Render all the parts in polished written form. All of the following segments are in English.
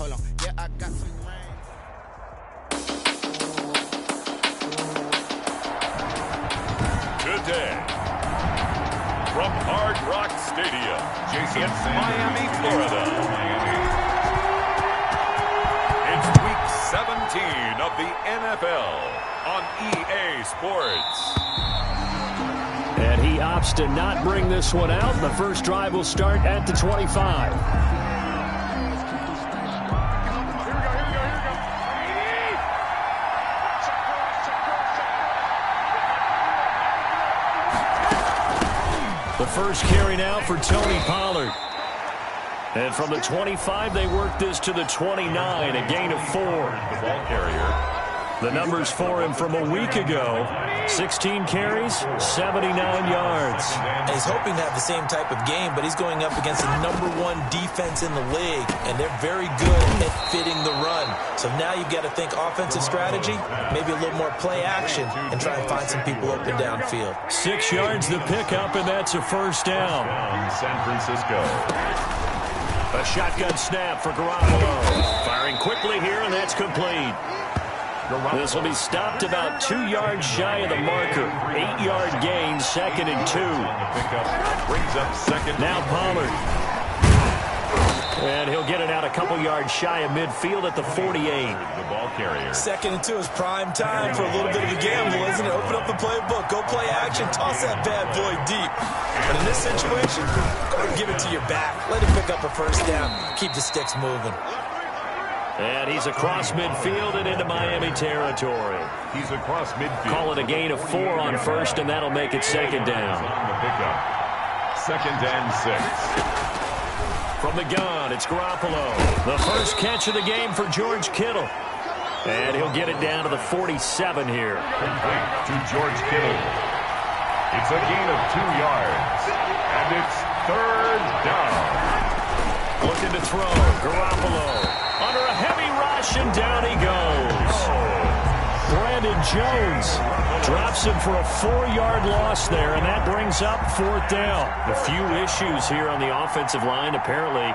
hold on. Yeah, I got some rain. Today, from Hard Rock Stadium, Jason, it's Miami, Florida. It's Week 17 of the NFL on EA Sports. And he opts to not bring this one out. The first drive will start at the 25. The first carry now for Tony Pollard. And from the 25, they work this to the 29, a gain of 4. The ball carrier. The numbers for him from a week ago, 16 carries, 79 yards. And he's hoping to have the same type of game, but he's going up against the #1 defense in the league, and they're very good at fitting the run. So now you've got to think offensive strategy, maybe a little more play action, and try and find some people open downfield. 6 yards the pickup, and that's a first down. San Francisco. A shotgun snap for Garoppolo. Firing quickly here, and that's complete. This will be stopped about 2 yards shy of the marker. 8-yard gain, 2nd and 2. Brings up second. Now Pollard. And he'll get it out a couple yards shy of midfield at the 48. The ball carrier. 2nd and 2 is prime time for a little bit of a gamble, isn't it? Open up the playbook, go play action, toss that bad boy deep. But in this situation, go ahead and give it to your back. Let him pick up a first down. Keep the sticks moving. And he's across midfield and into Miami territory. He's across midfield. Call it a gain of 4 on first, and that'll make it 2nd down. On the pickup. 2nd and 6. From the gun, it's Garoppolo. The first catch of the game for George Kittle. And he'll get it down to the 47 here. Complete to George Kittle. It's a gain of 2 yards. And it's 3rd down. Looking to throw. Garoppolo. Under a heavy rush, and down he goes. Brandon Jones drops him for a 4-yard loss there, and that brings up 4th down. A few issues here on the offensive line. Apparently,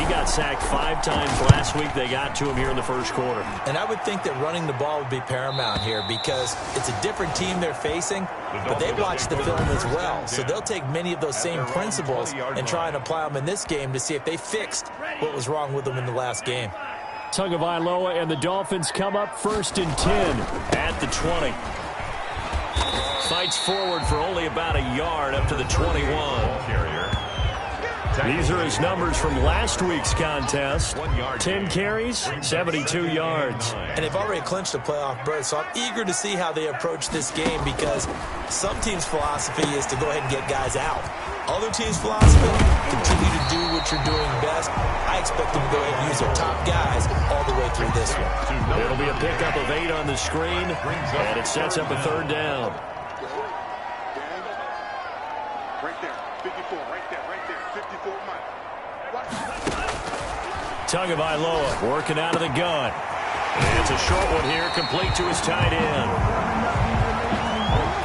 he got sacked 5 times last week. They got to him here in the first quarter. And I would think that running the ball would be paramount here because it's a different team they're facing, but they watch the film as well. So they'll take many of those same principles and try and apply them in this game to see if they fixed what was wrong with them in the last game. Tagovailoa and the Dolphins come up 1st and 10 at the 20. Fights forward for only about a yard up to the 21. These are his numbers from last week's contest. 10 carries, 72 yards. And they've already clinched a playoff berth, so I'm eager to see how they approach this game because some teams' philosophy is to go ahead and get guys out. Other teams' philosophy, continue to do what you're doing best. I expect them to go ahead and use their top guys all the way through this one. It'll be a pickup of 8 on the screen, and it sets up a 3rd down. Right there, 54, right there, 54 Mike. Tagovailoa working out of the gun. It's a short one here, complete to his tight end.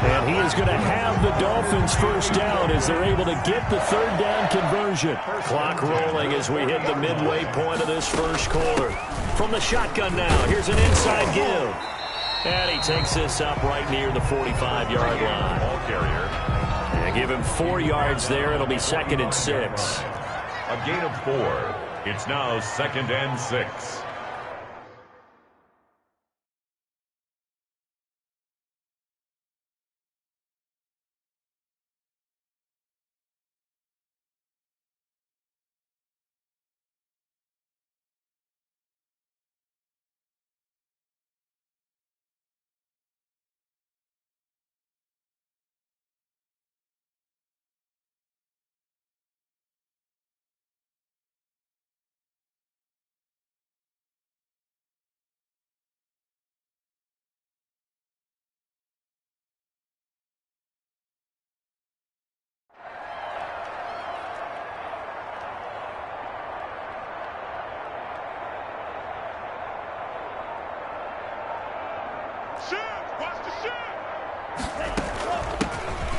And he is going to have the Dolphins first down as they're able to get the 3rd down conversion. Clock rolling as we hit the midway point of this first quarter. From the shotgun now, here's an inside give. And he takes this up right near the 45-yard line. Ball carrier. And give him 4 yards there. It'll be 2nd and 6. A gain of 4. It's now 2nd and 6.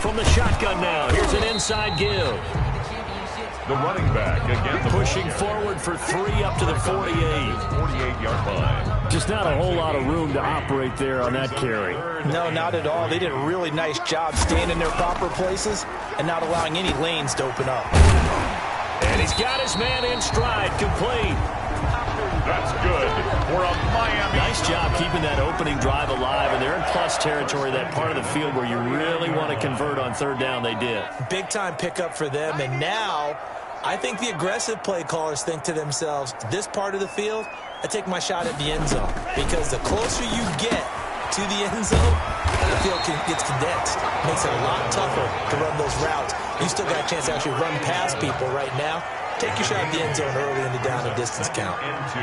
From the shotgun now, here's an inside give. the running back again. Pushing forward for 3 up to the 48. 48-yard line. Just not a whole lot of room to operate there on that carry. No, not at all. They did a really nice job staying in their proper places and not allowing any lanes to open up. And he's got his man in stride, complete. That's good for a Miami. Nice job keeping that opening drive alive, and they're in plus territory, that part of the field where you really want to convert on third down. They did. Big-time pickup for them, and now I think the aggressive play callers think to themselves, this part of the field, I take my shot at the end zone, because the closer you get to the end zone, the field gets condensed. Makes it a lot tougher to run those routes. You still got a chance to actually run past people right now. Take your shot at the end zone early in the down and distance count. Into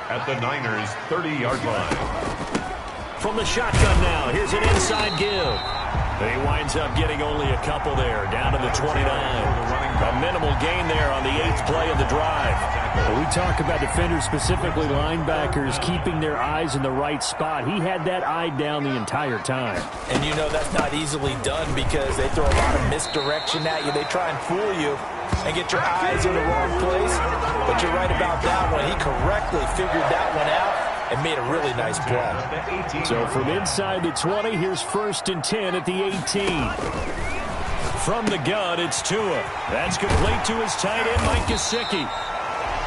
at the Niners' 30-yard line. From the shotgun now, here's an inside give. He winds up getting only a couple there, down to the 29. A minimal gain there on the 8th play of the drive. When we talk about defenders, specifically linebackers, keeping their eyes in the right spot. He had that eye down the entire time. And you know that's not easily done because they throw a lot of misdirection at you. They try and fool you and get your eyes in the wrong place. But you're right about that one. He correctly figured that one out and made a really nice play. So from inside the 20, here's 1st and 10 at the 18. From the gun, it's Tua. That's complete to his tight end, Mike Gesicki.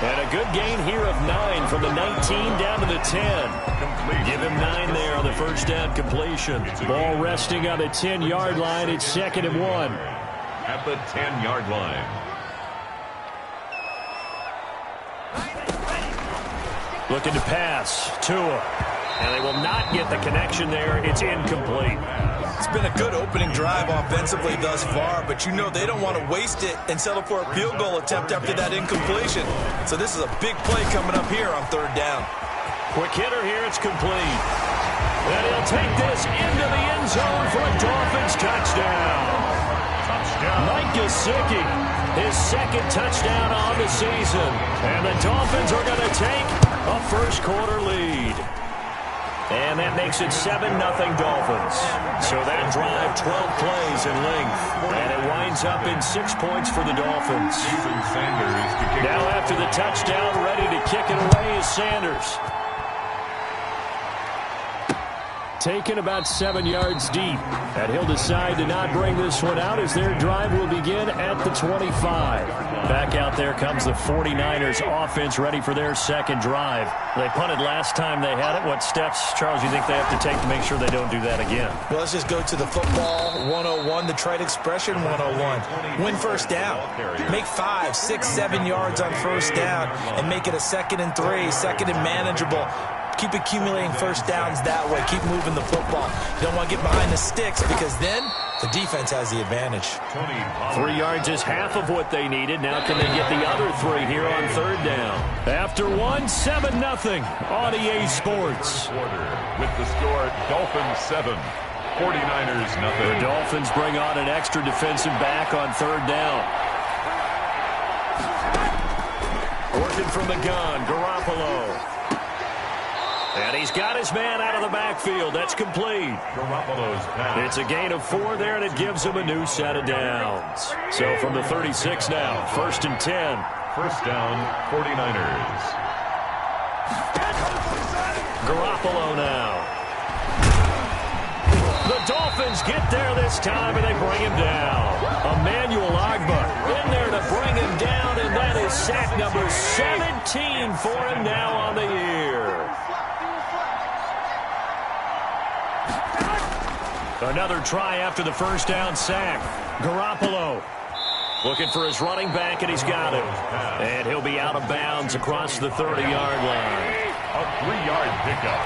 And a good gain here of 9 from the 19 down to the 10. Give him 9 there on the first down completion. Ball resting on the 10-yard line. It's 2nd and 1. At the 10-yard line. Looking to pass. Tua. And they will not get the connection there. It's incomplete. It's been a good opening drive offensively thus far, but you know they don't want to waste it and settle for a field goal attempt after that incompletion. So this is a big play coming up here on 3rd down. Quick hitter here. It's complete. And he'll take this into the end zone for a Dolphins touchdown. Mike Gesicki, his 2nd touchdown on the season. And the Dolphins are going to take a first-quarter lead. And that makes it 7-0 Dolphins. So that drive, 12 plays in length. And it winds up in 6 points for the Dolphins. Now after the touchdown, ready to kick it away is Sanders. Taken about 7 yards deep. And he'll decide to not bring this one out as their drive will begin at the 25. Back out there comes the 49ers offense ready for their 2nd drive. They punted last time they had it. What steps, Charles, you think they have to take to make sure they don't do that again? Well, let's just go to the football 101, the trite expression 101. Win first down. Make 5, 6, 7 yards on first down and make it a 2nd and 3, 2nd and manageable. Keep accumulating first downs that way. Keep moving the football. You don't want to get behind the sticks because then the defense has the advantage. 3 yards is half of what they needed. Now can they get the other 3 here on 3rd down? After 1, 7-0 on EA Sports. With the score, Dolphins 7, 49ers nothing. The Dolphins bring on an extra defensive back on 3rd down. Working from the gun, Garoppolo. And he's got his man out of the backfield. That's complete. Garoppolo's pass. It's a gain of 4 there, and it gives him a new set of downs. So from the 36 now, 1st and 10. First down, 49ers. Garoppolo now. The Dolphins get there this time, and they bring him down. Emmanuel Ogbah in there to bring him down, and that is sack number 17 for him now on the year. Another try after the first down sack. Garoppolo looking for his running back, and he's got him. And he'll be out of bounds across the 30-yard line. A 3-yard pickup.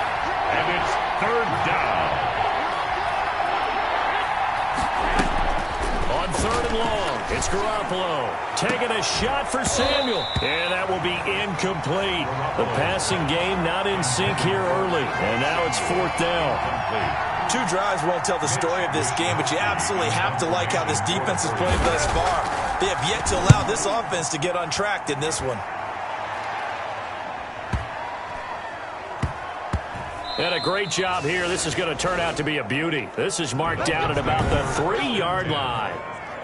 And it's 3rd down. On 3rd and long, it's Garoppolo taking a shot for Samuel. And that will be incomplete. The passing game not in sync here early. And now it's 4th down. 2 drives won't tell the story of this game, but you absolutely have to like how this defense has played thus far. They have yet to allow this offense to get untracked in this one. And a great job here. This is going to turn out to be a beauty. This is marked down at about the 3-yard line.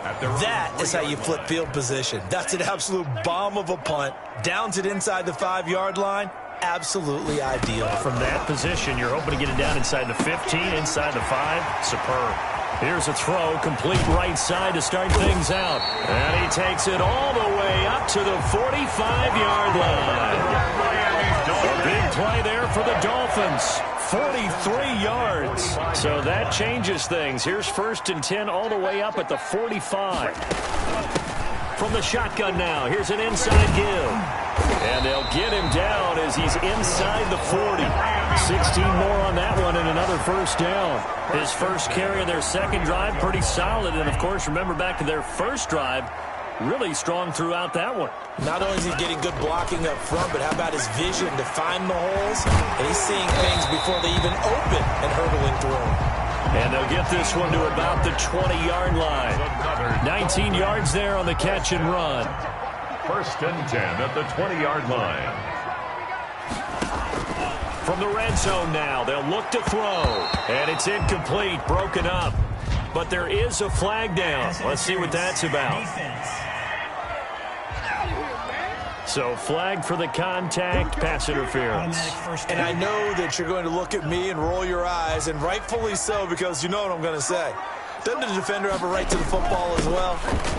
That is how you flip field position. That's an absolute bomb of a punt. Downs it inside the 5-yard line. Absolutely ideal. From that position, you're hoping to get it down inside the 15, inside the 5. Superb. Here's a throw, complete right side to start things out. And he takes it all the way up to the 45-yard line. A big play there for the Dolphins. 43 yards. So that changes things. Here's 1st and 10 all the way up at the 45. From the shotgun now, here's an inside give. And they'll get him down as he's inside the 40. 16 more on that one and another 1st down. His first carry of their second drive, pretty solid. And, of course, remember back to their first drive, really strong throughout that one. Not only is he getting good blocking up front, but how about his vision to find the holes? And he's seeing things before they even open and hurdling through. And they'll get this one to about the 20-yard line. 19 yards there on the catch and run. 1st and 10 at the 20-yard line. From the red zone now, they'll look to throw. And it's incomplete, broken up. But there is a flag down. Let's see what that's about. So flag for the contact, pass interference. And I know that you're going to look at me and roll your eyes, and rightfully so, because you know what I'm going to say. Doesn't the defender have a right to the football as well?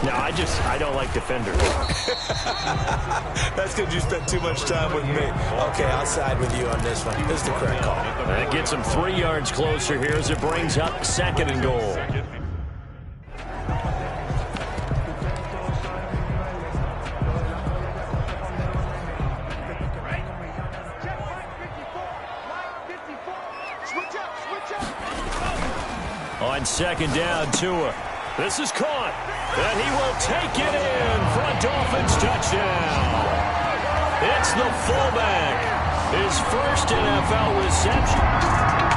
No, I don't like defenders. That's because you spent too much time with me. Okay, I'll side with you on this one. This is the correct call. That gets him 3 yards closer here as it brings up 2nd and goal. On 2nd down, Tua. This is caught. And he will take it in for a Dolphins touchdown. It's the fullback. His first NFL reception.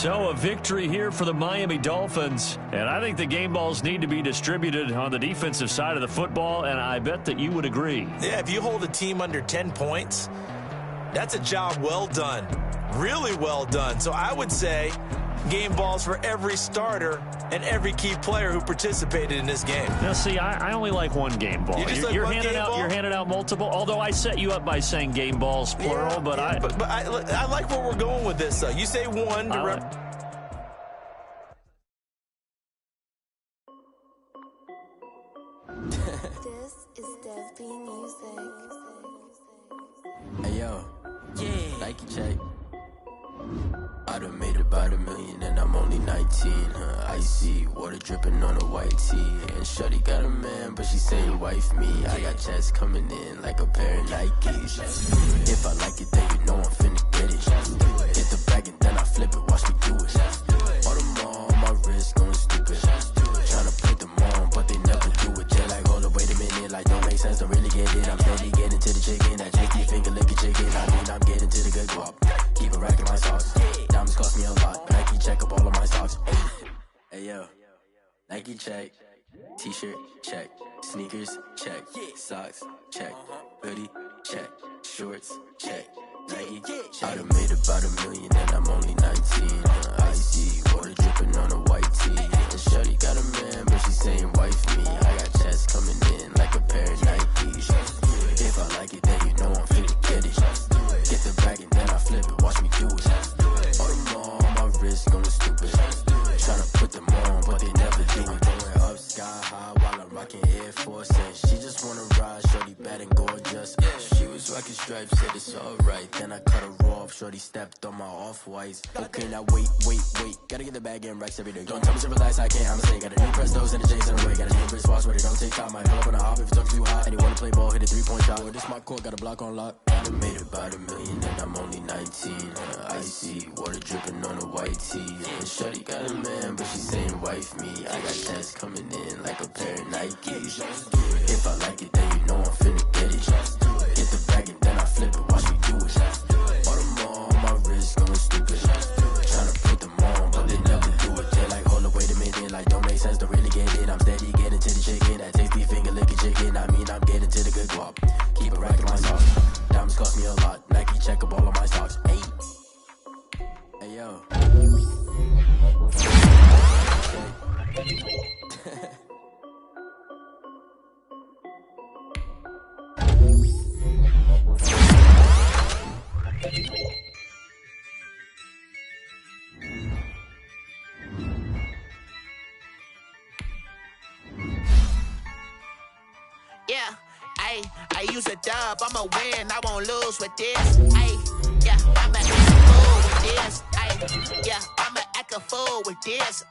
So a victory here for the Miami Dolphins. And I think the game balls need to be distributed on the defensive side of the football, and I bet that you would agree. Yeah, if you hold a team under 10 points, that's a job well done. Really well done. So I would say game balls for every starter and every key player who participated in this game. Now, see, I only like one game ball. You're handing out multiple, although I set you up by saying game balls, plural. But I like where we're going with this, though. You say one to This is Dev B Music. Hey yo, Nike check. I done made about $1 million and I'm only 19. Icy water dripping on a white tee. And shorty got a man, but she saying wife me. I got checks coming in like a pair of Nikes. If I like it, then you know I'm finna get it. Hit the bag and then I flip it, watch me do it. All them on my wrist going stupid. Tryna put them on, but they never do it. They're like, hold up, wait a minute, like don't make sense, don't really get it. I'm steady getting to the chicken, that chicky finger licking chicken. I mean, I'm getting to the good guap. Keep a rack in my socks. Diamonds cost me a lot. Nike check up all of my socks. Hey yo, Nike check. T-shirt check. Sneakers check. Socks check. Hoodie check. Shorts check. Nike I done made about $1 million and I'm only 19. Icy water dripping on a white tee. And shorty got a man, but she saying wife me. I got checks coming in like a pair of Nikes. If I like it, then you know I'm finna get it. Get the bag and then I flip it, watch me do it. All them on my wrist going stupid. Tryna put them on, but they never do it. Going up sky high while I'm rocking Air Force. And she just wanna ride, shorty bad and gorgeous. She was rocking stripes, said it's alright. Then I cut her off, shorty stepped on my off-whites. Okay, now wait. Gotta get the bag and racks every day. Don't tell me to relax, I can't, I'ma say. Got a new Prestos and the J's in the way. Got a new Chris Foss, but it don't take time. I pull up on the hop if it talks too hot. And you wanna play ball, hit a 3-point shot. Or this my court, got a block on lock. I done made about $1 million and I'm only 19. Icy water dripping on a white tee. And shorty got a man, but she saying wife me. I got checks coming in like a pair of Nikes. If I like it, then you know I'm finna get it. Get the bag and then I flip it, watch me do it. All them on my wrist going stupid. Tryna put them on, but they never do it. They're like, hold up, wait a minute, like don't make sense, don't really get it. I'm steady getting to the chicken, that tasty finger licking chicken. I mean, I'm getting to the good guap. Keep a rack in my socks. Diamonds cost me a lot. Nike check up all of my stocks. Hey yo. Yeah, I use a dub, I'ma win, I won't lose with this. Yeah, I'ma act a fool with this. Yeah, I'ma act a fool with this.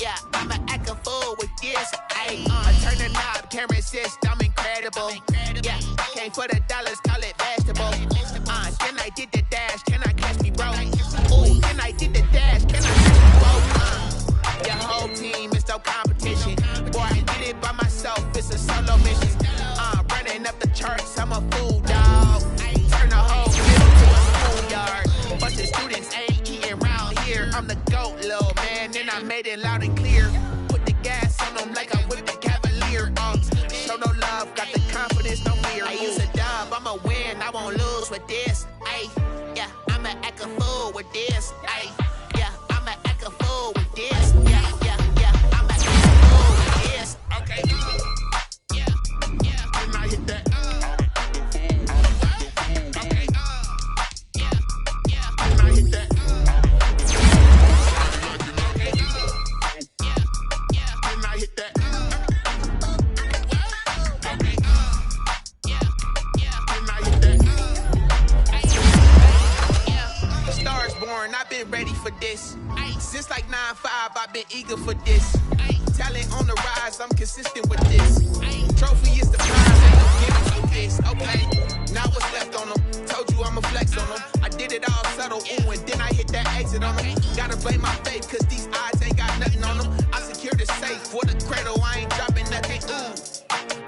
Yeah, I'ma act a fool with this. I turn the knob, can't resist, I'm incredible. Yeah, came for the dollars, call it vegetable. Can I did the dash, can I catch me, bro? Ooh, can I did the dash, can I catch me, bro? Your whole team is no competition. Boy, I did it by myself, it's a solo mission. Running up the charts, I'm a fool, dog. Turn the whole middle to a schoolyard. Bunch of students ain't eating round here. I'm the GOAT, little man, and I made it loud and clear. Put the gas on them like I'm with the Cavalier. Show no love, got the confidence, no fear. I use a dub, I'ma win, I won't lose with this. Yeah, I'ma act a fool with this. Yeah, I'ma act a fool with this. Yeah, I'ma act a fool with this. Okay. I hit that. Okay. I hit that. I hit that. I hit that. Stars born, I've been ready for this. Since like 9-5, I've been eager for this. Talent on the rise, I'm consistent with this. Trophy is the prize, ain't no giving for this. Okay, now what's left on them? Told you I'ma flex on them. I did it all subtle, ooh, and then I hit that exit on them. Gotta blame my faith, cause these eyes ain't got nothing on them. I secured the safe for the cradle, I ain't dropping nothing, ooh.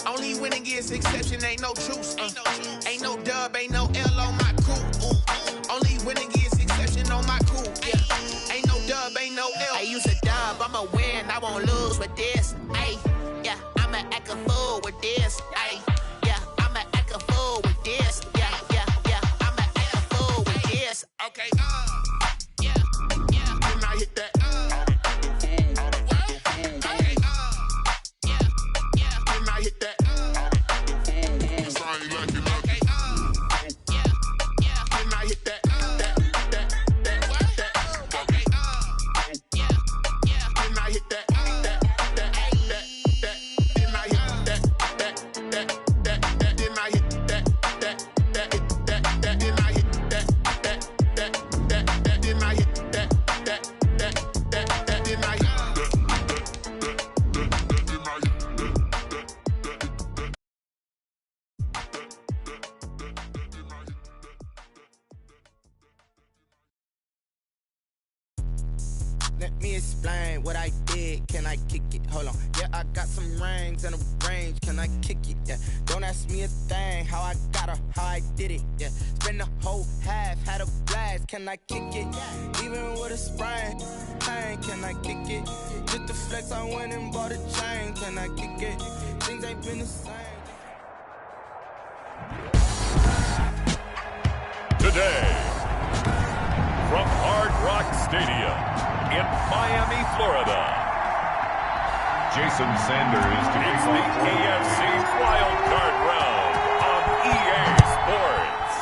Only winning is exception, ain't no truce. Ain't no dub, ain't no L on my crew, ooh. Only winning is exception on my crew, yeah. Ain't no dub, ain't no L. I use a dub, I'ma win, I won't lose with this. Yeah, I'ma act a fool with this. Yeah, I'ma act a fool with this. Yeah, I'ma act a fool with this. Okay. When I hit that. what I did, can I kick it? Hold on, yeah, I got some rings and a range, can I kick it? Yeah, don't ask me a thing, how I got her, how I did it. Yeah, spend the whole half, had a blast, can I kick it? Even with a sprain, pain, can I kick it? Just the flex, I went and bought a chain, can I kick it? Things ain't been the same. Today, from Hard Rock Stadium in Miami, Florida, Jason Sanders to face the AFC Wild Card Round on EA Sports.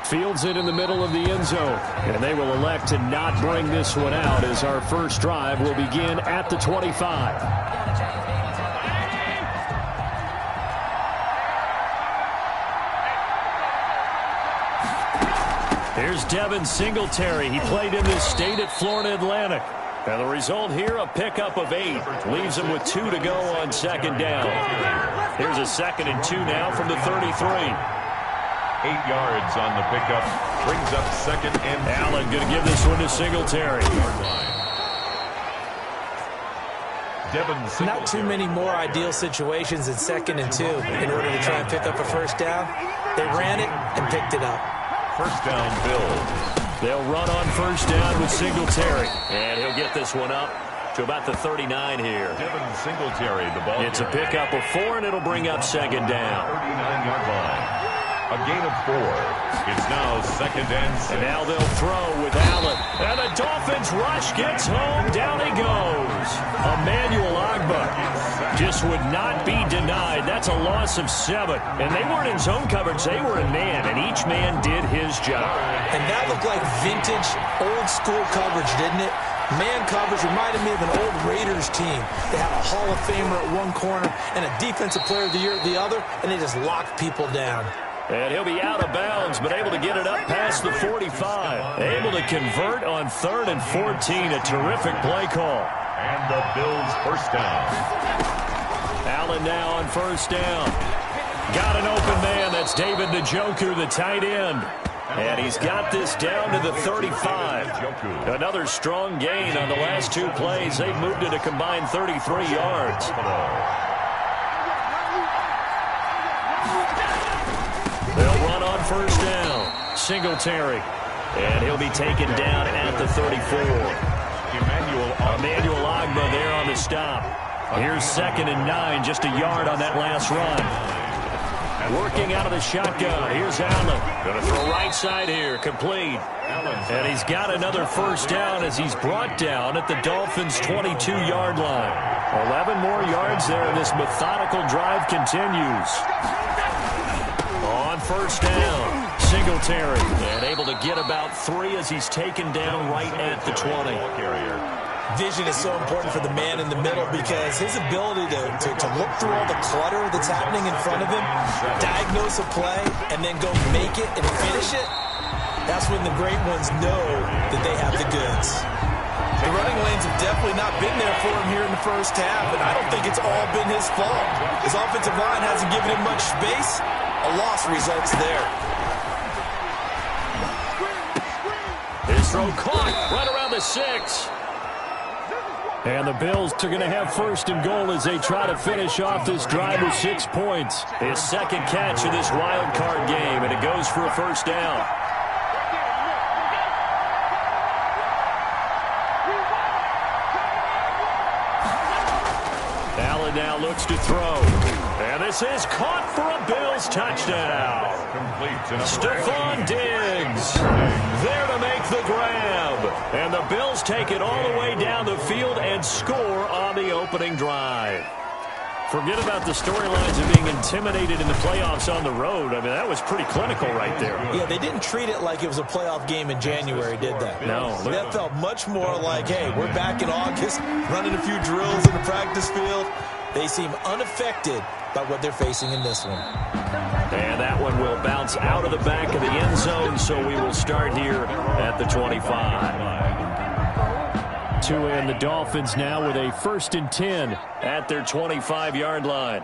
Fields it in the middle of the end zone, and they will elect to not bring this one out as our first drive will begin at the 25. Here's Devin Singletary. He played in this state at Florida Atlantic. And the result here, a pickup of 8. Leaves him with 2 to go on second down. Here's a 2nd and 2 now from the 33. 8 yards on the pickup. Brings up 2nd and 2. Allen going to give this one to Singletary. Not too many more ideal situations in 2nd and 2 in order to try and pick up a first down. They ran it and picked it up. First down, Bills. They'll run on first down with Singletary. And he'll get this one up to about the 39 here. Devin Singletary, the ball. It's a pickup of 4, and it'll bring up second down. 39-yard line. A gain of 4. It's now 2nd and 6. And now they'll throw with Allen. And the Dolphins rush gets home. Down he goes. Emmanuel Ogbah just would not be denied. That's a loss of 7. And they weren't in zone coverage. They were in man, and each man did his job. And that looked like vintage, old-school coverage, didn't it? Man coverage reminded me of an old Raiders team. They had a Hall of Famer at one corner and a Defensive Player of the Year at the other, and they just locked people down. And he'll be out of bounds, but able to get it up past the 45. Able to convert on 3rd and 14. A terrific play call. And the Bills first down. Allen now on first down. Got an open man. That's David Njoku, the tight end. And he's got this down to the 35. Another strong gain on the last 2 plays. They've moved it a combined 33 yards. They'll run on first down. Singletary. And he'll be taken down at the 34. Emmanuel Ogbah there on the stop. Here's 2nd and 9, just a yard on that last run. Working out of the shotgun. Here's Allen. Going to throw right side here. Complete. And he's got another first down as he's brought down at the Dolphins' 22-yard line. 11 more yards there, and this methodical drive continues. On first down, Singletary. And able to get about 3 as he's taken down right at the 20. Vision is so important for the man in the middle because his ability to look through all the clutter that's happening in front of him, diagnose a play, and then go make it and finish it, that's when the great ones know that they have the goods. The running lanes have definitely not been there for him here in the first half, and I don't think it's all been his fault. His offensive line hasn't given him much space. A loss results there. His throw caught right around the 6. And the Bills are going to have first and goal as they try to finish off this drive with 6 points. His 2nd catch of this wild card game, and it goes for a first down. Allen now looks to throw. And this is caught for a Bills touchdown. Stephon Diggs there to make the grab. And the Bills take it all the way down the field and score on the opening drive. Forget about the storylines of being intimidated in the playoffs on the road. I mean, that was pretty clinical right there. Yeah, they didn't treat it like it was a playoff game in January, did they? No. That felt much more like, hey, we're back in August, running a few drills in the practice field. They seem unaffected by what they're facing in this one. And that one will bounce out of the back of the end zone, so we will start here at the 25. To end the Dolphins now with a 1st and 10 at their 25-yard line.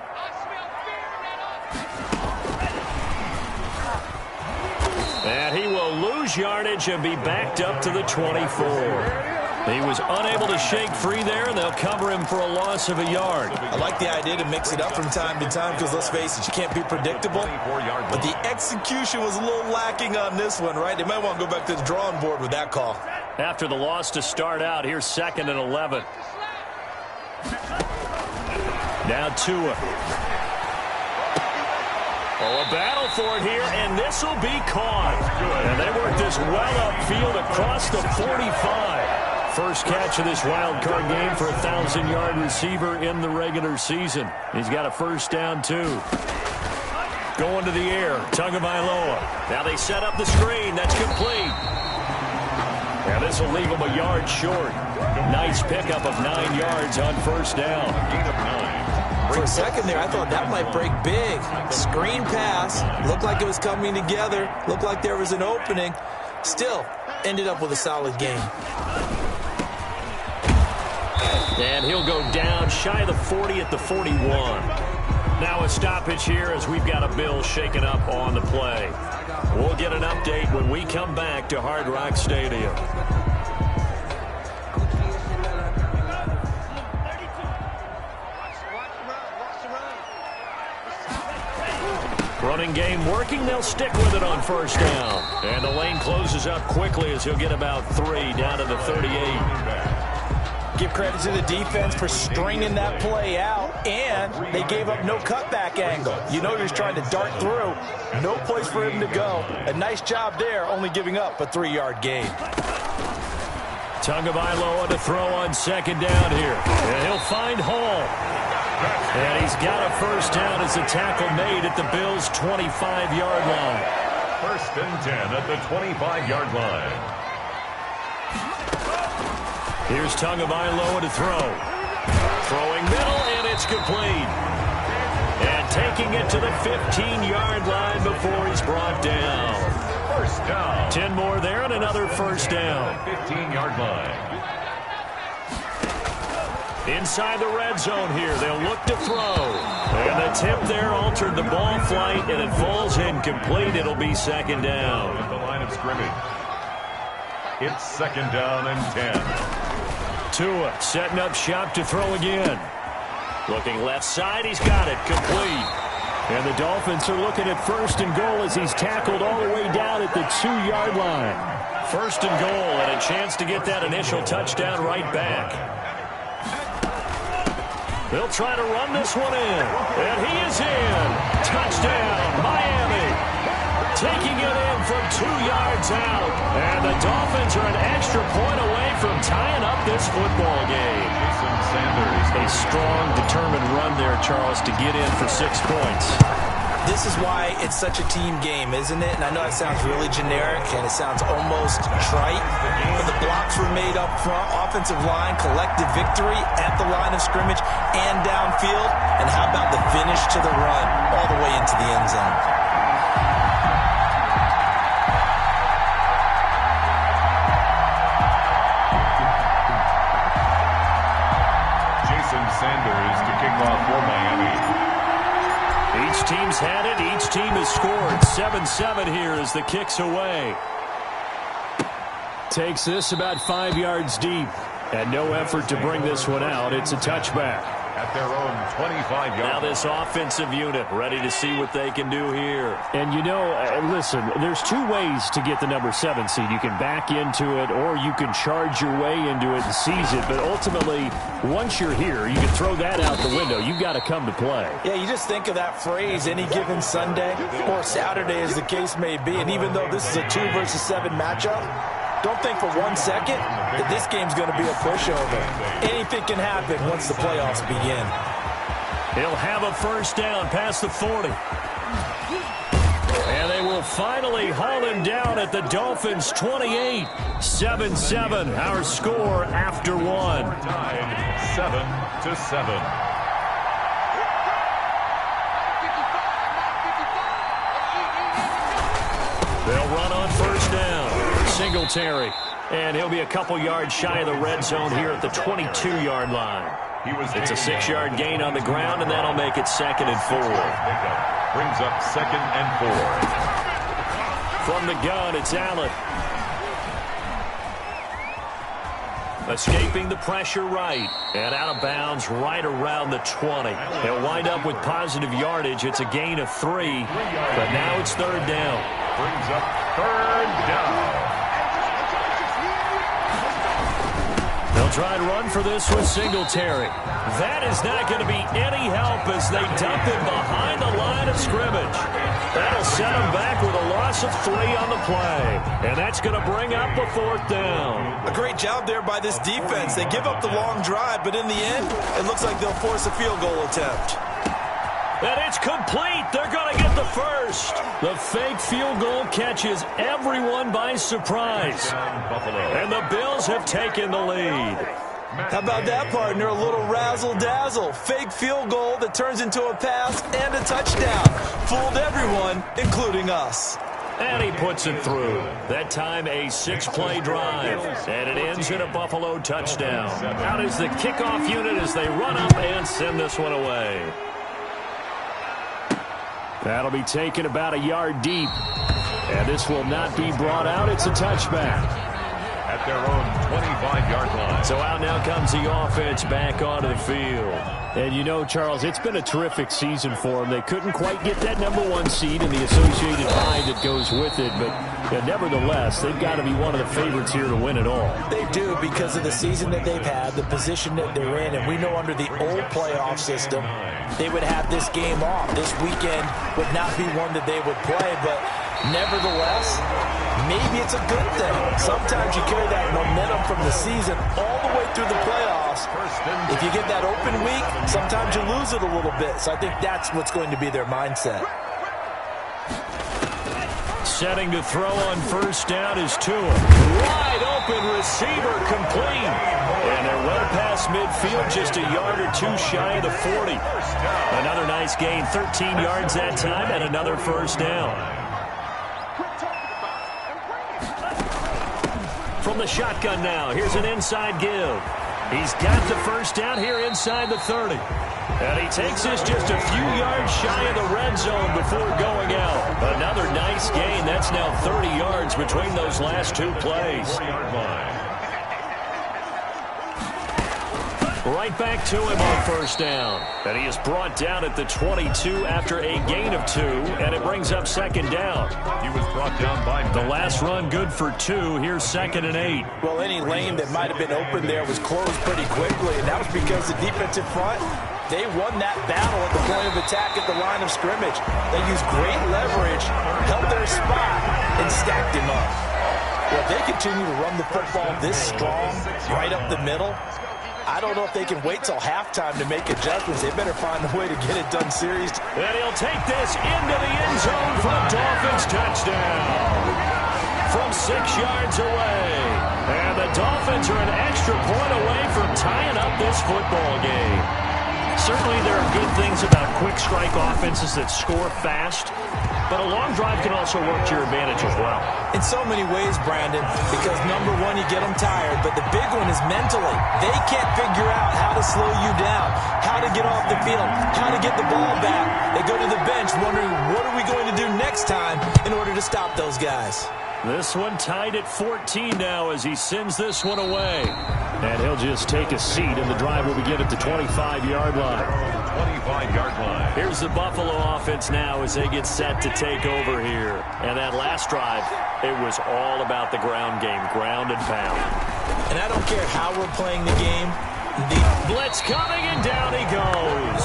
And he will lose yardage and be backed up to the 24. He was unable to shake free there, and they'll cover him for a loss of a yard. I like the idea to mix it up from time to time because, let's face it, you can't be predictable. But the execution was a little lacking on this one, right? They might want to go back to the drawing board with that call. After the loss to start out, here's 2nd and 11. Now Tua. Oh, a battle for it here, and this will be caught. And they work this well upfield across the 45. First catch of this wild card game for a 1,000-yard receiver in the regular season. He's got a first down, too. Going to the air, Tagovailoa. Now they set up the screen. That's complete. Now this will leave him a yard short. Nice pickup of 9 yards on first down. For a second there, I thought that might break big. Screen pass. Looked like it was coming together. Looked like there was an opening. Still, ended up with a solid game. And he'll go down shy of the 40 at the 41. Now a stoppage here as we've got a Bill shaken up on the play. We'll get an update when we come back to Hard Rock Stadium. Running game working. They'll stick with it on first down. And the lane closes up quickly as he'll get about 3 down to the 38. Give credit to the defense for stringing that play out, and they gave up no cutback angle. You know he was trying to dart through. No place for him to go. A nice job there, only giving up a 3-yard gain. Tagovailoa to throw on second down here. And he'll find Hall. And he's got a first down as the tackle made at the Bills' 25-yard line. 1st and 10 at the 25-yard line. Here's Tagovailoa to throw. Throwing middle, and it's complete. And taking it to the 15-yard line before he's brought down. First down. 10 more there and another first down. 15-yard line. Inside the red zone here, they'll look to throw. And the tip there altered the ball flight, and it falls incomplete. It'll be second down. At the line of scrimmage. It's 2nd down and 10. Tua setting up shop to throw again. Looking left side, he's got it, complete. And the Dolphins are looking at 1st and goal as he's tackled all the way down at the 2-yard line. 1st and goal, and a chance to get that initial touchdown right back. They'll try to run this one in, and he is in. Touchdown, Miami. Taking it in from 2 yards out. And the Dolphins are an extra point away from tying up this football game. A strong, determined run there, Charles, to get in for 6 points. This is why it's such a team game, isn't it? And I know it sounds really generic and it sounds almost trite, but the blocks were made up front, offensive line, collective victory at the line of scrimmage and downfield. And how about the finish to the run all the way into the end zone? Sanders to kick off for Miami. Each team's had it. Each team has scored. 7-7 here as the kick's away. Takes this about 5 yards deep. And no effort to bring this one out. It's a touchback. At their own 25-yard line. Now this offensive unit ready to see what they can do here. And you know, listen, there's 2 ways to get the number 7 seed. You can back into it or you can charge your way into it and seize it. But ultimately, once you're here, you can throw that out the window. You've got to come to play. Yeah, you just think of that phrase, any given Sunday or Saturday as the case may be. And even though this is a 2 versus 7 matchup, don't think for 1 second that this game's going to be a pushover. Anything can happen once the playoffs begin. He'll have a first down past the 40. And they will finally haul him down at the Dolphins' 28. 7-7, our score after 1. Tied 7-7. They'll run on first down. Singletary. And he'll be a couple yards shy of the red zone here at the 22-yard line. It's a 6-yard gain on the ground, and that'll make it 2nd and 4. Brings up 2nd and 4. From the gun, it's Allen. Escaping the pressure right. And out of bounds right around the 20. He'll wind up with positive yardage. It's a gain of 3. But now it's third down. Brings up third down. They'll try and run for this with Singletary. That is not going to be any help as they dump him behind the line of scrimmage. That'll set him back with a loss of 3 on the play. And that's going to bring up a fourth down. A great job there by this defense. They give up the long drive, but in the end, it looks like they'll force a field goal attempt. And it's complete. They're going to get the first. The fake field goal catches everyone by surprise. And the Bills have taken the lead. How about that, partner? A little razzle-dazzle. Fake field goal that turns into a pass and a touchdown. Fooled everyone, including us. And he puts it through. That time a 6-play drive. And it ends in a Buffalo touchdown. Out is the kickoff unit as they run up and send this one away. That'll be taken about a yard deep. And this will not be brought out. It's a touchback. At their own 25-yard line. So out now comes the offense back onto the field. And you know, Charles, it's been a terrific season for them. They couldn't quite get that #1 seed and the associated bye that goes with it. But nevertheless, they've got to be one of the favorites here to win it all. They do because of the season that they've had, the position that they're in. And we know under the old playoff system, they would have this game off. This weekend would not be one that they would play. But nevertheless, maybe it's a good thing. Sometimes you carry that momentum from the season all the way through the playoffs. If you get that open week, sometimes you lose it a little bit. So I think that's what's going to be their mindset. Setting to throw on first down is Tua. Wide open receiver complete. And they're well past midfield, just a yard or 2 shy of the 40. Another nice gain, 13 yards that time, and another first down. From the shotgun now, here's an inside give. He's got the first down here inside the 30. And he takes this just a few yards shy of the red zone before going out. Another nice gain. That's now 30 yards between those last 2 plays. Right back to him on first down. And he is brought down at the 22 after a gain of 2. And it brings up second down. He was brought down by the last run good for 2. Here's 2nd and 8. Well, any lane that might have been open there was closed pretty quickly. And that was because the defensive front, they won that battle at the point of attack at the line of scrimmage. They used great leverage, held their spot, and stacked him up. Well, if they continue to run the football this strong, right up the middle, I don't know if they can wait till halftime to make adjustments. They better find a way to get it done serious. And he'll take this into the end zone for a Dolphins touchdown. From 6 yards away. And the Dolphins are an extra point away from tying up this football game. Certainly there are good things about quick strike offenses that score fast. But a long drive can also work to your advantage as well. In so many ways, Brandon, because number one, you get them tired, but the big one is mentally. They can't figure out how to slow you down, how to get off the field, how to get the ball back. They go to the bench wondering, what are we going to do next time in order to stop those guys? This one tied at 14 now as he sends this one away. And he'll just take a seat, and the drive will begin at the 25-yard line. 25-yard line. Here's the Buffalo offense now as they get set to take over here. And that last drive, it was all about the ground game, ground and pound. And I don't care how we're playing the game. The blitz coming, and down he goes.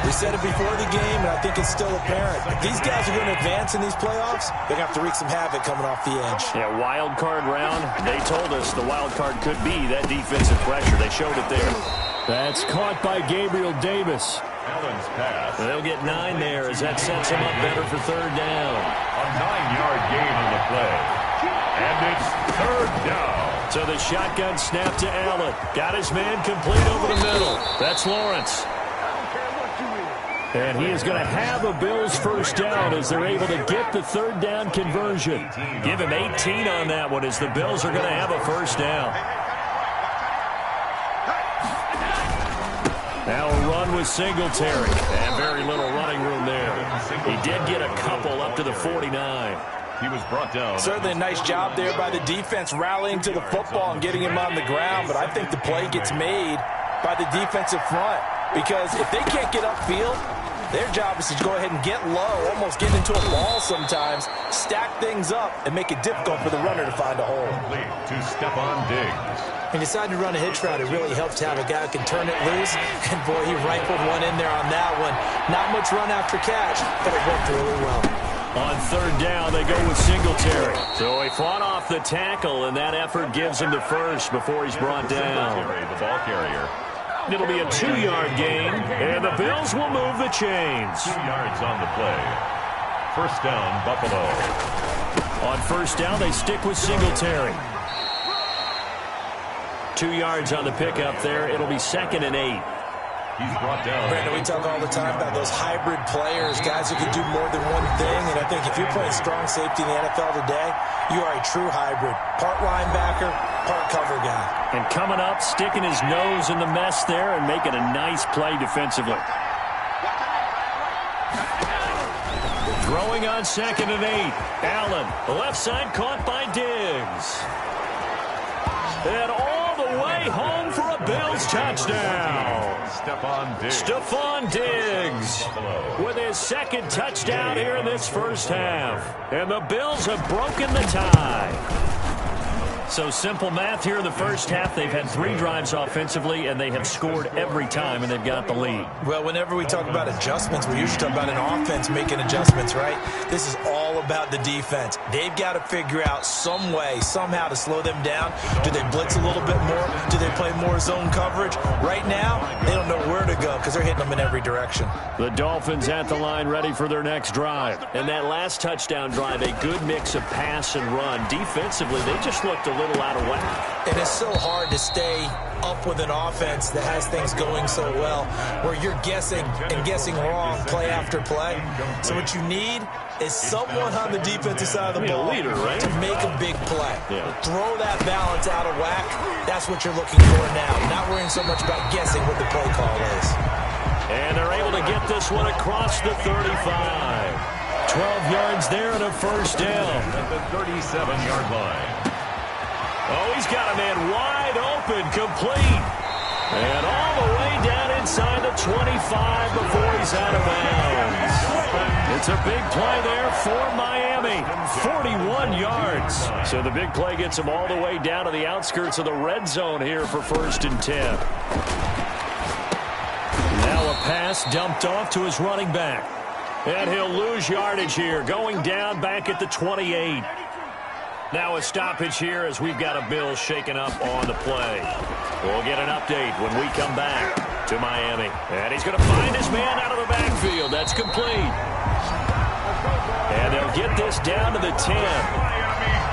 We said it before the game, and I think it's still apparent. If these guys are going to advance in these playoffs, they're going to have to wreak some havoc coming off the edge. Yeah, wild card round. They told us the wild card could be that defensive pressure. They showed it there. That's caught by Gabriel Davis. Allen's pass. They'll get 9 there as that sets him up better for third down. A 9-yard gain on the play. And it's third down. So the shotgun snap to Allen. Got his man complete over the middle. That's Lawrence. And he is going to have a Bills first down as they're able to get the third down conversion. Give him 18 on that one as the Bills are going to have a first down. Now a run with Singletary. And very little running room there. He did get a couple up to the 49. He was brought down. Certainly a nice job there by the defense rallying to the football and getting him on the ground, but I think the play gets made by the defensive front because if they can't get upfield, their job is to go ahead and get low, almost get into a ball sometimes, stack things up, and make it difficult for the runner to find a hole. To Stephon Diggs. He decided to run a hitch route. It really helps to have a guy who can turn it loose, and boy, he rifled one in there on that one. Not much run after catch, but it worked really well. On third down, they go with Singletary. So he fought off the tackle, and that effort gives him the first before he's brought down. The ball carrier. It'll be a 2-yard gain, and the Bills will move the chains. 2 yards on the play. First down, Buffalo. On first down, they stick with Singletary. 2 yards on the pickup there. It'll be 2nd and 8. He's brought down. Brandon, we talk all the time about those hybrid players, guys who can do more than one thing. And I think if you're playing strong safety in the NFL today, you are a true hybrid. Part linebacker, part cover guy. And coming up, sticking his nose in the mess there and making a nice play defensively. Throwing on 2nd and 8. Allen, left side caught by Diggs. And all the way home for a Bills touchdown. Stephon Diggs with his 2nd touchdown here in this first half. And the Bills have broken the tie. So simple math here in the first half. They've had 3 drives offensively, and they have scored every time, and they've got the lead. Well, whenever we talk about adjustments, we usually talk about an offense making adjustments, right? This is all about the defense. They've got to figure out some way, somehow to slow them down. Do they blitz a little bit more? Do they play more zone coverage? Right now, they don't know where to go because they're hitting them in every direction. The Dolphins at the line ready for their next drive. And that last touchdown drive, a good mix of pass and run. Defensively, they just looked a little out of whack. And it's so hard to stay up with an offense that has things going so well, where you're guessing and guessing wrong play after play. So what you need is someone on the defensive side of the ball leader, right? to make a big play. Yeah. Throw that balance out of whack. That's what you're looking for now. Not worrying so much about guessing what the play call is. And they're able to get this one across the 35. 12 yards there and a first down. At the 37-yard line. Oh, he's got a man wide open, complete. And all the way down inside the 25 before he's out of bounds. It's a big play there for Miami. 41 yards. So the big play gets him all the way down to the outskirts of the red zone here for 1st and 10. Now a pass dumped off to his running back. And he'll lose yardage here, going down back at the 28. Now a stoppage here as we've got a Bill shaken up on the play. We'll get an update when we come back to Miami. And he's going to find his man out of the backfield. That's complete. And they'll get this down to the 10.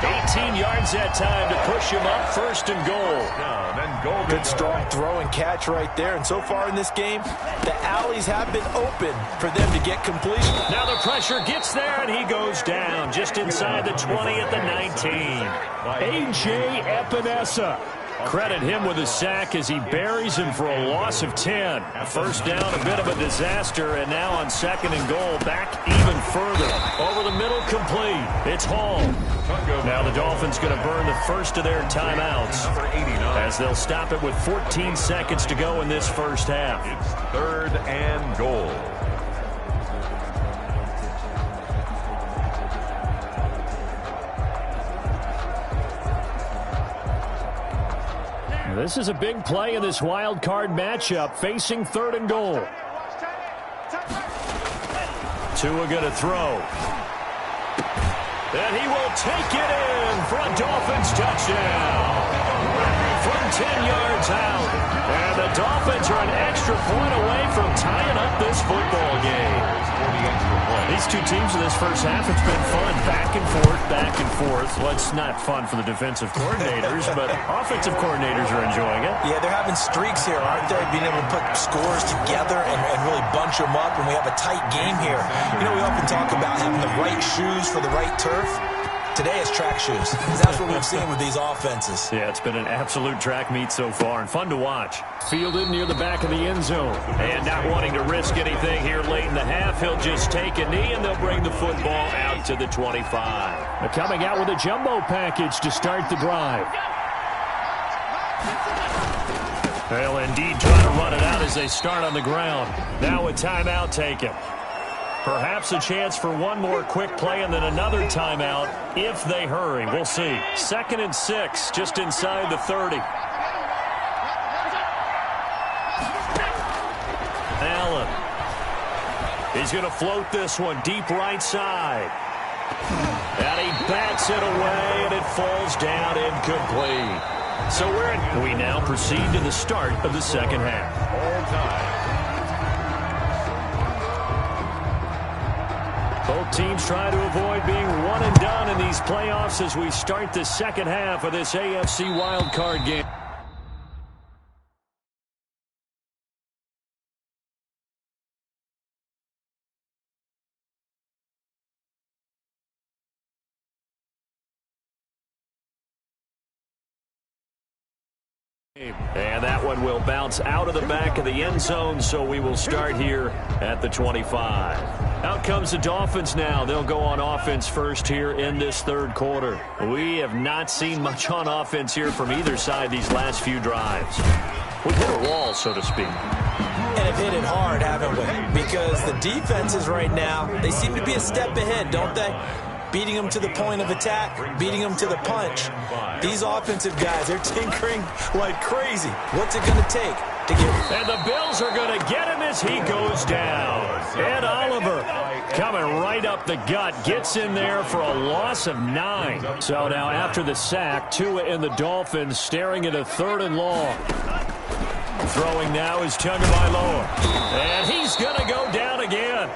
18 yards that time to push him up 1st and goal. Good strong throw and catch right there. And so far in this game, the alleys have been open for them to get completion. Now the pressure gets there, and he goes down just inside the 20 at the 19. A.J. Epinesa. Credit him with a sack as he buries him for a loss of 10. First down, a bit of a disaster, and now on 2nd and goal, back even further. Over the middle, complete. It's Hall. Now the Dolphins going to burn the first of their timeouts as they'll stop it with 14 seconds to go in this first half. It's 3rd and goal. This is a big play in this wild card matchup, facing 3rd and goal. Tua going to throw. And he will take it in for a Dolphins touchdown. From 10 yards out. And the Dolphins are an extra point away from tying up this football game. These two teams in this first half, it's been fun. Back and forth, back and forth. Well, it's not fun for the defensive coordinators, but offensive coordinators are enjoying it. Yeah, they're having streaks here, aren't they? Being able to put scores together and really bunch them up, and we have a tight game here. You know, we often talk about having the right shoes for the right turf. Today it's track shoes, because that's what we've seen with these offenses. Yeah, it's been an absolute track meet so far and fun to watch. Fielded near the back of the end zone. And not wanting to risk anything here late in the half, he'll just take a knee, and they'll bring the football out to the 25. They're coming out with a jumbo package to start the drive. They'll indeed try to run it out as they start on the ground. Now a timeout taken. Perhaps a chance for one more quick play and then another timeout if they hurry. We'll see. 2nd and 6, just inside the 30. Allen. He's going to float this one deep right side. And he bats it away, and it falls down incomplete. So we now proceed to the start of the second half. All time. Both teams try to avoid being one and done in these playoffs as we start the second half of this AFC wildcard game. And that one will bounce out of the back of the end zone, so we will start here at the 25. Out comes the Dolphins now. They'll go on offense first here in this third quarter. We have not seen much on offense here from either side these last few drives. We hit a wall, so to speak. And have hit it hard, haven't we? Because the defenses right now, they seem to be a step ahead, don't they? Beating them to the point of attack, beating them to the punch. These offensive guys, they're tinkering like crazy. What's it going to take to get... And the Bills are going to get him as he goes down. Ed Oliver coming right up the gut, gets in there for a loss of 9. So now after the sack, Tua and the Dolphins staring at a 3rd and long. Throwing now is Tagovailoa. And he's going to go down again.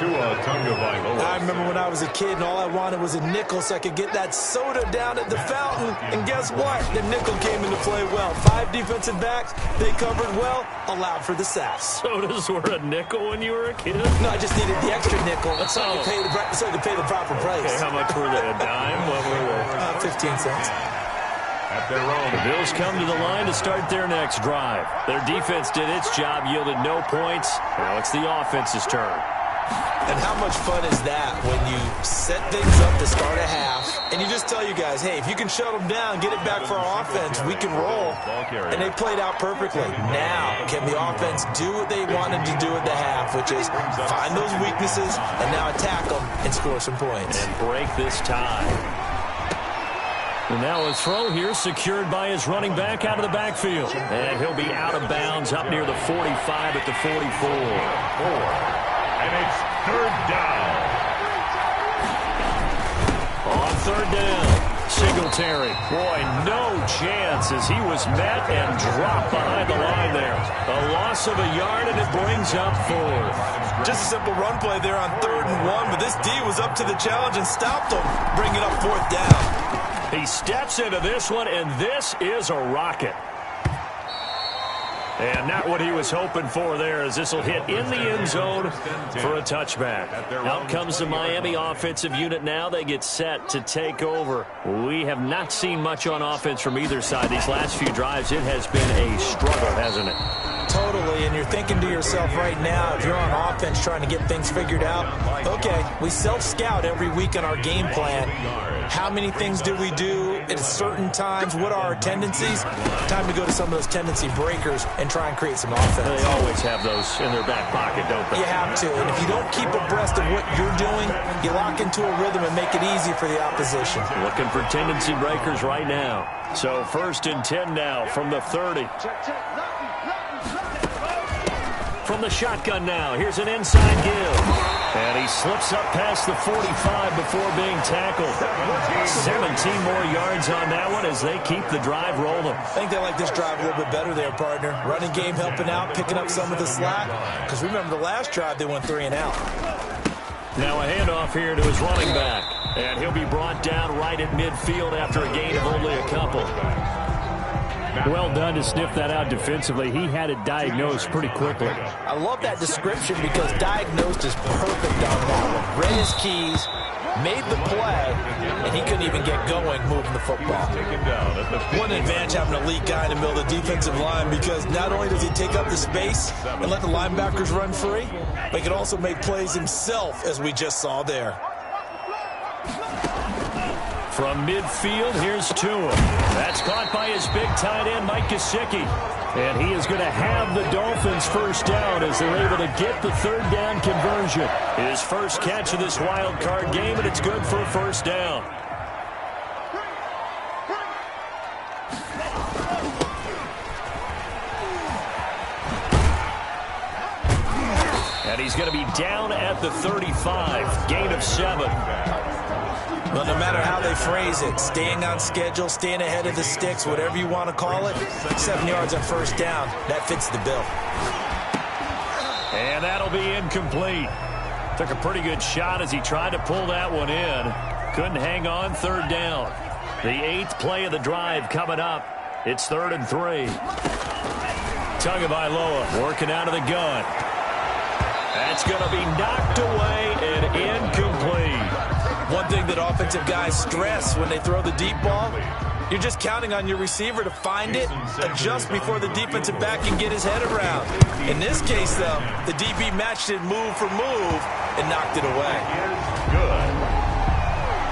I remember when I was a kid and all I wanted was a nickel so I could get that soda down at the fountain. And guess what? The nickel came into play well. 5 defensive backs, they covered well, allowed for the sacks. Sodas were a nickel when you were a kid? No, I just needed the extra nickel so I could pay the proper price. Okay, how much were they? A dime? What were they? 15 cents. At their own. The Bills come to the line to start their next drive. Their defense did its job, yielded no points. Now it's the offense's turn. And how much fun is that when you set things up to start a half and you just tell you guys, hey, if you can shut them down, get it back for our offense, we can roll. And they played out perfectly. Now, can the offense do what they wanted to do at the half, which is find those weaknesses and now attack them and score some points. And break this tie. And now a throw here secured by his running back out of the backfield. And he'll be out of bounds up near the 45 at the 44. And it's 3rd down. On 3rd down, Singletary. Boy, no chance as he was met and dropped behind the line there. A loss of a yard, and it brings up 4th. Just a simple run play there on 3rd and 1, but this D was up to the challenge and stopped him, bringing up 4th down. He steps into this one, and this is a rocket. And not what he was hoping for there, as this will hit in the end zone for a touchback. Out comes the Miami offensive unit now. They get set to take over. We have not seen much on offense from either side these last few drives. It has been a struggle, hasn't it? Totally, and you're thinking to yourself right now, if you're on offense trying to get things figured out, okay, we self-scout every week on our game plan. How many things do we do at certain times? What are our tendencies? Time to go to some of those tendency breakers and try and create some offense. They always have those in their back pocket, don't they? You have to, and if you don't keep abreast of what you're doing, you lock into a rhythm and make it easy for the opposition. Looking for tendency breakers right now. So 1st and 10 now from the 30. From the shotgun now, here's an inside give. And he slips up past the 45 before being tackled. 17 more yards on that one as they keep the drive rolling. I think they like this drive a little bit better there, partner. Running game helping out, picking up some of the slack. Because remember the last drive, they went 3 and out. Now a handoff here to his running back. And he'll be brought down right at midfield after a gain of only a couple. Well done to sniff that out defensively. He had it diagnosed pretty quickly. I love that description because diagnosed is perfect on that one. Read his keys, made the play, and he couldn't even get going moving the football. What an advantage having an elite guy in the middle of the defensive line, because not only does he take up the space and let the linebackers run free, but he can also make plays himself, as we just saw there. From midfield, here's Tua. That's caught by his big tight end, Mike Gesicki. And he is going to have the Dolphins first down as they're able to get the third down conversion. His first catch of this wild card game, and it's good for a first down. And he's going to be down at the 35, gain of 7. Well, no matter how they phrase it, staying on schedule, staying ahead of the sticks, whatever you want to call it, 7 yards on first down, that fits the bill. And that'll be incomplete. Took a pretty good shot as he tried to pull that one in. Couldn't hang on, third down. The 8th play of the drive coming up. It's 3rd and 3. Tagovailoa working out of the gun. That's going to be knocked away and incomplete. One thing that offensive guys stress when they throw the deep ball, you're just counting on your receiver to find it, adjust before the defensive back can get his head around. In this case, though, the DB matched it move for move and knocked it away. Good.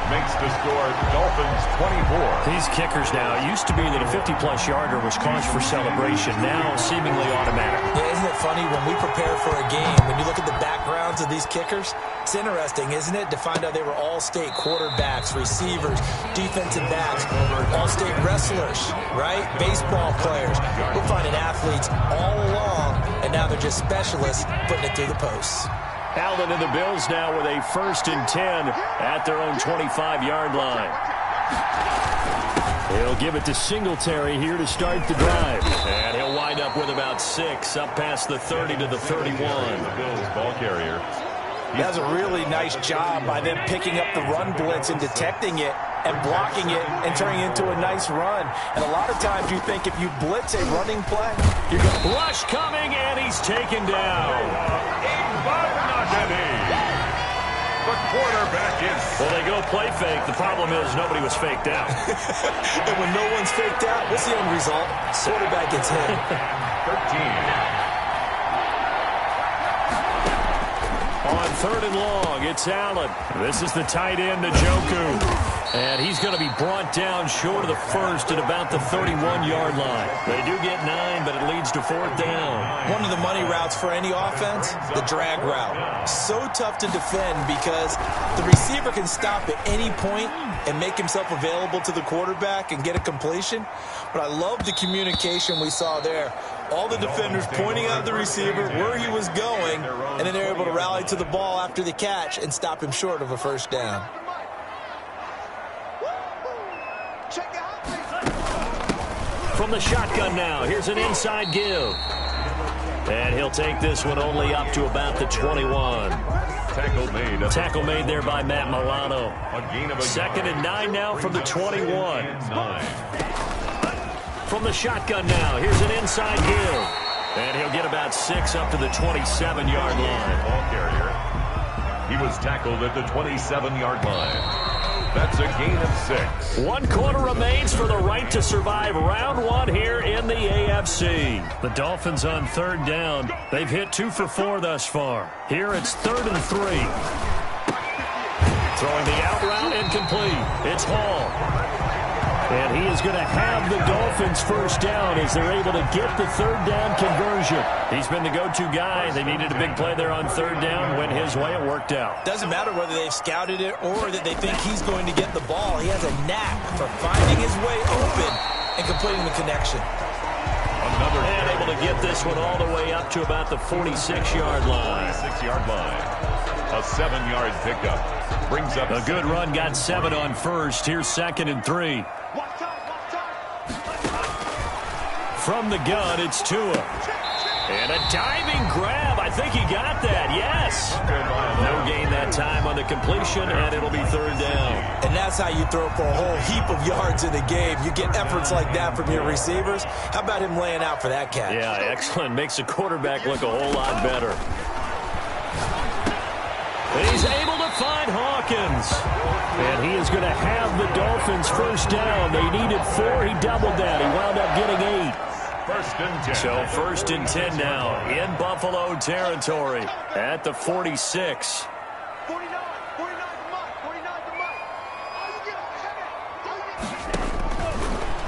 Makes the score Dolphins 24. These kickers now, it used to be that a 50-plus yarder was cause for celebration, now seemingly automatic. Yeah, isn't it funny when we prepare for a game, when you look at the backgrounds of these kickers, it's interesting, isn't it, to find out they were all-state quarterbacks, receivers, defensive backs, all-state wrestlers, right? Baseball players. We're finding athletes all along, and now they're just specialists putting it through the posts. Allen and the Bills now with a 1st and 10 at their own 25-yard line. He'll give it to Singletary here to start the drive. And he'll wind up with about 6 up past the 30 to the 31. The Bills ball carrier. That's a really nice job by them picking up the run blitz and detecting it and blocking it and turning it into a nice run. And a lot of times you think if you blitz a running play, you're going to... Rush coming, and he's taken down. The quarterback is... Well, they go play fake. The problem is nobody was faked out. And when no one's faked out, what's the end result? Quarterback gets hit. 13. On 3rd and long, it's Allen. This is the tight end, Njoku. And he's going to be brought down short of the first at about the 31-yard line. They do get 9, but it leads to 4th down. One of the money routes for any offense, the drag route. So tough to defend because the receiver can stop at any point and make himself available to the quarterback and get a completion. But I love the communication we saw there. All the defenders pointing out the receiver, where he was going, and then they're able to rally to the ball after the catch and stop him short of a first down. From the shotgun now, here's an inside give. And he'll take this one only up to about the 21. Tackle made there by Matt Milano. 2nd and 9 now from the 21. From the shotgun now, here's an inside give. And he'll get about 6 up to the 27-yard line. Ball carrier. He was tackled at the 27-yard line. That's a gain of 6. 1 quarter remains for the right to survive round 1 here in the AFC. The Dolphins on 3rd down. They've hit 2 for 4 thus far. Here it's 3rd and 3. Throwing the out route incomplete. It's Hall. And he is going to have the Dolphins first down as they're able to get the 3rd down conversion. He's been the go-to guy. They needed a big play there on 3rd down. Went his way. It worked out. Doesn't matter whether they've scouted it or that they think he's going to get the ball. He has a knack for finding his way open and completing the connection. And able to get this one all the way up to about the 46-yard line. 46-yard line. A 7-yard pickup. Brings up a good run. Got 7 on first. Here's 2nd and 3. From the gun, it's Tua. And a diving grab. I think he got that. Yes. No gain that time on the completion, and it'll be 3rd down. And that's how you throw for a whole heap of yards in the game. You get efforts like that from your receivers. How about him laying out for that catch? Yeah, excellent. Makes the quarterback look a whole lot better. And he's able to find Hawkins. And he is going to have the Dolphins first down. They needed 4. He doubled that. He wound up getting 8. First and 10. So first and 10 now in Buffalo territory at the 46. 49 the mic.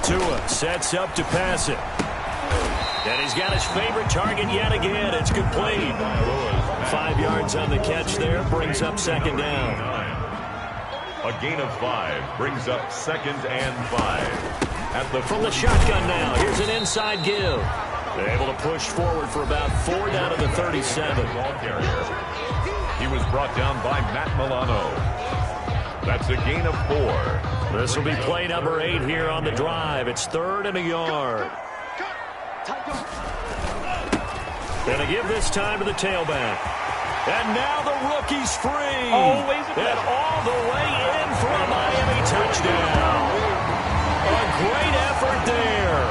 Tua sets up to pass it. And he's got his favorite target yet again. It's complete. 5 yards on the catch there. Brings up second down. A gain of 5 brings up second and 5. From the shotgun now. Here's an inside give. They're able to push forward for about 4 down to the 37. He was brought down by Matt Milano. That's a gain of 4. This will be play number 8 here on the drive. It's 3rd and a yard. Gonna give this time to the tailback. And now the rookie's free. And all the way in for a Miami touchdown. A great effort there.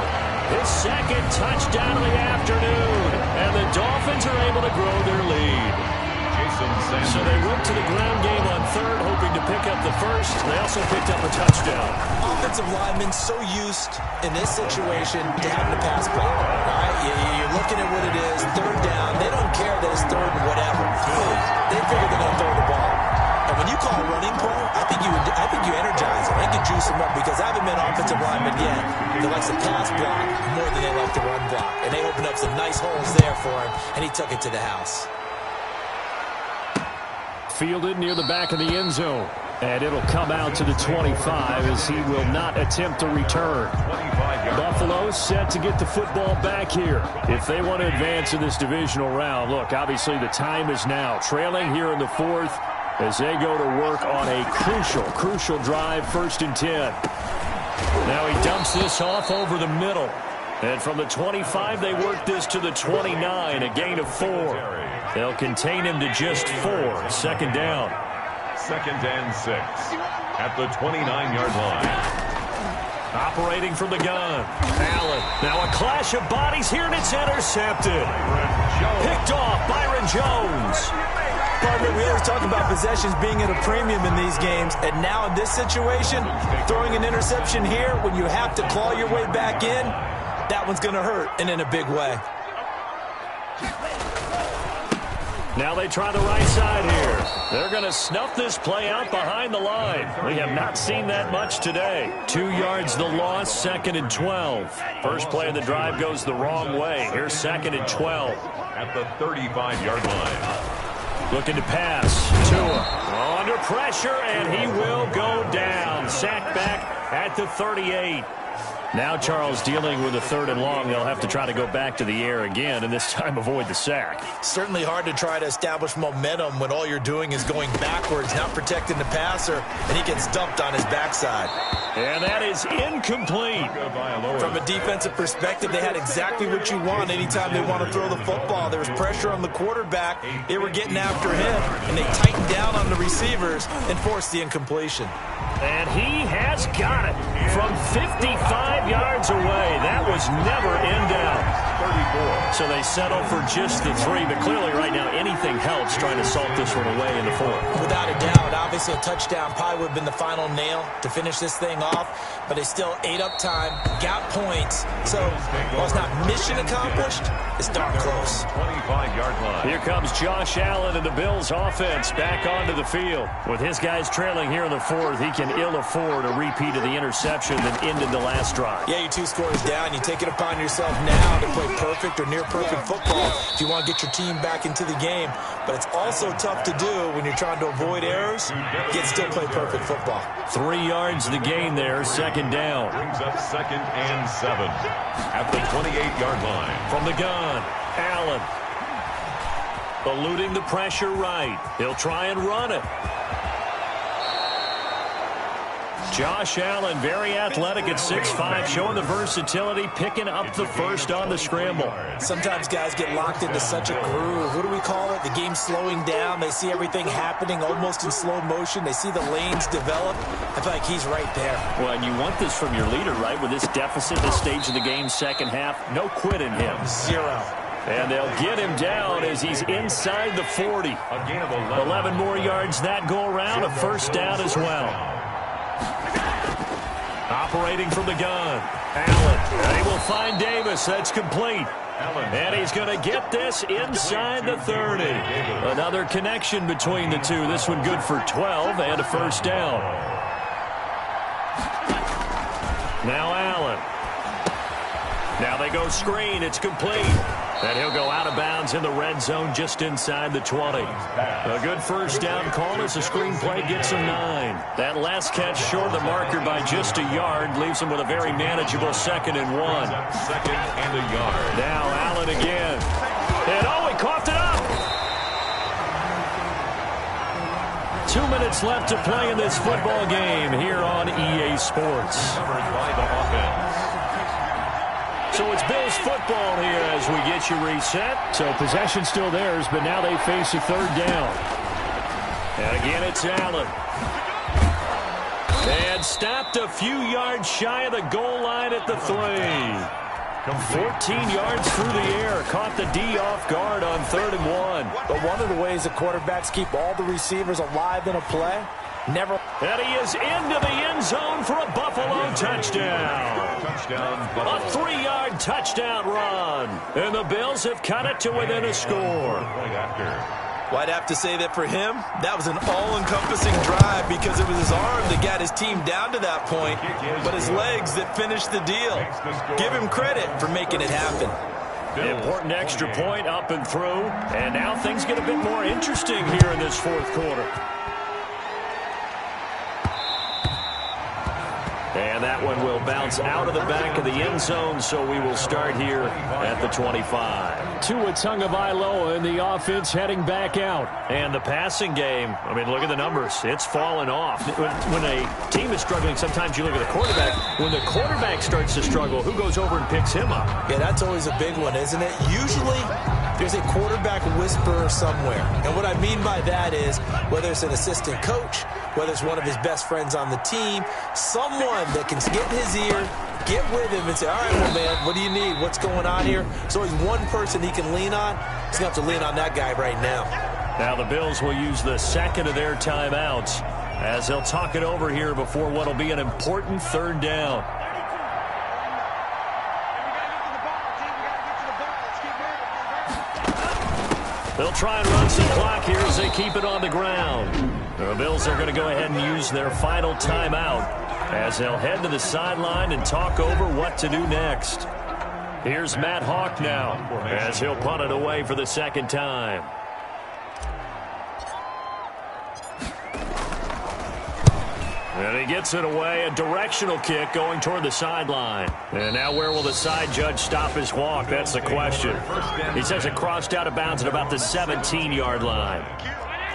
His second touchdown of the afternoon. And the Dolphins are able to grow their lead. So they went to the ground game on 3rd, hoping to pick up the first. They also picked up a touchdown. Offensive linemen so used in this situation to having a pass block. All right? You're looking at what it is, 3rd down. They don't care that it's 3rd and whatever. They figure they're going to throw the ball. And when you call a running play, I think you energize them. I think you juice them up because I haven't been offensive lineman yet that likes to pass block more than they like to run block. And they opened up some nice holes there for him, and he took it to the house. Fielded near the back of the end zone. And it'll come out to the 25 as he will not attempt to return. Buffalo set to get the football back here if they want to advance in this divisional round. Look, obviously the time is now. Trailing here in the 4th as they go to work on a crucial drive, 1st and 10. Now he dumps this off over the middle. And from the 25, they work this to the 29, a gain of 4. They'll contain him to just 4. 2nd down. 2nd and 6 at the 29-yard line. Operating from the gun. Allen. Now a clash of bodies here, and it's intercepted. Picked off Byron Jones. Partner, we always talk about possessions being at a premium in these games, and now in this situation, throwing an interception here when you have to claw your way back in, that one's going to hurt, and in a big way. Now they try the right side here. They're going to snuff this play out behind the line. We have not seen that much today. 2 yards the loss, 2nd and 12. First play of the drive goes the wrong way. Here's 2nd and 12. At the 35-yard line. Looking to pass. Tua under pressure, and he will go down. Sacked back at the 38. Now Charles dealing with a 3rd and long. They'll have to try to go back to the air again, and this time avoid the sack. Certainly hard to try to establish momentum when all you're doing is going backwards, not protecting the passer, and he gets dumped on his backside. And that is incomplete. From a defensive perspective, they had exactly what you want anytime they want to throw the football. There was pressure on the quarterback. They were getting after him, and they tightened down on the receivers and forced the incompletion. And he has got it from 55 yards away. That was never in down. 34. So they settle for just the 3, but clearly right now anything helps trying to salt this one away in the 4th. Without a doubt, obviously a touchdown probably would have been the final nail to finish this thing off, but they still ate up time, got points. So while it's not mission accomplished, it's darn close. 25-yard line. Here comes Josh Allen and the Bills offense back onto the field. With his guys trailing here in the 4th, he can ill afford a repeat of the interception that ended the last drive. Yeah, you're 2 scores down. You take it upon yourself now to play perfect or near perfect football if you want to get your team back into the game. But it's also tough to do when you're trying to avoid errors, yet still play perfect football. 3 yards the gain there, 2nd down. Brings up 2nd and 7 at the 28-yard line. From the gun, Allen. Eluding the pressure right. He'll try and run it. Josh Allen, very athletic at 6'5", showing the versatility, picking up the first on the scramble. Sometimes guys get locked into such a groove. What do we call it? The game's slowing down. They see everything happening almost in slow motion. They see the lanes develop. I feel like he's right there. Well, and you want this from your leader, right? With this deficit, this stage of the game, second half, no quit in him. 0. And they'll get him down as he's inside the 40. 11 more yards that go around, a first down as well. Operating from the gun, Allen. And he will find Davis. That's complete. And he's going to get this inside the 30. Another connection between the two. This one good for 12 and a first down. Now Allen. Now they go screen. It's complete. And he'll go out of bounds in the red zone just inside the 20. A good first down call as the screen play gets him 9. That last catch short of the marker by just a yard leaves him with a very manageable 2nd and 1. Second and a yard. Now Allen again. And he coughed it up. 2 minutes left to play in this football game here on EA Sports. By the offense. So it's Bills football here as we get you reset. So possession still theirs, but now they face a third down. And again, it's Allen. And stopped a few yards shy of the goal line at the 3. 14 yards through the air. Caught the D off guard on 3rd and 1. But one of the ways the quarterbacks keep all the receivers alive in a play, never. And he is into the end zone for a Buffalo touchdown. A 3-yard touchdown run. And the Bills have cut it to within a score. Well, I'd have to say that for him, that was an all-encompassing drive because it was his arm that got his team down to that point, but his legs that finished the deal. Give him credit for making it happen. Important extra point up and through. And now things get a bit more interesting here in this 4th quarter. And that one will bounce out of the back of the end zone, so we will start here at the 25. Tua Tagovailoa in the offense heading back out. And the passing game, I mean, look at the numbers. It's fallen off. When a team is struggling, sometimes you look at the quarterback. When the quarterback starts to struggle, who goes over and picks him up? Yeah, that's always a big one, isn't it? Usually, there's a quarterback whisperer somewhere. And what I mean by that is, whether it's an assistant coach, whether it's one of his best friends on the team, someone that can get in his ear, get with him and say, all right, well, man, what do you need? What's going on here? So he's one person he can lean on. He's going to have to lean on that guy right now. Now the Bills will use the second of their timeouts as they'll talk it over here before what will be an important 3rd down. They'll try and run some clock here as they keep it on the ground. The Bills are going to go ahead and use their final timeout as they'll head to the sideline and talk over what to do next. Here's Matt Hawk now as he'll punt it away for the 2nd time. And he gets it away, a directional kick going toward the sideline. And now where will the side judge stop his walk? That's the question. He says it crossed out of bounds at about the 17-yard line.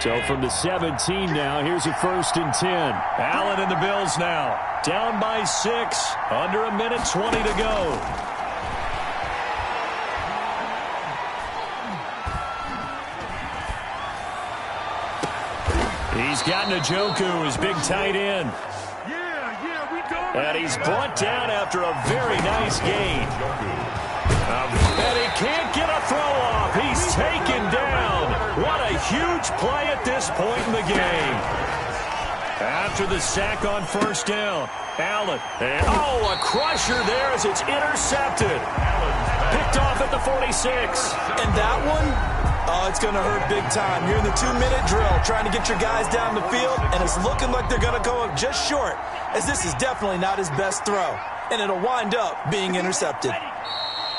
So from the 17 now, here's a 1st and 10. Allen and the Bills now. Down by 6. Under a minute 20 to go. He's got Njoku, his big tight end. And he's brought down after a very nice gain. And he can't get a throw off. He's taken down. What a huge play at this point in the game. After the sack on 1st down, Allen. And a crusher there as it's intercepted. Picked off at the 46. And that one? Oh, it's going to hurt big time. You're in the 2-minute drill trying to get your guys down the field, and it's looking like they're going to go up just short, as this is definitely not his best throw, and it'll wind up being intercepted.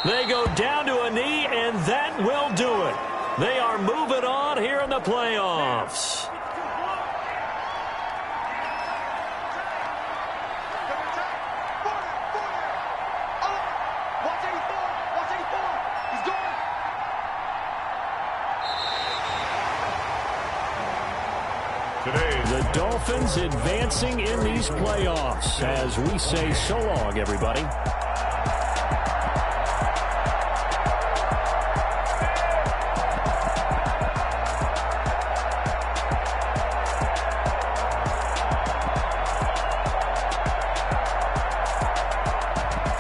They go down to a knee, and that will do it. They are moving on here in the playoffs. The Dolphins advancing in these playoffs as we say so long, everybody.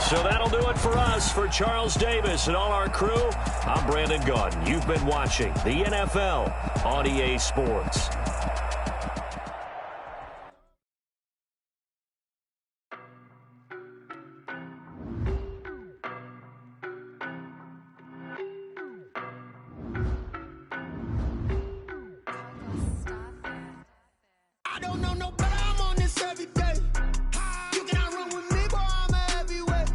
So that'll do it for for us, for Charles Davis and all our crew, I'm Brandon Gaudin. You've been watching the NFL on EA Sports. I don't know no better, I'm on this every day. You cannot run with me, boy, I'm a heavyweight.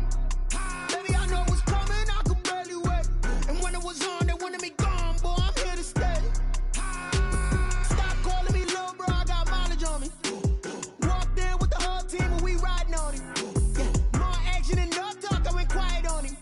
Baby, I know what's coming, I could barely wait. And when it was on, they wanted me gone, boy, I'm here to stay. Stop calling me little bro, I got mileage on me. Walked in with the whole team and we riding on him. Yeah, more action and no talk, I went quiet on him.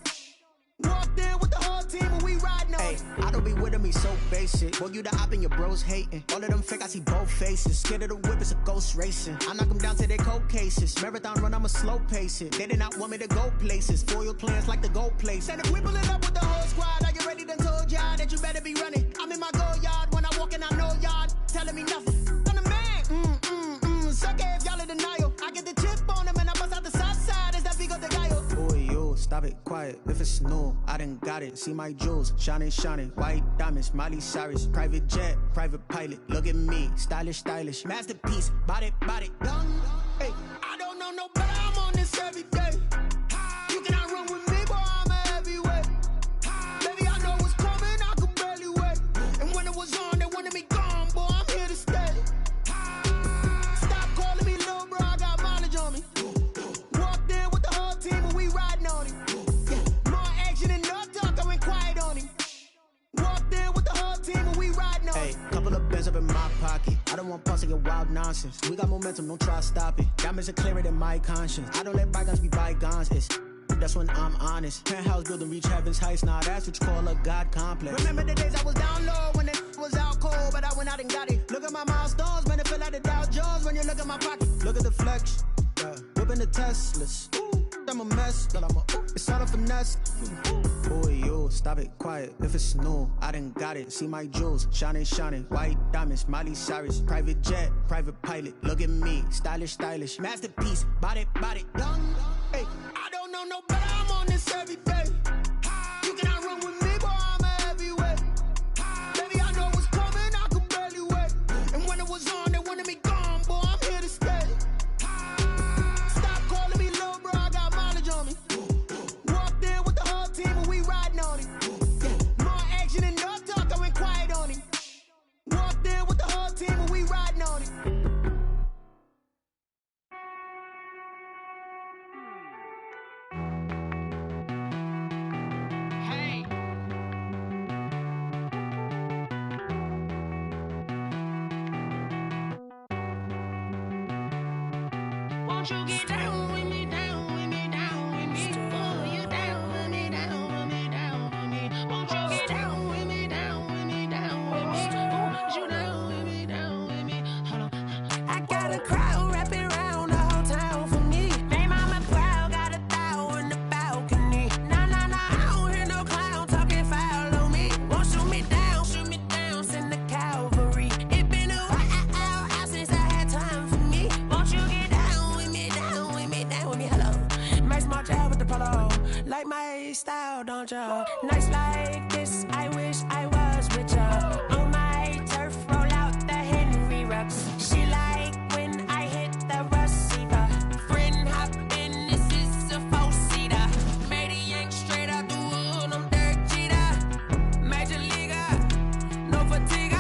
Walked in with the whole team and we riding on him. I don't be with me so basic. Boy, you the op and your bros hating. All of them fake, I see both faces. Scared of the whip, it's a ghost racing. I knock them down to their cold cases. Marathon run, I'ma slow pace it. They did not want me to go places. Foil plans like the gold place. And if we pulling up with the whole squad, I already done told y'all that you better be running. I'm in my go yard, when I walk in, I know y'all telling me nothing. I'm the man, suck it if y'all in denial. I get the chip on them and I bust out the south side, is that big of the guy? Boy, yo, stop it, quiet. If it's new, I done got it. See my jewels, shining, white diamonds, Miley Cyrus, private jet, private pilot. Look at me, stylish, masterpiece, body, young. Hey, I don't know no better, I'm on this every day. You cannot run with me, boy, I'm a heavyweight. Baby, I know what's coming, I could barely wait. And when it was on, they wanted me gone, boy, I'm here to stay. Stop calling me little bro, I got mileage on me. Walked in with the whole team and we riding on him. Yeah, more action and no talk, I went quiet on him. Walked in with the whole team and we riding on him. Hey, couple of bands up in my pocket. I don't want pulse to get wild nonsense. We got momentum, don't try to stop it. Diamonds are clearer than my conscience. I don't let bygones be bygones. That's when I'm honest. Penthouse building reach heaven's heights. Now that's what you call a God complex. Remember the days I was down low when it was out cold, but I went out and got it. Look at my milestones, man, it feel like the Dow Jones when you look at my pocket. Look at the flex, yeah. Whipping the Teslas. I'm a mess, but it's all a finesse. Boy, yo, stop it, quiet. If it's new, I done got it. See my jewels, shining, white diamonds, Miley Cyrus, private jet, private pilot. Look at me, stylish, masterpiece, body, young. Hey, I don't know no better, I'm on this every day. You cannot run with me, boy, I'm a heavyweight. Baby, I know what's coming, I could barely wait. And when it was on, they wanted me gone, boy, I'm here to stay. Stop calling me little bro, I got mileage on me. Walked in with the whole team and we riding on him. Yeah, more action and no talk, I went quiet on him. Walked in with the whole team and we riding on him. Won't you get down with me, down with me, down with me? Oh, you down with me, down with me, down with me. Won't you get down with me, down with me, down with me? Oh, you down with me, down with me? Hold on. I got a crowd wrapping around the whole town for me. They mama proud, got 1,000 in the balcony. Nah, I don't hear no clown talking foul on me. Won't shoot me down, send the cavalry. It been a while since I had time for me. Won't you get down with me, down with me, down with me? Hello. Max my job with the polo. Like my style, don't ya? Nights like this, I wish I was with ya. On my turf, roll out the Henry Rux. She like when I hit the receiver. Friend hop in, this is a 4-seater. Made a yank straight out the wood, I'm Derek Jeter. Major leaguer, no fatigue.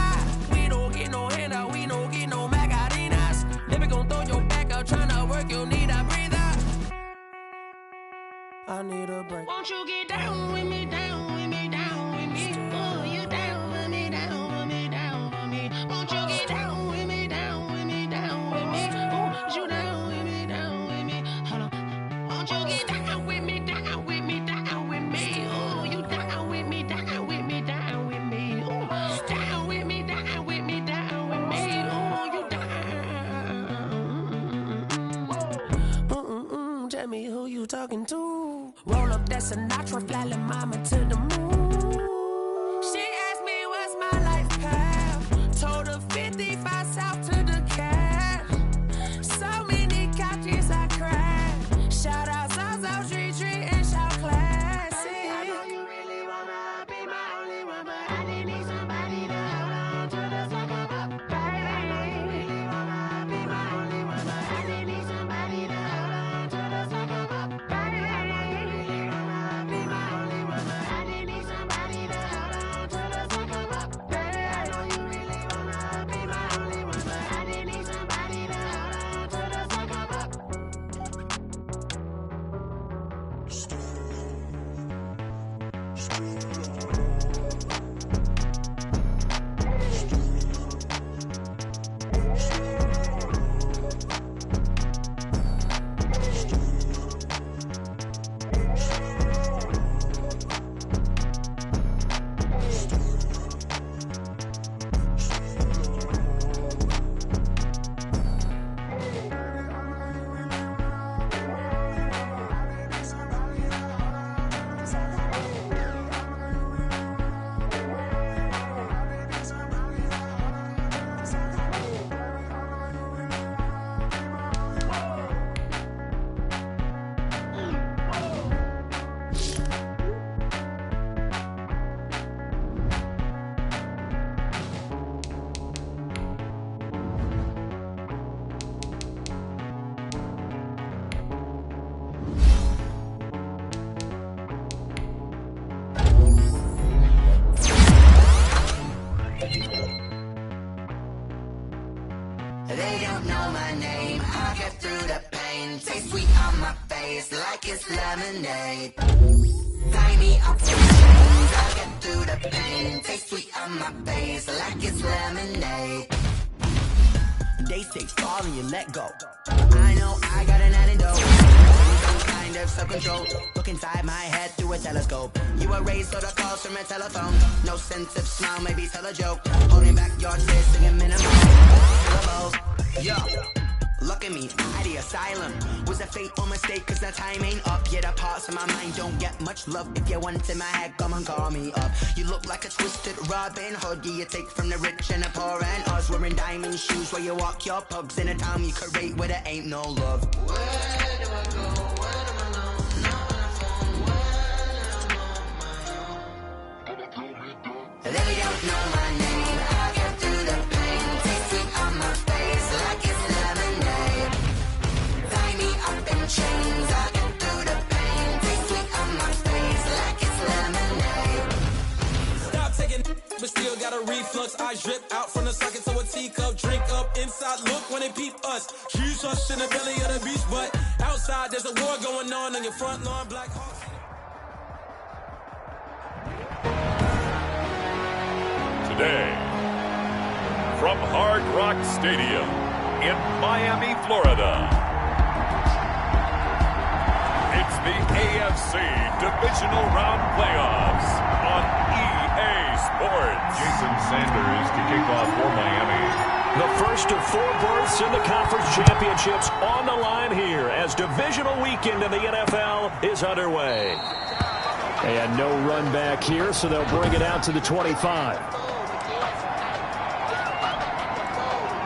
We don't get no handout, we don't get no Macarinas. Never gon' throw your back out, tryna work, you need a breather. I need a break. Won't you get down with me, down with me, down with me? Oh, you down with me, down with me, down with me? Won't you get down with me, down with me, down with me? Oh, you down with me, down with me? Hold on. Won't you get down with me, down with me, down with me? Oh, you down with me, down with me, down with me? Oh, down with me, down with me, down with me? Oh, you down. Tell me who you talking to. Roll up that Sinatra, fly la mama to the moon. She asked me what's my life path. Told her 55 south to the cat. So many couches I cried. Shout out South Street and shout class. They don't know my name, I'll get through the pain. Taste sweet on my face like it's lemonade. Tie me up in chains, I'll get through the pain. Taste sweet on my face like it's lemonade. They say fall and you let go. I know I got an antidote. Some kind of self-control. Look inside my head through a telescope. You erase all the calls from a telephone. No sense of smile, maybe tell a joke. Holding back your tears, singing minimum syllables. Yo, look at me, at the asylum. Was a fate or mistake, cause the time ain't up. Yet the parts of my mind don't get much love. If you want in my head, come and call me up. You look like a twisted Robin Hood. Yeah, you take from the rich and the poor and us. Wearing diamond shoes while you walk your pugs in a town you create where there ain't no love. Where do I go? Where am I alone? Not on the phone. When am I on my own? They don't know my name. I get through the pain. Taste sweet on my face like it's lemonade. Tie me up in chains. I get through the pain. Taste sweet on my face like it's lemonade. Stop taking, but still got a reflux. I drip out from the socket to a teacup. Drink up inside, look when they peep us. Choose us in the belly of the beast, but outside there's a war going on your front lawn. Black Hawks. Today, from Hard Rock Stadium in Miami, Florida, it's the AFC Divisional Round Playoffs on EA Sports. Jason Sanders to kick off for Miami. The first of 4 berths in the conference championships on the line here as divisional weekend in the NFL is underway. And no run back here, so they'll bring it out to the 25.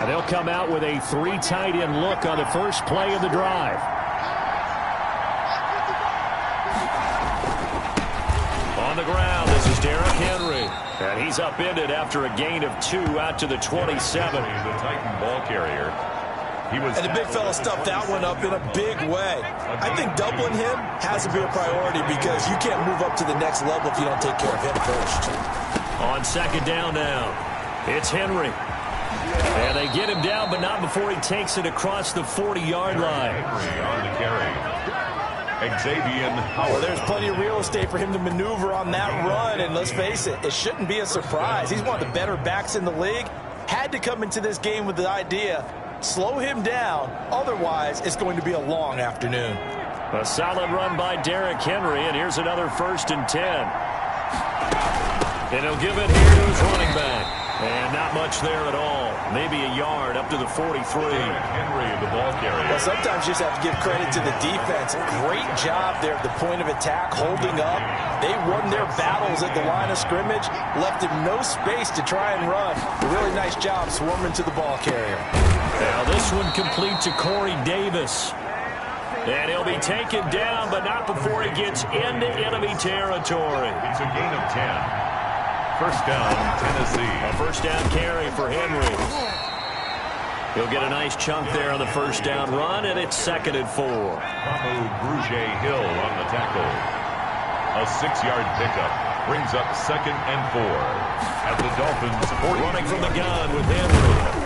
And they'll come out with a 3 tight end look on the first play of the drive. On the ground, this is Derrick Henry. And he's upended after a gain of 2 out to the 27. The Titan ball carrier. And the big fella stuffed that one up in a big way. I think doubling him has to be a priority because you can't move up to the next level if you don't take care of him first. On second down now, it's Henry. And they get him down, but not before he takes it across the 40-yard line. Henry on the carry. Xavier Howard. Well, there's plenty of real estate for him to maneuver on that run, and let's face it, it shouldn't be a surprise. He's one of the better backs in the league. Had to come into this game with the idea, slow him down, otherwise it's going to be a long afternoon. A solid run by Derrick Henry, and here's another 1st and 10. And he'll give it here to his running back. And not much there at all. Maybe a yard up to the 43. Henry, the ball carrier. Well, sometimes you just have to give credit to the defense. Great job there at the point of attack, holding up. They won their battles at the line of scrimmage, left him no space to try and run. A really nice job swarming to the ball carrier. Now this one complete to Corey Davis. And he'll be taken down, but not before he gets into enemy territory. It's a gain of 10. First down, Tennessee. A first down carry for Henry. He'll get a nice chunk there on the first down run, and it's 2nd and 4. Ramu Brugier-Hill on the tackle. A 6-yard pickup brings up 2nd and 4. At the Dolphins, running from the gun with Henry.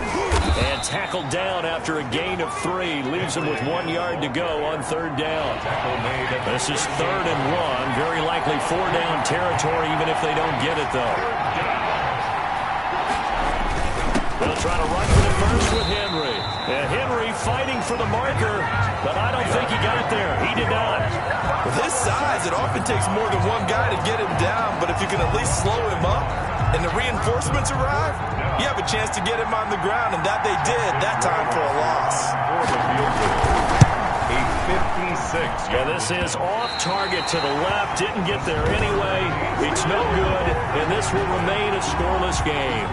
And tackled down after a gain of 3. Leaves him with 1 yard to go on 3rd down. Tackle made. This is 3rd and 1. Very likely 4-down territory, even if they don't get it, though. They'll try to run for the first with Henry. And Henry fighting for the marker, but I don't think he got there. He did not. With his size, it often takes more than one guy to get him down, but if you can at least slow him up and the reinforcements arrive, you have a chance to get him on the ground, and that they did, that time for a loss. A 56. Yeah, this is off target to the left. Didn't get there anyway. It's no good, and this will remain a scoreless game.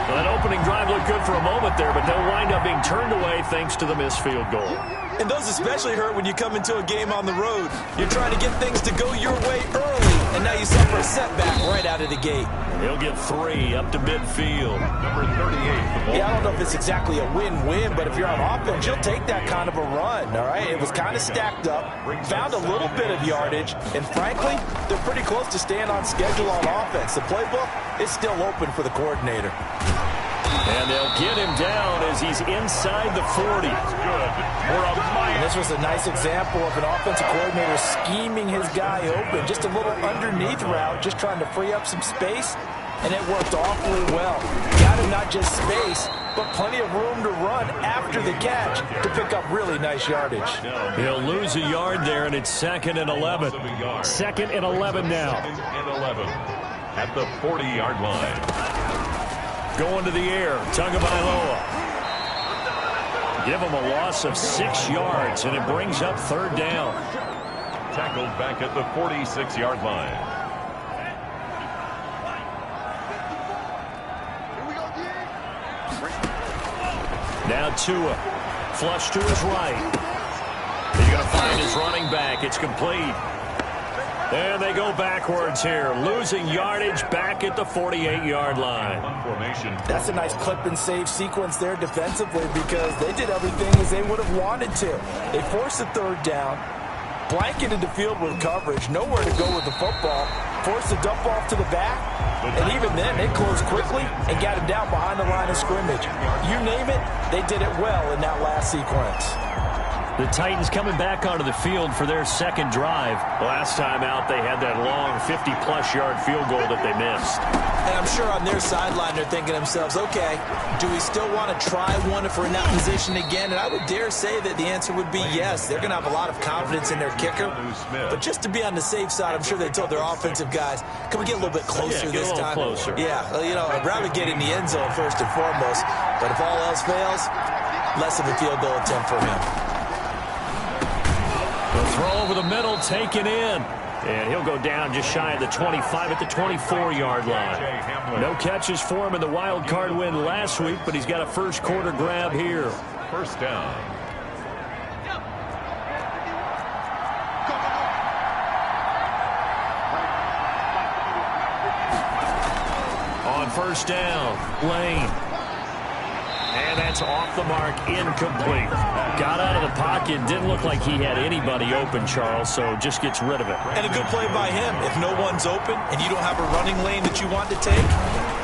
Well, that opening drive looked good for a moment there, but they'll wind up being turned away thanks to the missed field goal. And those especially hurt when you come into a game on the road. You're trying to get things to go your way early, and now you suffer a setback right out of the gate. He'll get 3 up to midfield. Number 38. Yeah, I don't know if it's exactly a win-win, but if you're on offense, you'll take that kind of a run, all right? It was kind of stacked up, found a little bit of yardage, and frankly, they're pretty close to staying on schedule on offense. The playbook is still open for the coordinator. And they'll get him down as he's inside the 40. And this was a nice example of an offensive coordinator scheming his guy open. Just a little underneath route, just trying to free up some space, and it worked awfully well. Got him not just space, but plenty of room to run after the catch to pick up really nice yardage. He'll lose a yard there, and it's 2nd and 11. 2nd and 11 now. 2nd and 11 at the 40-yard line. Going to the air, Tagovailoa. Give him a loss of 6 yards, and it brings up 3rd down. Tackled back at the 46-yard line. Now Tua, flush to his right. He's going to find his running back. It's complete. And they go backwards here, losing yardage back at the 48-yard line. That's a nice clip and save sequence there defensively because they did everything as they would have wanted to. They forced the 3rd down, blanketed the field with coverage, nowhere to go with the football, forced the dump off to the back, and even then they closed quickly and got him down behind the line of scrimmage. You name it, they did it well in that last sequence. The Titans coming back onto the field for their 2nd drive. Last time out, they had that long 50-plus yard field goal that they missed. And I'm sure on their sideline, they're thinking to themselves, okay, do we still want to try one if we're in that position again? And I would dare say that the answer would be yes. They're going to have a lot of confidence in their kicker. But just to be on the safe side, I'm sure they told their offensive guys, can we get a little bit closer this time? Closer. Yeah, you know, I'd rather get in the end zone first and foremost. But if all else fails, less of a field goal attempt for him. The throw over the middle, taken in. And he'll go down just shy of the 25 at the 24-yard line. No catches for him in the wild card win last week, but he's got a first quarter grab here. 1st down. On 1st down, Lane. And that's off the mark, incomplete. Got out of the pocket, didn't look like he had anybody open, Charles, so just gets rid of it. And a good play by him. If no one's open and you don't have a running lane that you want to take,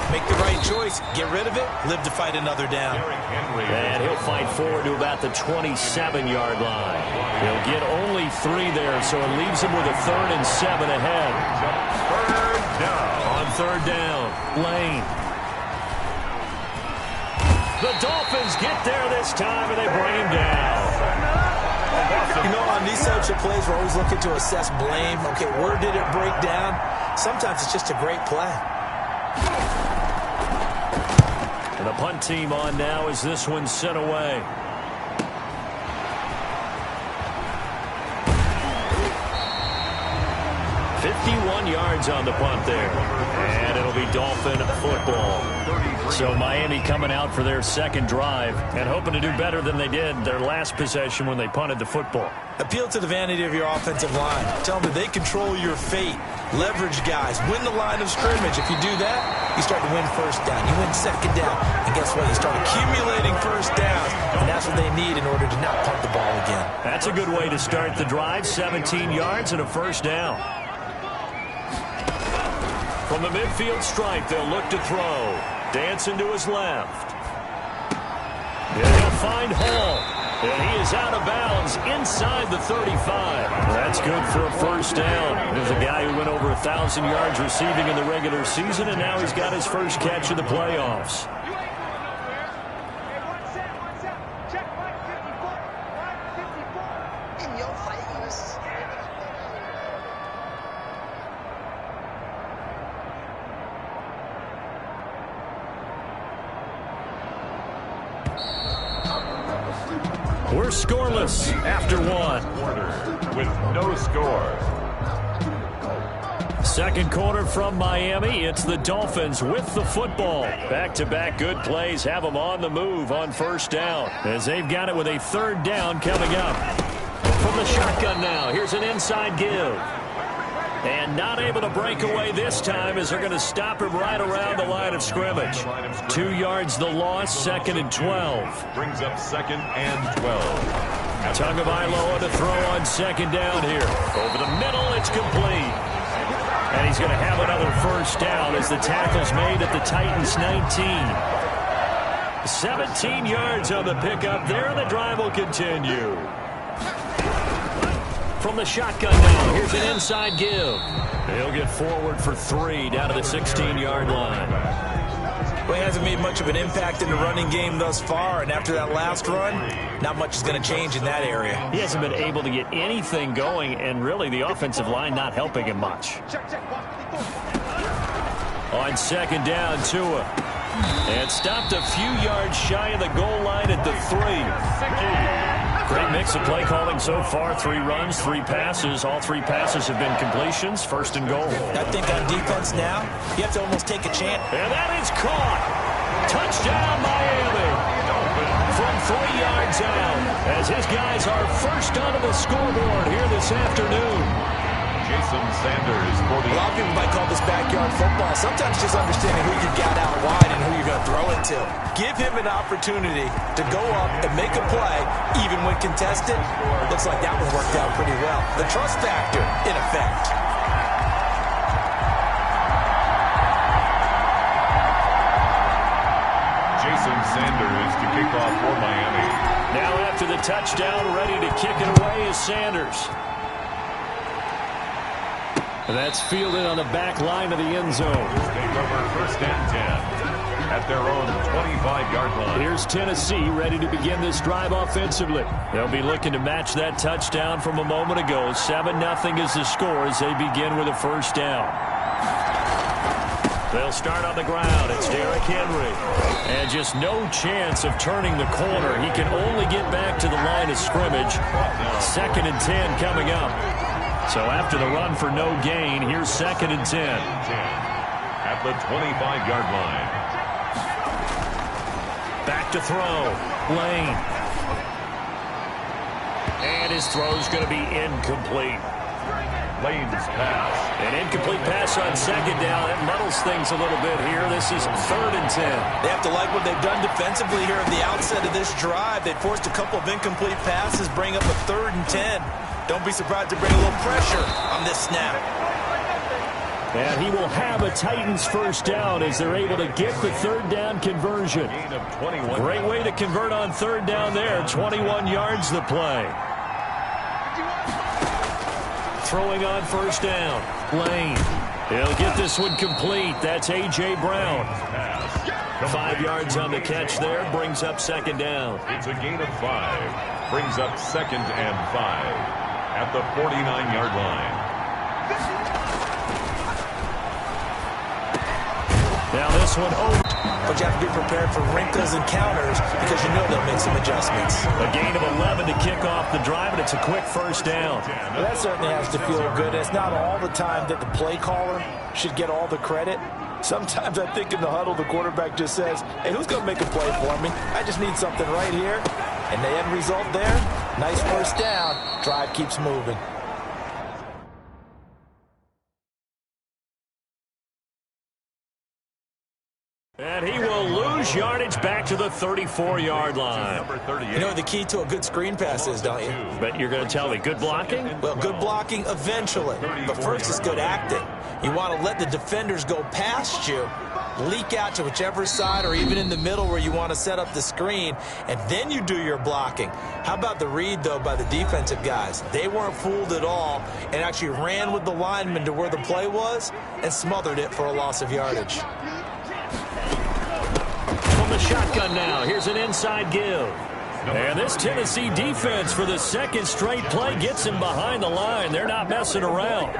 make the right choice. Get rid of it, live to fight another down. And he'll fight forward to about the 27-yard line. He'll get only 3 there, so it leaves him with a 3rd and 7 ahead. 3rd down. On 3rd down, Lane. The Dolphins get there this time, and they bring him down. You know, on these types of plays, we're always looking to assess blame. Okay, where did it break down? Sometimes it's just a great play. And the punt team on now as this one's sent away. $51 yards on the punt there. And it'll be Dolphin football. So Miami coming out for their 2nd drive and hoping to do better than they did their last possession when they punted the football. Appeal to the vanity of your offensive line. Tell them that they control your fate. Leverage guys. Win the line of scrimmage. If you do that, you start to win 1st down. You win 2nd down. And guess what? You start accumulating 1st downs. And that's what they need in order to not punt the ball again. That's a good way to start the drive. 17 yards and a 1st down. From the midfield stripe, they'll look to throw. Dancing to his left. Yeah, he'll find Hall. And he is out of bounds inside the 35. That's good for a first down. There's a guy who went over 1,000 yards receiving in the regular season, and now he's got his first catch in the playoffs. We're scoreless after one. With no score. Second quarter from Miami. It's the Dolphins with the football. Back-to-back good plays have them on the move on first down, as they've got it with a third down coming up. From the shotgun now, here's an inside give. And not able to break away this time as they're going to stop him right around the line of scrimmage. 2 yards the loss, 2nd and 12. Brings up 2nd and 12. Tagovailoa to throw on second down here. Over the middle, it's complete. And he's going to have another first down as the tackle's made at the Titans' 19. 17 yards on the pickup there, and the drive will continue. From the shotgun now, here's an inside give. He'll get forward for 3 down to the 16-yard line. Well, he hasn't made much of an impact in the running game thus far, and after that last run, not much is going to change in that area. He hasn't been able to get anything going, and really the offensive line not helping him much. On second down, Tua. And stopped a few yards shy of the goal line at the 3. Great mix of play calling so far. 3 runs, 3 passes. All 3 passes have been completions. First and goal. I think on defense now, you have to almost take a chance. And that is caught. Touchdown, Miami. From 3 yards out, as his guys are first onto the scoreboard here this afternoon. Jason Sanders, 40. A lot of people might call this backyard football. Sometimes just understanding who you got out wide and who you're going to throw it to. Give him an opportunity to go up and make a play, even when contested. Looks like that one worked out pretty well. The trust factor, in effect. Jason Sanders to kick off for Miami. Now after the touchdown, ready to kick it away is Sanders. That's fielded on the back line of the end zone. Take over 1st and 10 at their own 25-yard line. Here's Tennessee ready to begin this drive offensively. They'll be looking to match that touchdown from a moment ago. 7-0 is the score as they begin with a first down. They'll start on the ground. It's Derrick Henry. And just no chance of turning the corner. He can only get back to the line of scrimmage. 2nd and 10 coming up. So after the run for no gain, here's 2nd and 10. At the 25-yard line. Back to throw. Lane. And his throw's going to be incomplete. Lane's pass. An incomplete pass on second down. That muddles things a little bit here. This is 3rd and 10. They have to like what they've done defensively here at the outset of this drive. They forced a couple of incomplete passes, bring up a 3rd and 10. Don't be surprised to bring a little pressure on this snap. And he will have a Titans first down as they're able to get the 3rd down conversion. Great way to convert on 3rd down there. 21 yards the play. Throwing on first down. Lane. He'll get this one complete. That's A.J. Brown. 5 yards on the catch there. Brings up 2nd down. It's a gain of 5. Brings up 2nd and 5. At the 49-yard line. Now this one, But you have to be prepared for wrinkles and counters because you know they'll make some adjustments. A gain of 11 to kick off the drive, and it's a quick first down. Well, that certainly has to feel good. It's not all the time that the play caller should get all the credit. Sometimes I think in the huddle, the quarterback just says, hey, who's going to make a play for me? I just need something right here. And the end result there, nice first down. Drive keeps moving. And he will lose yardage back to the 34-yard line. You know what the key to a good screen pass is, don't you? But you're going to tell me good blocking? Well, good blocking eventually. But first is good acting. You want to let the defenders go past you, leak out to whichever side or even in the middle where you want to set up the screen, and then you do your blocking. How about the read, though, by the defensive guys? They weren't fooled at all and actually ran with the lineman to where the play was and smothered it for a loss of yardage. From the shotgun now, here's an inside give. And this Tennessee defense for the second straight play gets him behind the line. They're not messing around.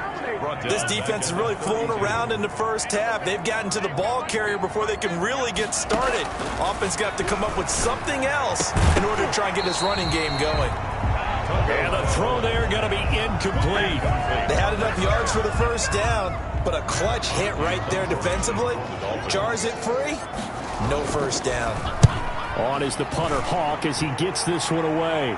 This defense has really flown around in the first half. They've gotten to the ball carrier before they can really get started. Offense got to come up with something else in order to try and get this running game going. And the throw there going to be incomplete. They had enough yards for the first down, but a clutch hit right there defensively jars it free. No first down. On is the punter, Hawk, as he gets this one away.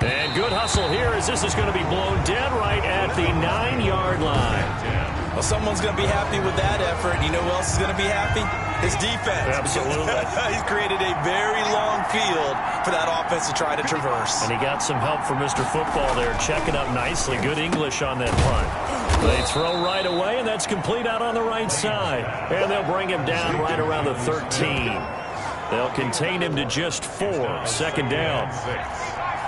And good hustle here as this is going to be blown dead right at the 9-yard line. Well, someone's going to be happy with that effort. You know who else is going to be happy? His defense. Absolutely. He's created a very long field for that offense to try to traverse. And he got some help from Mr. Football there, checking up nicely. Good English on that punt. They throw right away, and that's complete out on the right side. And they'll bring him down right around the 13. They'll contain him to just 4. Second down.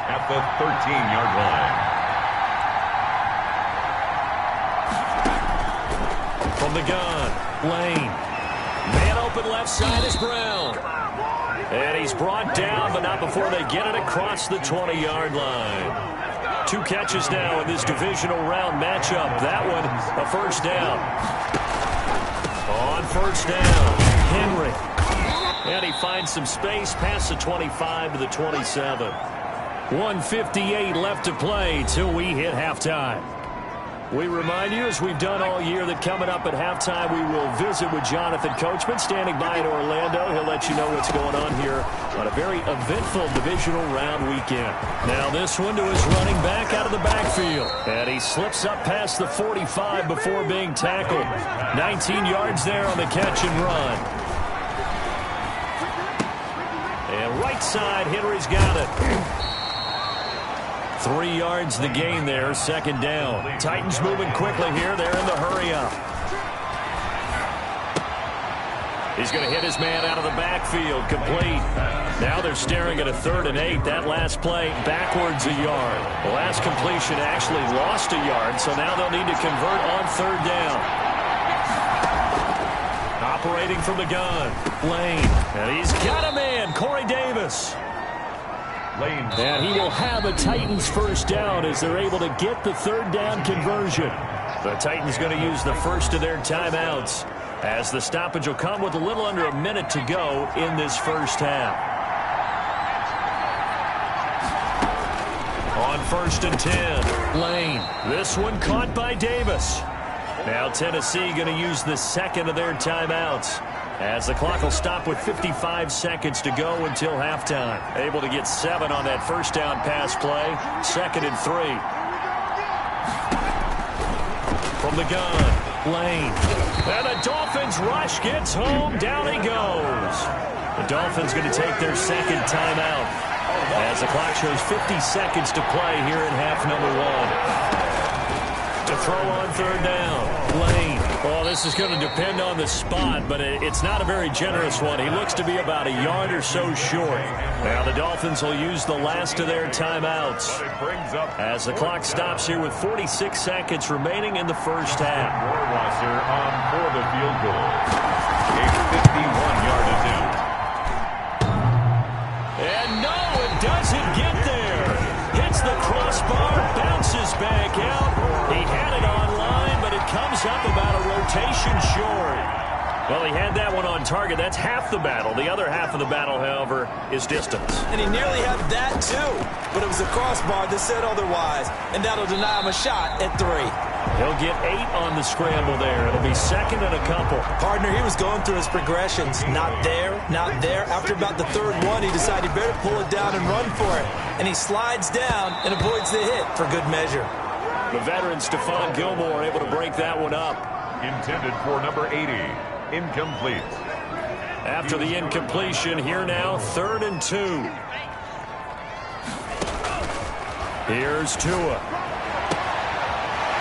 At the 13-yard line. From the gun, Lane. Man open left side is Brown. And he's brought down, but not before they get it across the 20-yard line. 2 catches now in this divisional round matchup. That one, a first down. On first down, Henry. And he finds some space past the 25 to the 27. 1:58 left to play till we hit halftime. We remind you, as we've done all year, that coming up at halftime, we will visit with Jonathan Coachman, standing by in Orlando. He'll let you know what's going on here on a very eventful divisional round weekend. Now this one to his running back out of the backfield. And he slips up past the 45 before being tackled. 19 yards there on the catch and run. And right side, Henry's got it. 3 yards the gain there, second down. Titans moving quickly here. They're in the hurry-up. He's going to hit his man out of the backfield, complete. Now they're staring at a 3rd and 8. That last play, backwards a yard. The last completion actually lost a yard, so now they'll need to convert on 3rd down. Operating from the gun, Lane. And he's got a man, Corey Davis. And he will have a Titans first down as they're able to get the 3rd down conversion. The Titans going to use the first of their timeouts as the stoppage will come with a little under a minute to go in this first half. On 1st and 10, Lane. This one caught by Davis. Now Tennessee going to use the second of their timeouts, as the clock will stop with 55 seconds to go until halftime. Able to get 7 on that first down pass play. 2nd and 3. From the gun, Lane. And the Dolphins rush gets home. Down he goes. The Dolphins going to take their second timeout, as the clock shows 50 seconds to play here in half number 1. To throw on 3rd down, Lane. Well, this is going to depend on the spot, but it's not a very generous one. He looks to be about a yard or so short. Now the Dolphins will use the last of their timeouts, as the clock stops here with 46 seconds remaining in the first half. Rohrwasser on for the field goal. A 51-yard attempt. And no, it doesn't get there. Hits the crossbar, bounces back out. He had it online, but it comes up about a rotation short. Well, he had that one on target. That's half the battle. The other half of the battle, however, is distance. And he nearly had that, too. But it was a crossbar that said otherwise, and that'll deny him a shot at 3. He'll get 8 on the scramble there. It'll be 2nd and a couple. Partner, he was going through his progressions. Not there, not there. After about the 3rd one, he decided he better pull it down and run for it. And he slides down and avoids the hit for good measure. The veteran Stephon Gilmore able to break that one up. Intended for number 80. Incomplete. After the incompletion, here now, 3rd and 2. Here's Tua.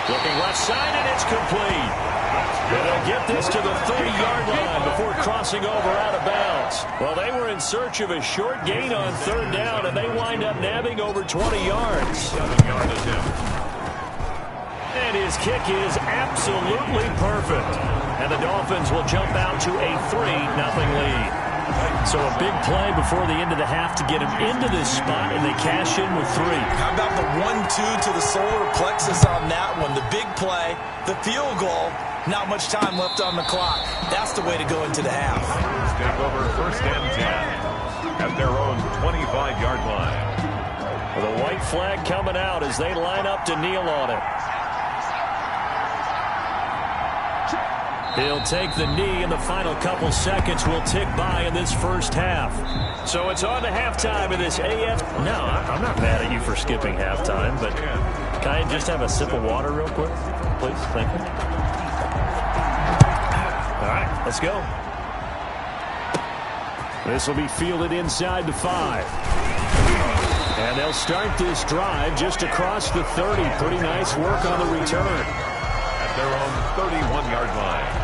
Looking left side, and it's complete. And they'll get this to the 30-yard line before crossing over out of bounds. Well, they were in search of a short gain on 3rd down, and they wind up nabbing over 20 yards. 7-yard attempt. And his kick is absolutely perfect. And the Dolphins will jump out to a 3-0 lead. So a big play before the end of the half to get him into this spot, and they cash in with 3. How about the 1-2 to the solar plexus on that one? The big play, the field goal, not much time left on the clock. That's the way to go into the half. Take over 1st and 10 at their own 25-yard line. The white flag coming out as they line up to kneel on it. He'll take the knee, and the final couple seconds will tick by in this first half. So it's on to halftime in this AF. No, I'm not mad at you for skipping halftime, but can I just have a sip of water real quick, please? Thank you. All right, let's go. This will be fielded inside the 5. And they'll start this drive just across the 30. Pretty nice work on the return. At their own 31-yard line.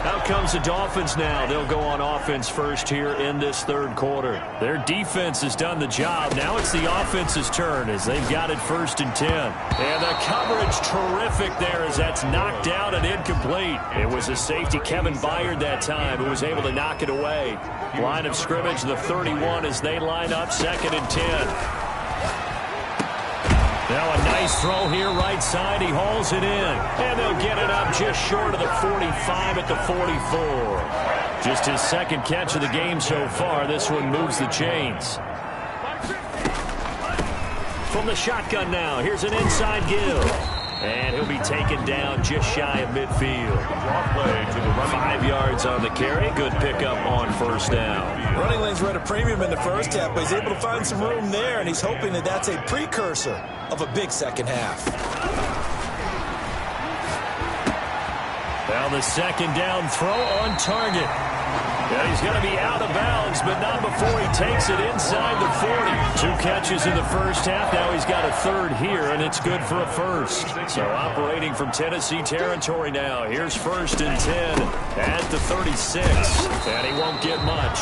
Out comes the Dolphins now. They'll go on offense first here in this 3rd quarter. Their defense has done the job. Now it's the offense's turn as they've got it 1st and 10. And the coverage terrific there as that's knocked down and incomplete. It was a safety, Kevin Byard, that time, who was able to knock it away. Line of scrimmage, the 31 as they line up 2nd and 10. Now a nice throw here right side. He hauls it in. And they'll get it up just short of the 45 at the 44. Just his 2nd catch of the game so far. This one moves the chains. From the shotgun now, here's an inside give. And he'll be taken down just shy of midfield. 5 yards on the carry. Good pickup on 1st down. Running lanes were at a premium in the first half, but he's able to find some room there, and he's hoping that that's a precursor of a big second half. Now the 2nd down throw on target. Yeah, he's going to be out of bounds, but not before he takes it inside the 40. 2 catches in the first half. Now he's got a 3rd here, and it's good for a 1st. So operating from Tennessee territory now. Here's 1st and 10 at the 36. And he won't get much.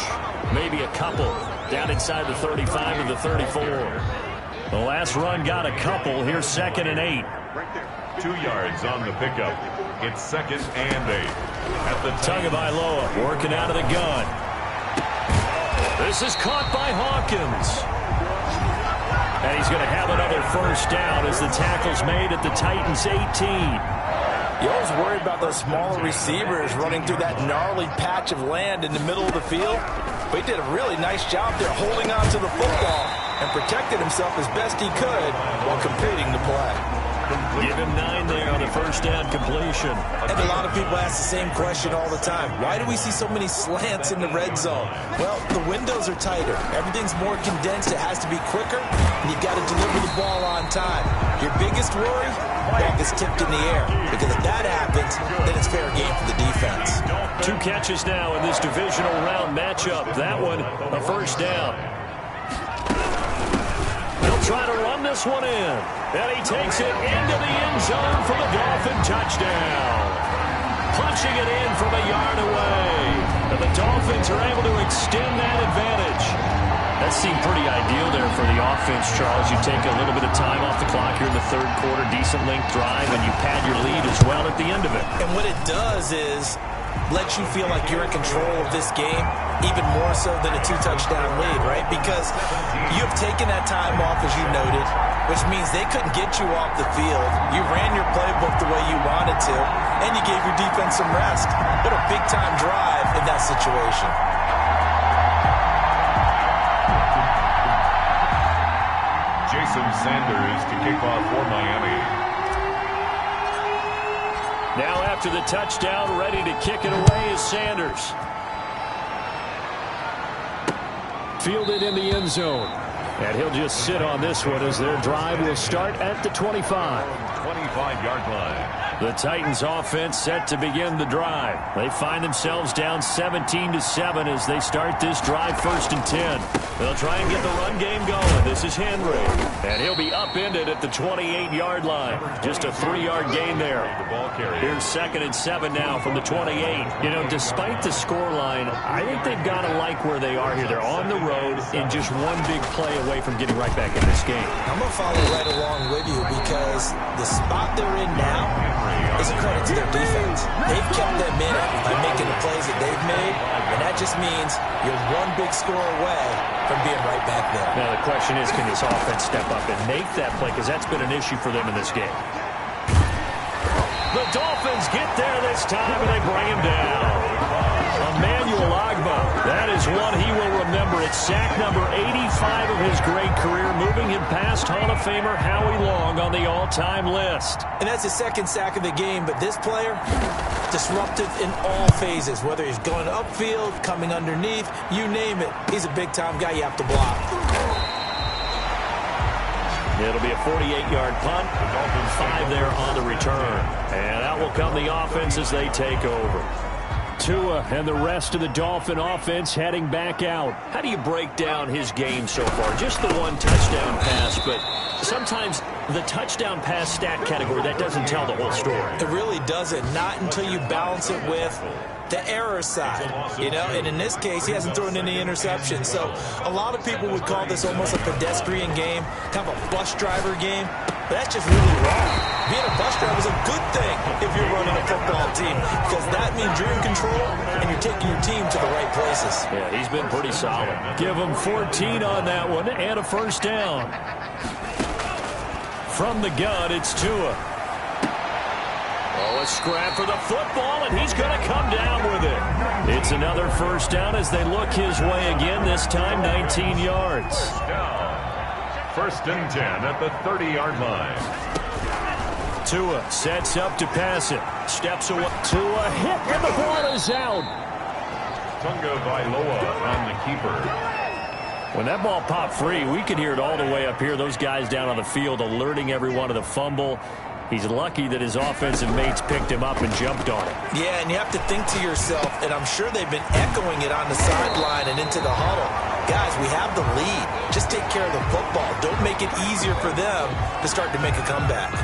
Maybe a couple down inside the 35 and the 34. The last run got a couple. Here's 2nd and 8. 2 yards on the pickup. It's 2nd and 8. At the Tagovailoa working out of the gun. This is caught by Hawkins. And he's going to have another 1st down as the tackle's made at the Titans' 18. You always worried about those smaller receivers running through that gnarly patch of land in the middle of the field. But he did a really nice job there holding on to the football and protected himself as best he could while completing the play. Give him 9 there on the 1st down completion. And a lot of people ask the same question all the time. Why do we see so many slants in the red zone? Well, the windows are tighter. Everything's more condensed. It has to be quicker, and you've got to deliver the ball on time. Your biggest worry? Ball gets tipped in the air. Because if that happens, then it's fair game for the defense. 2 catches now in this divisional round matchup. That one, a 1st down. They'll try to run this one in. And he takes it into the end zone for the Dolphin touchdown. Punching it in from a yard away. And the Dolphins are able to extend that advantage. That seemed pretty ideal there for the offense, Charles. You take a little bit of time off the clock here in the 3rd quarter, decent length drive, and you pad your lead as well at the end of it. And what it does is let you feel like you're in control of this game, even more so than a 2-touchdown lead, right? Because you have taken that time off, as you noted, which means they couldn't get you off the field. You ran your playbook the way you wanted to, and you gave your defense some rest. What a big-time drive in that situation. Jason Sanders to kick off for Miami. Now after the touchdown, ready to kick it away is Sanders. Fielded in the end zone. And he'll just sit on this one as their drive will start at the 25. 25-yard line. The Titans offense set to begin the drive. They find themselves down 17-7 as they start this drive 1st and 10. They'll try and get the run game going. This is Henry. And he'll be upended at the 28-yard line. Just a 3-yard gain there. Here's 2nd and 7 now from the 28. You know, despite the scoreline, I think they've got to like where they are here. They're on the road and just one big play away from getting right back in this game. I'm going to follow right along with you because the spot they're in now is a credit to their defense. They've kept them in it by making the plays that they've made, and that just means you're one big score away from being right back there. Now the question is, can this offense step up and make that play? Because that's been an issue for them in this game. The Dolphins get there this time, and they bring him down. Emmanuel Agba, that is one he will remember. It's sack number 85 of his great career, moving him past Hall of Famer Howie Long on the all-time list. And that's his 2nd sack of the game, but this player, disruptive in all phases, whether he's going upfield, coming underneath, you name it. He's a big-time guy you have to block. It'll be a 48-yard punt. 5 there on the return. And out will come the offense as they take over. Tua and the rest of the Dolphin offense heading back out. How do you break down his game so far? Just the one touchdown pass, but sometimes the touchdown pass stat category, that doesn't tell the whole story. It really doesn't. Not until you balance it with the error side, you know, and in this case, he hasn't thrown any interceptions. So a lot of people would call this almost a pedestrian game, kind of a bus driver game, but that's just really wrong. Being a bus driver is a good thing if you're running a football team, because that means you're in control and you're taking your team to the right places. Yeah, he's been pretty solid. Give him 14 on that one and a 1st down. From the gun, it's Tua. Oh, a scrap for the football, and he's going to come down with it. It's another 1st down as they look his way again, this time 19 yards. 1st and 10 at the 30-yard line. Tua sets up to pass it. Steps away. Tua hit, and the ball is out. Tunga Vailoa on the keeper. When that ball popped free, we could hear it all the way up here. Those guys down on the field alerting everyone of the fumble. He's lucky that his offensive mates picked him up and jumped on it. Yeah, and you have to think to yourself, and I'm sure they've been echoing it on the sideline and into the huddle. Guys, we have the lead. Just take care of the football. Don't make it easier for them to start to make a comeback.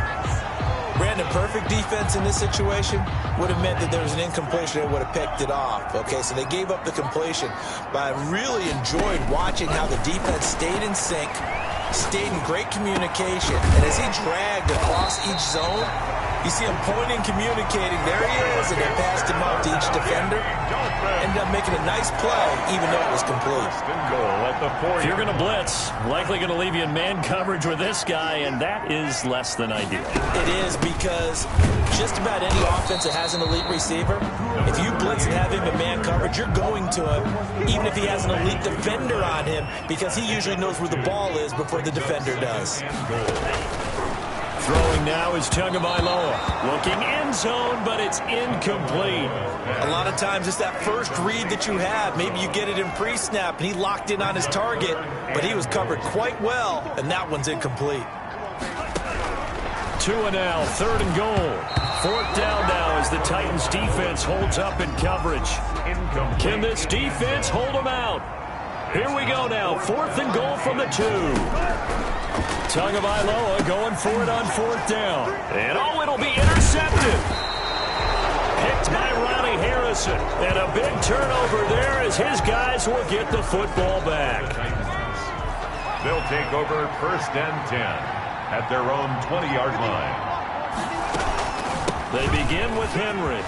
Brandon, perfect defense in this situation would have meant that there was an incompletion and would have picked it off. Okay, so they gave up the completion. But I really enjoyed watching how the defense stayed in sync, stayed in great communication. And as he dragged across each zone, you see him pointing, communicating. There he is, and they passed him out to each defender. Ended up making a nice play, even though it was complete. If you're going to blitz, likely going to leave you in man coverage with this guy, and that is less than ideal. It is, because just about any offense that has an elite receiver, if you blitz and have him in man coverage, you're going to him, even if he has an elite defender on him, because he usually knows where the ball is before the defender does. Throwing now is Tunga Vailoa. Looking end zone, but it's incomplete. A lot of times it's that first read that you have. Maybe you get it in pre-snap, and he locked in on his target, but he was covered quite well, and that one's incomplete. Tua now, 3rd and goal. 4th down now as the Titans defense holds up in coverage. Can this defense hold them out? Here we go now, 4th and goal from the 2. Tunga Vailoa going for it on 4th down. And oh, it'll be intercepted. Picked by Ronnie Harrison. And a big turnover there as his guys will get the football back. They'll take over 1st and 10 at their own 20-yard line. They begin with Henry.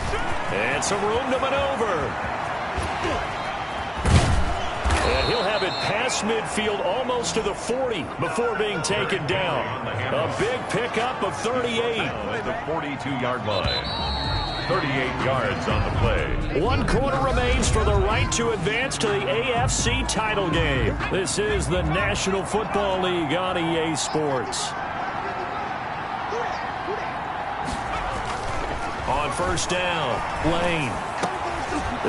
And some room to maneuver. And he'll have it past midfield almost to the 40 before being taken down. A big pickup of 38. At the 42-yard line. 38 yards on the play. 1 quarter remains for the right to advance to the AFC title game. This is the National Football League on EA Sports. On 1st down, Lane.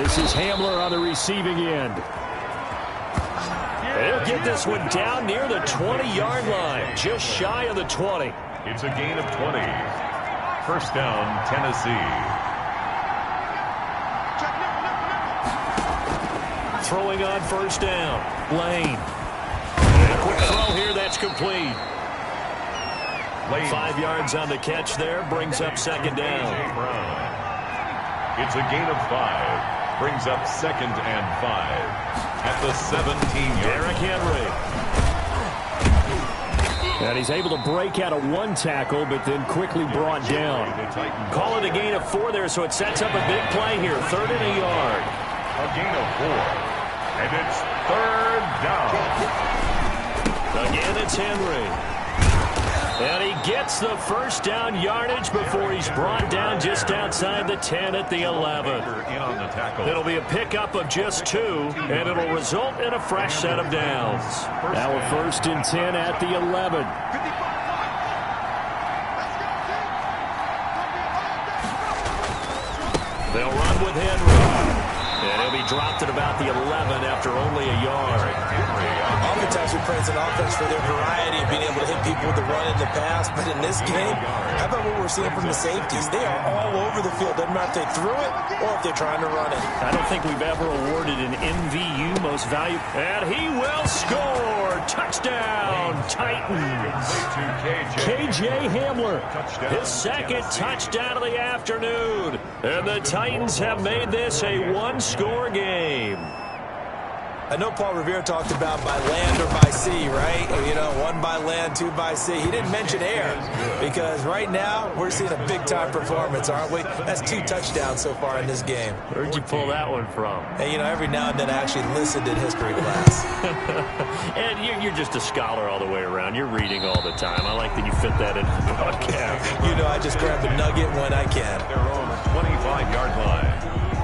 This is Hamler on the receiving end. They'll get this one down near the 20-yard line, just shy of the 20. It's a gain of 20. First down, Tennessee. Throwing on first down. Lane. And a quick throw here. That's complete. 5 yards on the catch there. Brings up second down. It's a gain of 5. Brings up second and 5. At the 17-yard. Derrick Henry. And he's able to break out of one tackle, but then quickly brought down. Call it a gain of 4 there, so it sets up a big play here. 3rd and a yard. A gain of 4. And it's 3rd down. Again, it's Henry. And he gets the first down yardage before he's brought down just outside the 10 at the 11. It'll be a pickup of just 2, and it'll result in a fresh set of downs. Now a 1st and 10 at the 11. They'll run with Henry. And he'll be dropped at about the 11 after only a yard. Oftentimes we praise an offense for their variety of being able to hit people with the run and the pass, but in this game, how about what we're seeing from the safeties? They are all over the field. Doesn't matter if they threw it or if they're trying to run it. I don't think we've ever awarded an MVU most valuable. And he will score! Touchdown, Titans! KJ Hamler, his 2nd touchdown of the afternoon. And the Titans have made this a one-score game. I know Paul Revere talked about by land or by sea, right? You know, 1 by land, 2 by sea. He didn't mention air because right now we're seeing a big-time performance, aren't we? That's 2 touchdowns so far in this game. Where'd you pull that one from? Hey, you know, every now and then I actually listened in history class. And you're just a scholar all the way around. You're reading all the time. I like that you fit that into the broadcast. You know, I just grab a nugget when I can. Their own 25-yard line.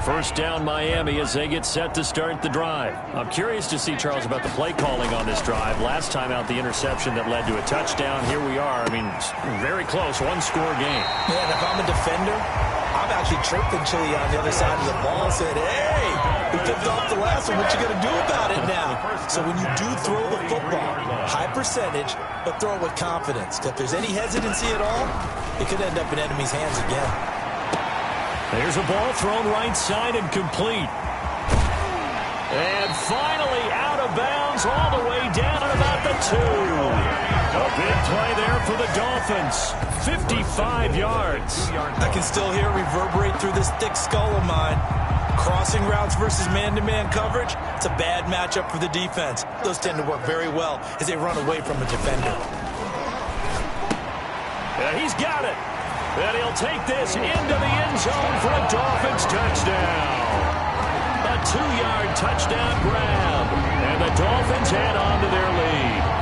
First down Miami as they get set to start the drive. I'm curious to see, Charles, about the play calling on this drive. Last time out, the interception that led to a touchdown. Here we are. I mean, very close, one-score game. Man, if I'm a defender, I'm actually chirping Chili on the other side of the ball saying, hey, we picked off the last one. What you going to do about it now? So when you do throw the football, high percentage, but throw it with confidence. If there's any hesitancy at all, it could end up in enemy's hands again. There's a ball thrown right side and complete. And finally out of bounds all the way down at about the 2. A big play there for the Dolphins. 55 yards. I can still hear it reverberate through this thick skull of mine. Crossing routes versus man-to-man coverage, it's a bad matchup for the defense. Those tend to work very well as they run away from a defender. Yeah, he's got it. And he'll take this into the end zone for a Dolphins touchdown. A 2-yard touchdown grab. And the Dolphins add on to their lead.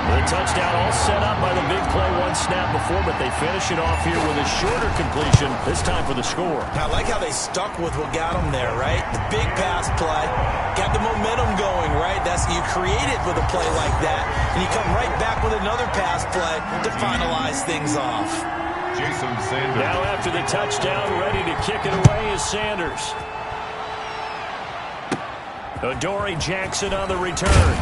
The touchdown all set up by the big play 1 snap before, but they finish it off here with a shorter completion, this time for the score. I like how they stuck with what got them there, right? The big pass play, got the momentum going, right? That's you create it with a play like that, and you come right back with another pass play to finalize things off. Jason Sanders. Now after the touchdown, ready to kick it away is Sanders. Adoree Jackson on the return.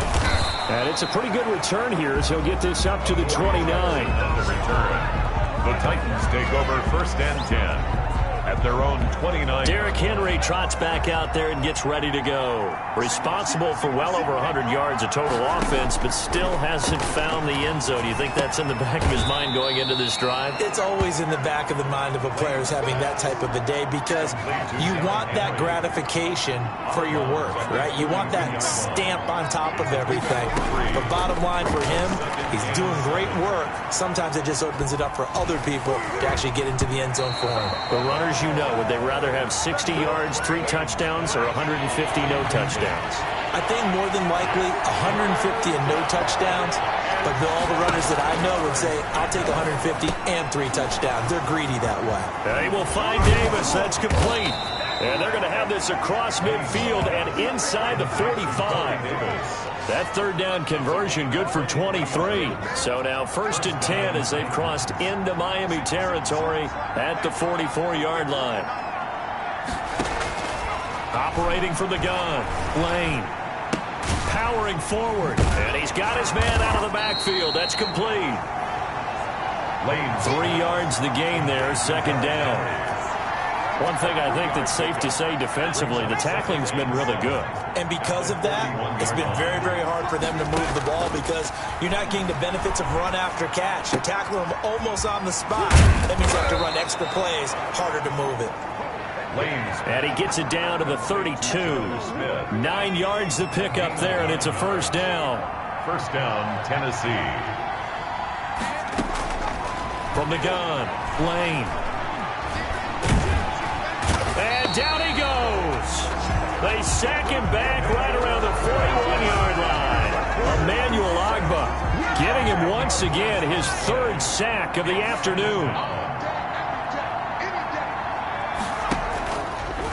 And it's a pretty good return here as he'll get this up to the 29. The Titans take over 1st and 10 at their own 29. Derrick Henry trots back out there and gets ready to go. Responsible for well over 100 yards of total offense, but still hasn't found the end zone. Do you think that's in the back of his mind going into this drive? It's always in the back of the mind of a player who's having that type of a day because you want that gratification for your work, right? You want that stamp on top of everything. But bottom line for him, he's doing great work. Sometimes it just opens it up for other people to actually get into the end zone for him. The runners, you know, would they rather have 60 yards, 3 touchdowns, or 150 no touchdowns? I think more than likely 150 and no touchdowns, but all the runners that I know would say, I'll take 150 and 3 touchdowns. They're greedy that way. They will find Davis. That's complete. And they're going to have this across midfield and inside the 45. That 3rd down conversion good for 23. So now 1st and 10 as they've crossed into Miami territory at the 44-yard line. Operating from the gun, Lane. Powering forward, and he's got his man out of the backfield. That's complete. Lanes. 3 yards the gain there, second down. One thing I think that's safe to say defensively, the tackling's been really good. And because of that, it's been very, very hard for them to move the ball because you're not getting the benefits of run after catch. You're tackling them almost on the spot. That means you have to run extra plays, harder to move it. And he gets it down to the 32. 9 yards to pick up there, and it's a first down. First down, Tennessee. From the gun, Lane. And down he goes. They sack him back right around the 41-yard line. Emmanuel Agba getting him once again his 3rd sack of the afternoon.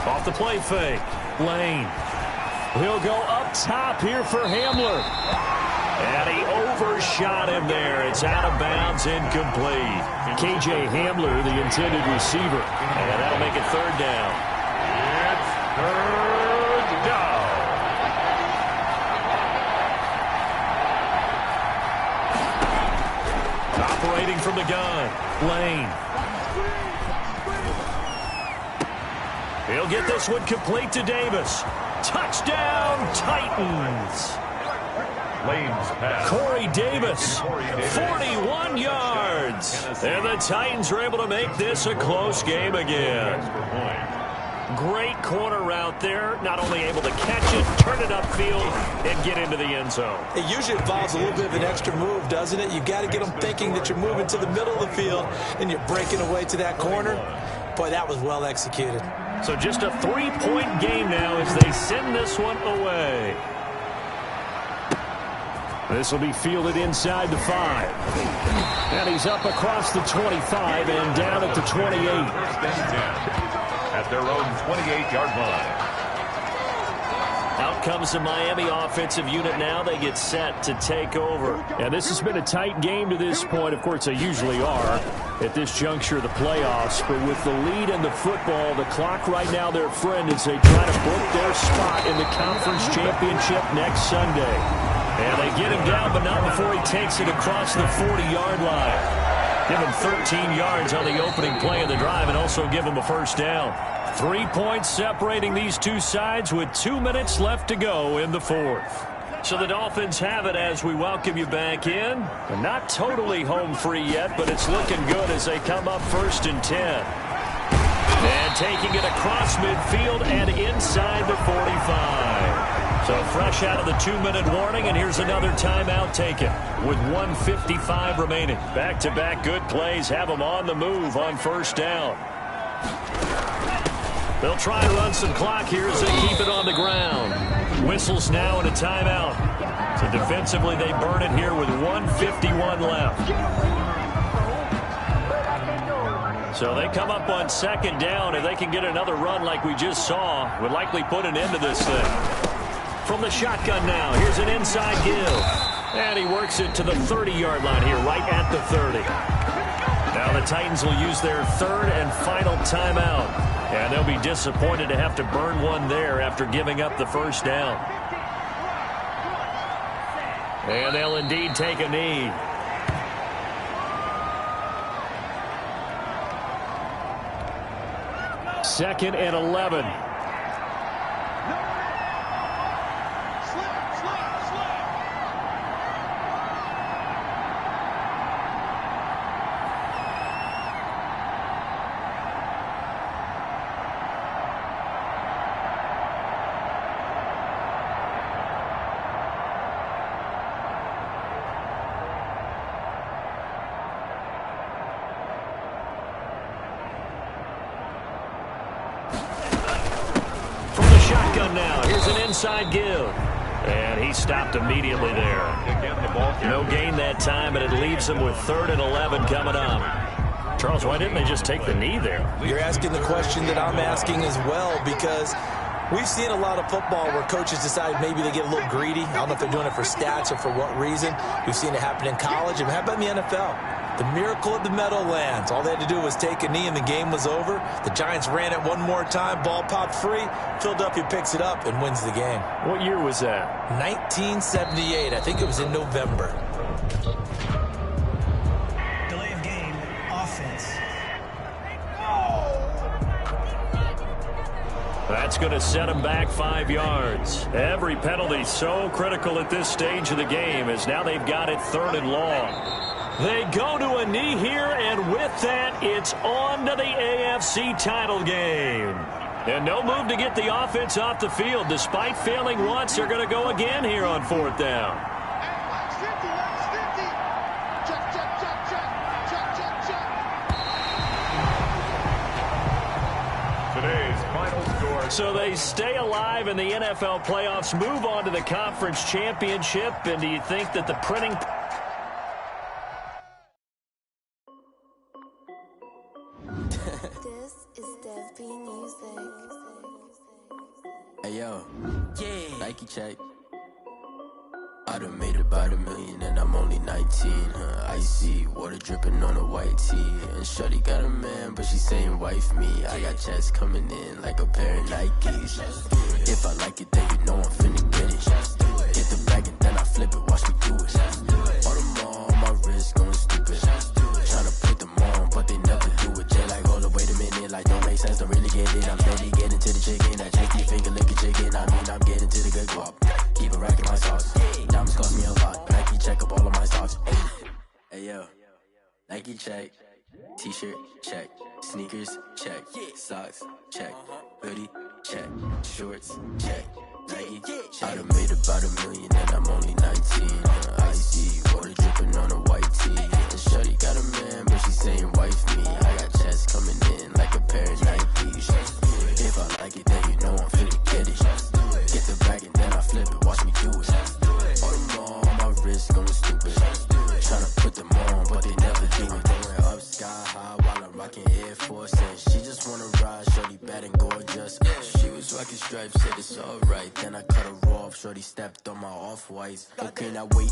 Off the play fake, Lane. He'll go up top here for Hamler. And he overshot him there. It's out of bounds, incomplete. K.J. Hamler, the intended receiver. And that'll make it 3rd down. It's 3rd down. Operating from the gun, Lane. He'll get this one complete to Davis. Touchdown, Titans. Lanes pass. Corey Davis, 41 yards. And the Titans are able to make this a close game again. Great corner route there. Not only able to catch it, turn it upfield, and get into the end zone. It usually involves a little bit of an extra move, doesn't it? You've got to get them thinking that you're moving to the middle of the field and you're breaking away to that corner. Boy, that was well executed. So just a 3-point game now as they send this one away. This will be fielded inside the 5. And he's up across the 25 and down at the 28. At their own 28-yard line. Out comes the Miami offensive unit now. They get set to take over. And this has been a tight game to this point. Of course, they usually are at this juncture of the playoffs. But with the lead in the football, the clock right now, their friend, as they try to book their spot in the conference championship next Sunday. And they get him down, but not before he takes it across the 40-yard line. Give him 13 yards on the opening play of the drive and also give him a first down. 3 points separating these two sides with 2 minutes left to go in the 4th. So the Dolphins have it as we welcome you back in. They're not totally home free yet, but it's looking good as they come up 1st and 10. And taking it across midfield and inside the 45. So fresh out of the 2-minute warning, and here's another timeout taken with 1:55 remaining. Back-to-back good plays have them on the move on first down. They'll try and run some clock here as they keep it on the ground. Whistles now and a timeout. So defensively they burn it here with 1:51 left. So they come up on 2nd down. If they can get another run like we just saw, would likely put an end to this thing. From the shotgun now, here's an inside give. And he works it to the 30-yard line here, right at the 30. Now the Titans will use their 3rd and final timeout. And they'll be disappointed to have to burn one there after giving up the first down. And they'll indeed take a knee. Second and 11. Now, here's an inside give. And he stopped immediately there. No gain that time, and it leaves him with 3rd and 11 coming up. Charles, why didn't they just take the knee there? You're asking the question that I'm asking as well, because we've seen a lot of football where coaches decide maybe they get a little greedy. I don't know if they're doing it for stats or for what reason. We've seen it happen in college. And how about in the NFL? The miracle of the Meadowlands. All they had to do was take a knee and the game was over. The Giants ran it one more time. Ball popped free. Philadelphia picks it up and wins the game. What year was that? 1978. I think it was in November. Delay of game defense. That's going to set him back 5 yards. Every penalty so critical at this stage of the game, as now they've got it 3rd and long. They go to a knee here, and with that, it's on to the AFC title game. And no move to get the offense off the field. Despite failing once, they're going to go again here on 4th down. So they stay alive in the NFL playoffs, move on to the conference championship, and do you think that the printing... This is Dev B Music. Hey yo, Nike check. I done made about $1 million and I'm only 19. Icy water dripping on a white tee. And shorty got a man, but she saying wife me. I got checks coming in like a pair of Nikes. If I like it, then you know I'm finna get it. Hit the bag and then I flip it, watch me do it. All on my wrist going stupid. Tryna put them on, but they never do it. Jay like, hold up, wait a minute, like don't make sense, don't really get it. I'm steady getting to the chicken, that cheeky finger licking chicken. I mean, I'm getting to the good guap. Keep a rack in my sauce. Diamonds cost me a lot. Nike check up all of my stocks. Hey yo, Nike check. T-shirt check. Sneakers check. Socks check. Hoodie check. Shorts check. Nike. I done made about $1 million and I'm only 19. Icy water dripping on a white tee. And shorty got a man, but she saying wife me. I got checks coming in like a pair of Nikes. If I like it, then you know I'm finna get it. Get the bag and then I flip it, watch me do it. All on my wrist going stupid. Tryna put them on, but they never do it. They went up sky high while I'm rocking Air Force. And she just wanna ride, shorty bad and gorgeous. She was rocking stripes, said it's alright. Then I cut her off, shorty stepped on my off-whites. Okay, now wait.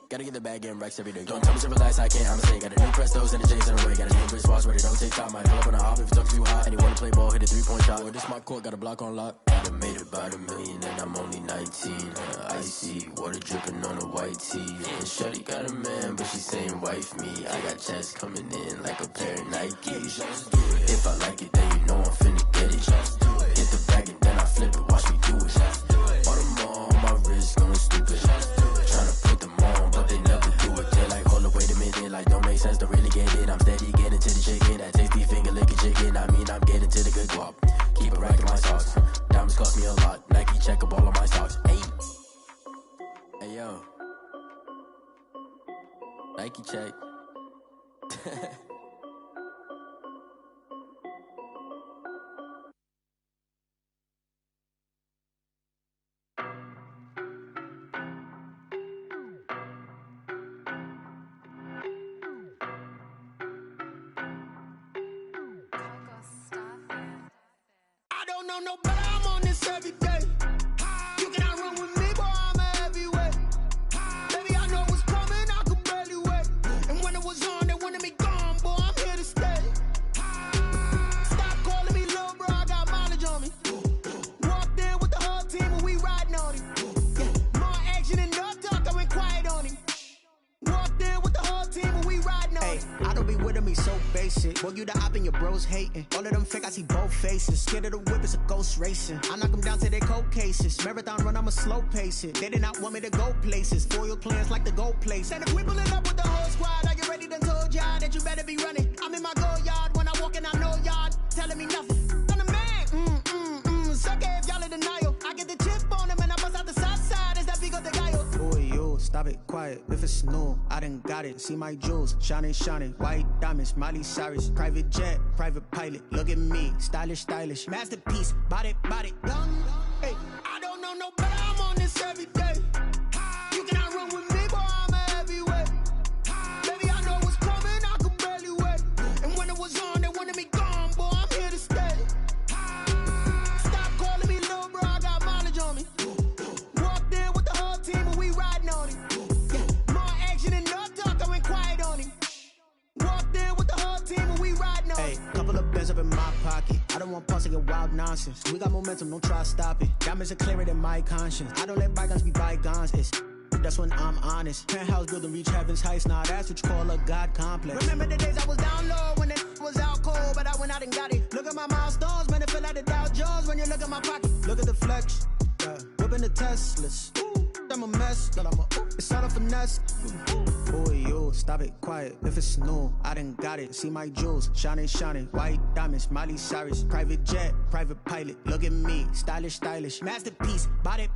Gotta get the bag and racks every day. Don't tell me to relax, I can't, I'ma say. Got a new Prestos and the J's in the way. Got a new wristwatch where they don't take time. I pull up on the hop if it's up too hot. And he wanna play ball, hit a 3-point shot. Or this my court, got a block on lock. I done made about $1 million and I'm only 19. Icy water dripping on a white tee. And shorty got a man, but she saying wife me. I got checks coming in like a pair of Nikes. If I like it, then you know I'm finna get it. Hit the bag and then I flip it, watch me do it. All on my wrist going stupid. Tryna put them on, but they never do it. They're like, hold up, wait a minute, like don't make sense, don't really get it. I'm steady getting to the chicken, that tasty finger licking chicken. I mean, I'm getting to the good guap. Keep a rack in my socks. Diamonds cost me a lot. Nike check up all of my stocks. Hey yo, Nike check. I don't know no better, I'm on this every day. You cannot run with me, boy, I'm a heavyweight. Baby, I know what's coming, I could barely wait. And when it was on, they wanted me gone, boy, I'm here to stay. Stop calling me little bro, I got mileage on me. Walked in with the whole team and we riding on him. More action than no talk, I went quiet on him. Walked in with the whole team and we riding on him. I don't be with me so basic. Boy, you the op and your bros hating. All of them fake, I see both faces. Scared of the whip, it's a ghost racing. I knock them down to their cold cases. Marathon run, I'ma slow pace it. They did not want me to go places. Foiled plans like the gold place. And if we pulling up with the whole squad, I get ready done told y'all that you better be running. I'm in my go yard when I walk in, I know y'all telling me nothing. I'm the man, suck it if y'all in denial. I get the chip on them and I bust out the south side. Is that Vigo de Gallo? Boy, yo, stop it, quiet. If it's new, I done got it. See my jewels, shining, white diamonds, Miley Cyrus, private jet, private pilot. Look at me, stylish, masterpiece, body, done. Hey, I don't know no better, I'm on this every day. You cannot run with me, boy, I'm a heavyweight. Baby, I know what's coming, I could barely wait. And when it was on, they wanted me gone, boy, I'm here to stay. Stop calling me little bro, I got mileage on me. Walked in with the whole team and we riding on him. More action than no talk, I went quiet on him. Walked in with the whole team and we riding on him. Hey, couple of bands up in my pocket. I don't want pulse to get wild nonsense. We got momentum, don't try to stop it. Diamonds are clearer than my conscience. I don't let bygones be bygones. It's that's when I'm honest. Penthouse building, reach heaven's heights. Now that's what you call a God complex. Remember the days I was down low. flex. Yeah. Whipping the Teslas. I'm a mess, but it's all a finesse. Boy, yo, stop it, quiet. If it's new, I done got it. See my jewels, shining, shining. White diamonds, Miley Cyrus. Private jet, private pilot. Look at me, stylish, stylish. Masterpiece, body,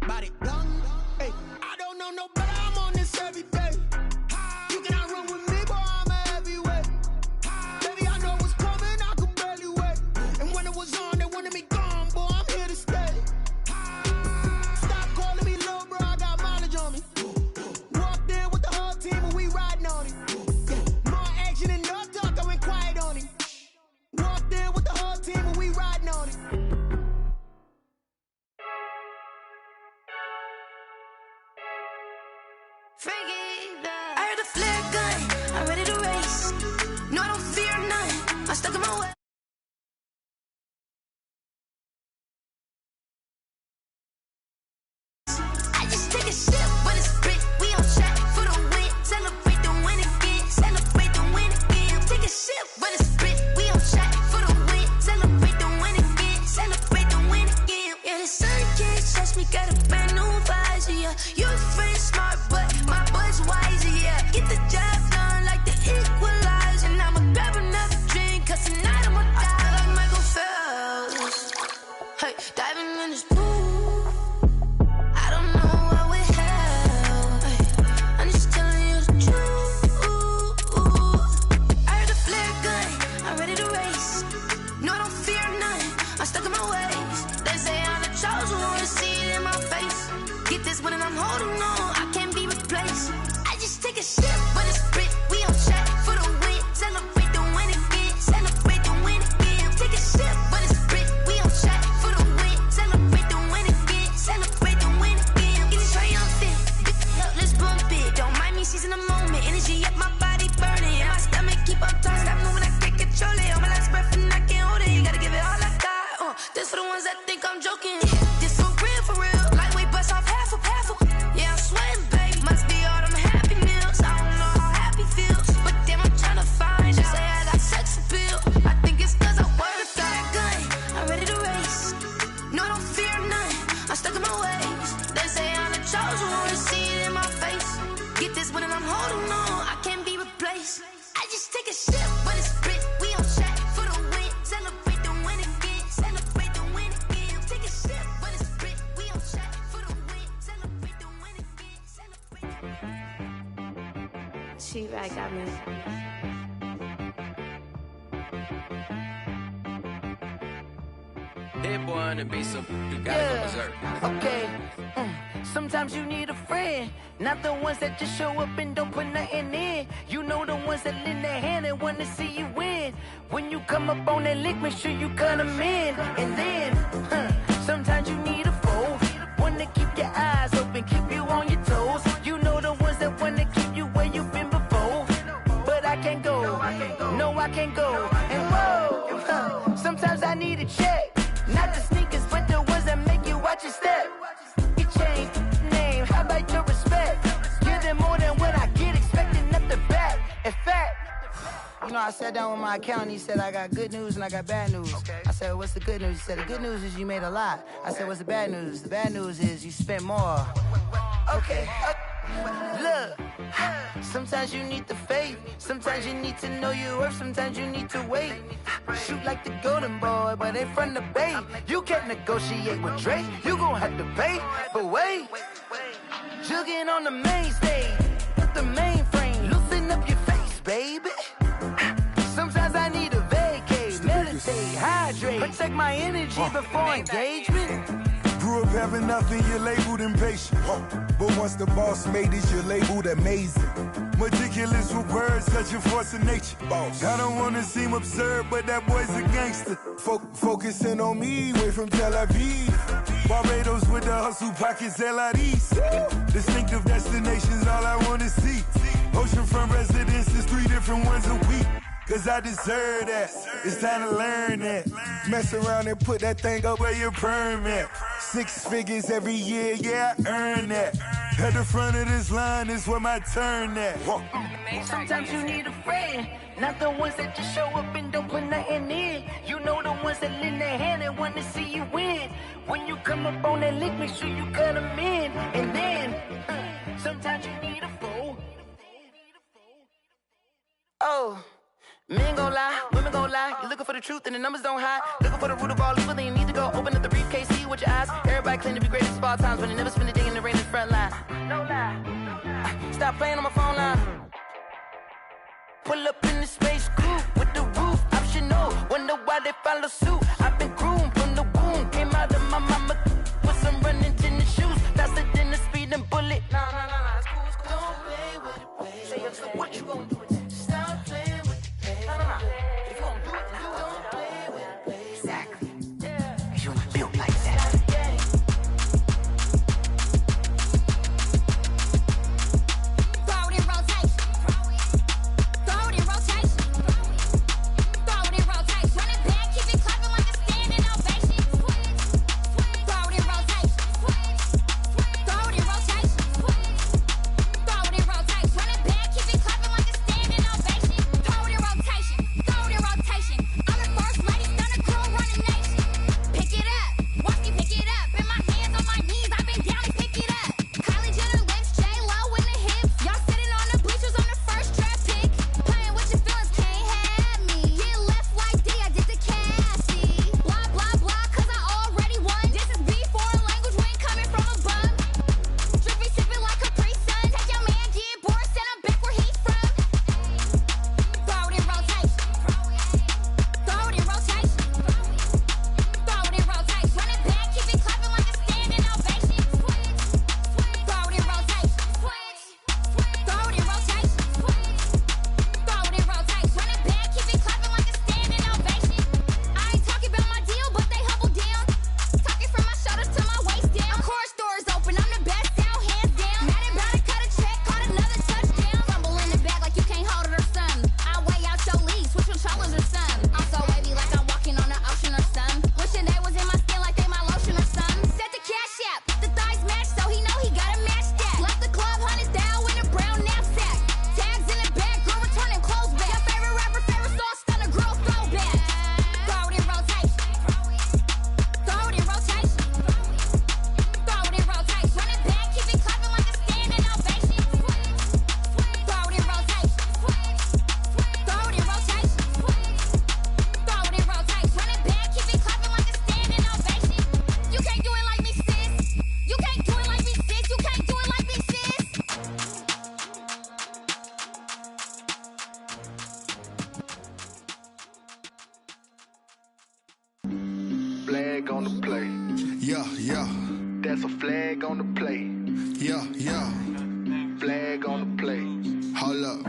young. Hey, I don't know no better. I'm on this every day. You cannot run with me, boy. I'm a heavyweight. Baby, I know what's coming. I could barely wait. And when it was on, they wanted me gone, boy. I'm here to stay. Walked in with the whole team and we riding on it. Yeah. More action and no talk, I went quiet on it. Walked in with the whole team and we riding on it. I heard a flare gun, I'm ready to race. No, I don't fear none, I'm stuck in my way. I just take a sip, but it's spit. We on track for the win. Celebrate the win again. Celebrate the win again. Take a sip, but it's spit. We on track for the win. Celebrate the win again. Celebrate the win again. Yeah, the sun can't touch me. Got a brand new visor. Yeah, your friend smart, but my boy's wiser. Yeah, get the job done like the equalizer. And I'ma grab another drink, 'cause tonight I'ma die like Michael Phelps. Hey, diving in this pool. When I'm holding on, I can't be replaced. I just take a sip, but it's spit. We on track for the win. Celebrate the win again. Celebrate the win again. Take a sip, but it's spit. We on track for the win. Celebrate the win again. Celebrate the win again. Get it triumphant. Let's bump it. Don't mind me seizing the moment. Energy up my body burning. And my stomach keep on turning. Stop moving, I can't control it. On my last breath and I can't hold it. You gotta give it all I got. This for the ones that think I'm joking. This for real. Lightweight bust off half a. Yeah, I'm sweating, baby. Must be all them happy meals. I don't know how happy feels, but damn, I'm trying to find out. Say I got sex appeal. I think it's 'cause I work a gun. I'm ready to race. No, I don't fear none. I'm stuck in my ways. They say I'm the chosen one. To see it in my face. Get this when I'm holding on. I can't be replaced. I just take a sip, but it's spit. We on track for the win. Celebrate the win again. Celebrate the win again. Take a sip, but it's spit. We on track for the win. Celebrate the win again. Celebrate. She right got me. Hit boy on the beat, so you gotta go berserk. Okay. Sometimes you need a friend, not the ones that just show up and don't put nothing in. You know the ones that lend their hand and want to see you win. When you come up on that lick, make sure you cut them in. And then, sometimes you need a foe, one to keep your eyes open, keep you on your toes. You know the ones that want to keep you where you've been before. But I can't go, no I can't go. And whoa, sometimes I need a check. Not the sneakers, but the ones that make you watch your step. You change name, how about your respect? Give them more than what I get, expecting nothing back. In fact, you know, I sat down with my accountant, he said I got good news and I got bad news. I said, what's the good news? He said, the good news is you made a lot. I said, what's the bad news? The bad news is you spent more. Okay. Look, sometimes you need the faith, sometimes you need to know your worth, sometimes you need to wait. Shoot like the golden boy, but they from the bay. You can't negotiate with Drake, you gon' have to pay. But wait, jugging on the main stage, with the mainframe, loosen up your face, baby. Sometimes I need a vacate, meditate, hydrate, protect my energy before engagement. Grew up having nothing, you're labeled impatient. But once the boss made it, you're labeled amazing. Meticulous with words, such a force of nature. I don't wanna seem absurd, but that boy's a gangster. Focusing on me, way from Tel Aviv. Barbados with the hustle pockets, LIDs. Distinctive destinations, all I wanna see. Oceanfront residences, 3 different ones a week. Cause I deserve that, it's time to learn that. Mess around and put that thing up where your permit. 6 figures every year, yeah, I earn that. At the front of this line is where my turn at. Sometimes you need a friend, not the ones that just show up and don't put nothing in. You know the ones that lend their hand and want to see you win. When you come up on that lick, make sure you cut them in. And then, sometimes you need a fool. Oh, men gon' lie, women gon' lie. You looking for the truth and the numbers don't hide. Looking for the root of all evil, then you need to go open up the briefcase, see with your eyes. Everybody claim to be great at small times, but they never spend a day in the rain in the front line. No lie. Stop playing on my phone line. Pull up in the space coupe with the roof optional. Wonder why they follow suit. I've been groomed from the womb. Came out of my mama with some running tennis shoes. Faster than the speeding bullet. Nah, it's cool, it's cool. Don't play with it, baby. Say so what you gonna do with it? Stop playing with it, baby. Nah. If you gonna do it, then don't play with it, baby. Exactly. Yeah. You ain't built like that. Throw it in rotation. Throw it in rotation. Throw it in rotation. Run it back, keep it clapping like a standing ovation. Throw it in rotation. Throw it in rotation. Throw it in rotation. Run it back, keep it clapping like a standing ovation. Throw it in rotation. Throw it in rotation. I'm the first lady, stunner crew, running nation. Pick it up, watch me pick it up. In my hands, on my knees, I've been down and pick it up. Kylie Jenner lips, J-Lo in the hips. Y'all sitting on the bleachers on the first draft pick. Playing with your feelings, can't have me. Get left like D, I did the Cassie. Blah, blah, blah, cause I already won. This is B, foreign language, we ain't coming from a bum. Drippy, sipping like Capri Sun. Take your man, get bored, send him back where he's from. Throw it in rotation. Throw it in rotation. Throw it in rotation. Run it back, keep it clapping like a standing ovation. Throw it in rotation. Throw it in rotation. Throw it in rotation. Run it back, keep it clapping like a standing ovation. I ain't talking about my deal, but they humble down. Talking from my shoulders to my waist down. Core stores open, I'm the best out, hands down. Mad about it, cut a check, caught another touchdown. Fumble in the bag like you can't hold it or something. I weigh out your league, switch controllers or something. I'm so wavy like I'm walking on the ocean or something. Wishing they was in my skin like they my lotion or something. Set the cash app, the thighs match, so he know he gotta match that. Left the club, 100,000 in a brown knapsack. Tags in the bag, girl returning clothes back. Your favorite rapper, favorite song, stunner, girl throwback. Throw it in rotation. Throw it in rotation. Throw it in rotation. Run it back, keep it clapping like a standing ovation. Throw it in rotation. Throw it in rotation. Throw it in rotation. Run it back, keep it clapping like a standing ovation. You can't do it like me, sis. You can't do it like me, sis. You can't do it like me, sis. Flag on the play. Yeah, yeah, That's a flag on the play. yeah, yeah. Flag on the play. Hold up.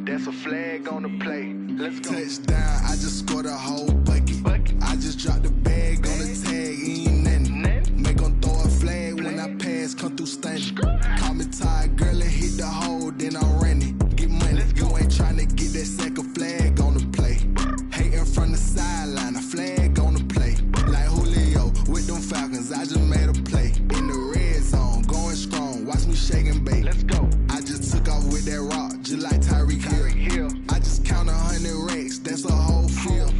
That's a flag on the play. Let's go. Touchdown, I just scored a whole bucket. I just dropped the bag on the tag, ain't nothing. Make 'em throw a flag when I pass, come through stunning. Call me tired, girl, and hit the hole, then I'm running. Get money, you ain't tryna get that second flag on the play. Hating from the sideline, a flag on the play. Like Julio with them Falcons, I just made a play. In the red zone, going strong, watch me shake and bake. Let's go. I just took off with that rock, just like Tyreek Hill. I just count 100 racks, that's a whole field.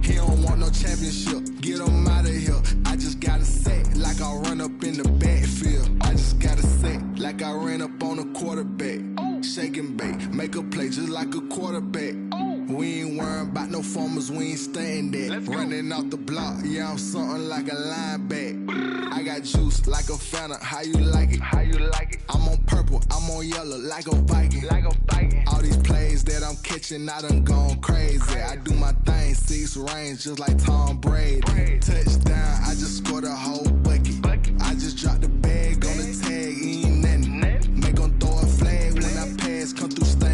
He don't want no championship, get him out of here. I just gotta say, like I run up in the backfield. I just gotta say, like I ran up on a quarterback. Shake and bake, make a play just like a quarterback. We ain't worrying about no formers, we ain't staying there. Running off the block, yeah, I'm something like a lineback. I got juice like a Fanta, how you like it? How you like it? I'm on purple, I'm on yellow, like a Viking. Like a Viking. All these plays that I'm catching, I done gone crazy. I do my thing, 6 range, just like Tom Brady. Touchdown, I just scored a whole bucket. I just dropped the bag on the tag, ain't nothing. Make 'em throw a flag when I pass, come through stunning.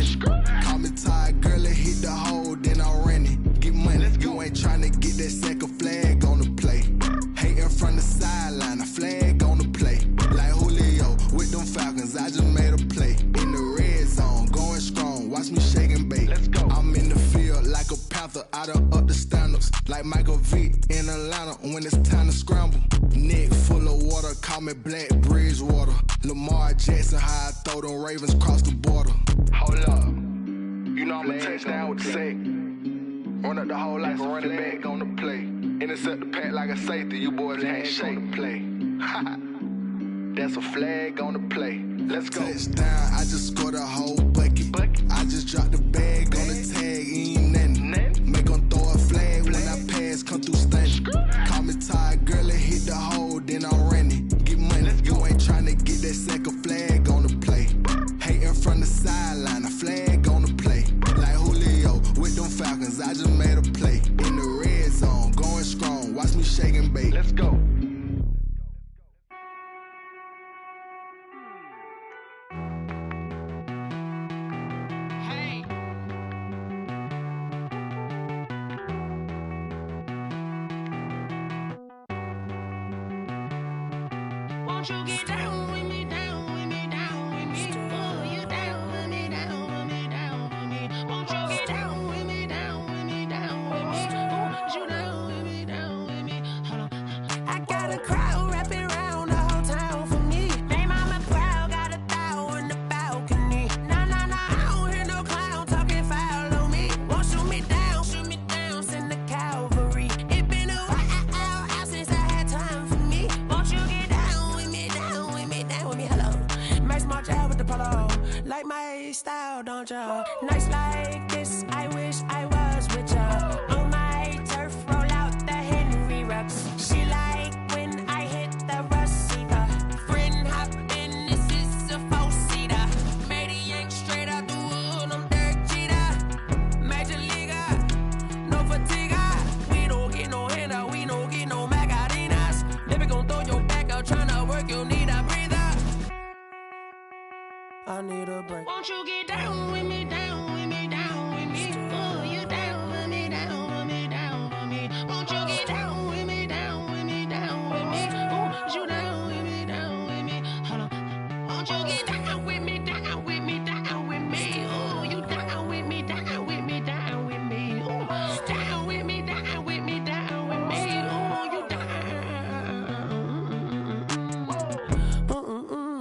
Call me tired, girl, and hit the hole, then I'm running. Get money, you ain't tryna get that second flag on the play. Hating from the sideline, a flag on the play. Like Julio with them Falcons, I just made a play. In the red zone, going strong, watch me shake and bake. Let's go. I'm in the field like a Panther, I done up the standards. Like Michael Vick in Atlanta when it's time to scramble. Neck full of water, call me Black Bridgewater. Lamar Jackson, how I throw them Ravens cross the border. Hold up. You know I'm a touchdown with the sack. Run up the whole like a running back on the play. Intercept the pack like a safety. You boys ain't shake play. That's a flag on the play. Let's go. Touchdown, I just scored a whole bucket. I just dropped the bag on the tag, ain't nothing. Make 'em throw a flag when I pass, come through stunning. Call me tired, girl, and hit the hole, then I'm running. Get money, you ain't tryna get that second flag on the play. Hating from the sideline, a flag on the play. Like Julio with them Falcons, I just made a play. In the red zone, going strong, watch me shake and bake. Let's go. Won't you get down with me, down with me, down with me? Oh, you down with me, down with me, down with me. Won't you get down with me, down with me, down with me? Oh, you down with me, down with me? Hold on. I got a crowd wrapping around the whole town for me. They mama proud, got a thou in the balcony. Nah, nah, nah, I don't hear no clown talking foul on me. Won't shoot me down, send the cavalry. It been a while since I had time for me. Won't you get down with me, down with me, down with me? Hello. Max March out with the polo. Like my style, don't ya? Nights like this, I wish I was with ya. On my turf, roll out the Henry Rux. She like when I hit the receiver. Friend hop in, this is a four-seater. Made a yank straight out the wood, I'm Derek Jeter. Major leaguer, no fatigue. We don't get no handout, we don't get no Macarinas. Never gon' throw your back out, tryna work, you need a breather. I need a break. Won't you get down with me, down with me, down with me? Oh, you down with me, down with me, down with me? Won't you get down with me, down with me, down with me? Oh, you down with me, down with me? Hold on. Won't you get down with me, down with me, down with me? Oh, you down with me, down with me, down with me? Oh, down with me, down with me, down with me? Oh, you down.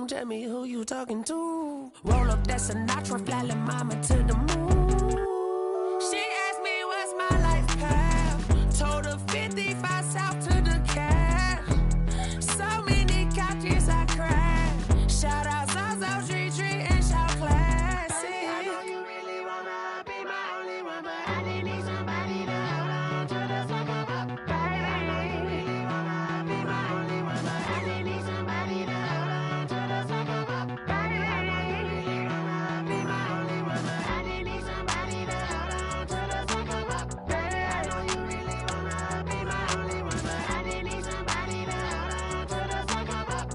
Tell me who you talking to. Roll up that Sinatra, fly la mama to the moon. She asked me what's my life path. Told her 55 south to the cab. So many couches I cried. Shout out South Street and shout classy. I know you really wanna be my only one, but I didn't need somebody to hold on to the sucker up. Baby, I know you really wanna be my only one, but I didn't need somebody to hold on to the sucker up. Baby, I know you really wanna be my only one, but I didn't need somebody to hold on to the sucker up. Baby, I know you really wanna be my only one, but I didn't need somebody to hold on to the sucker up.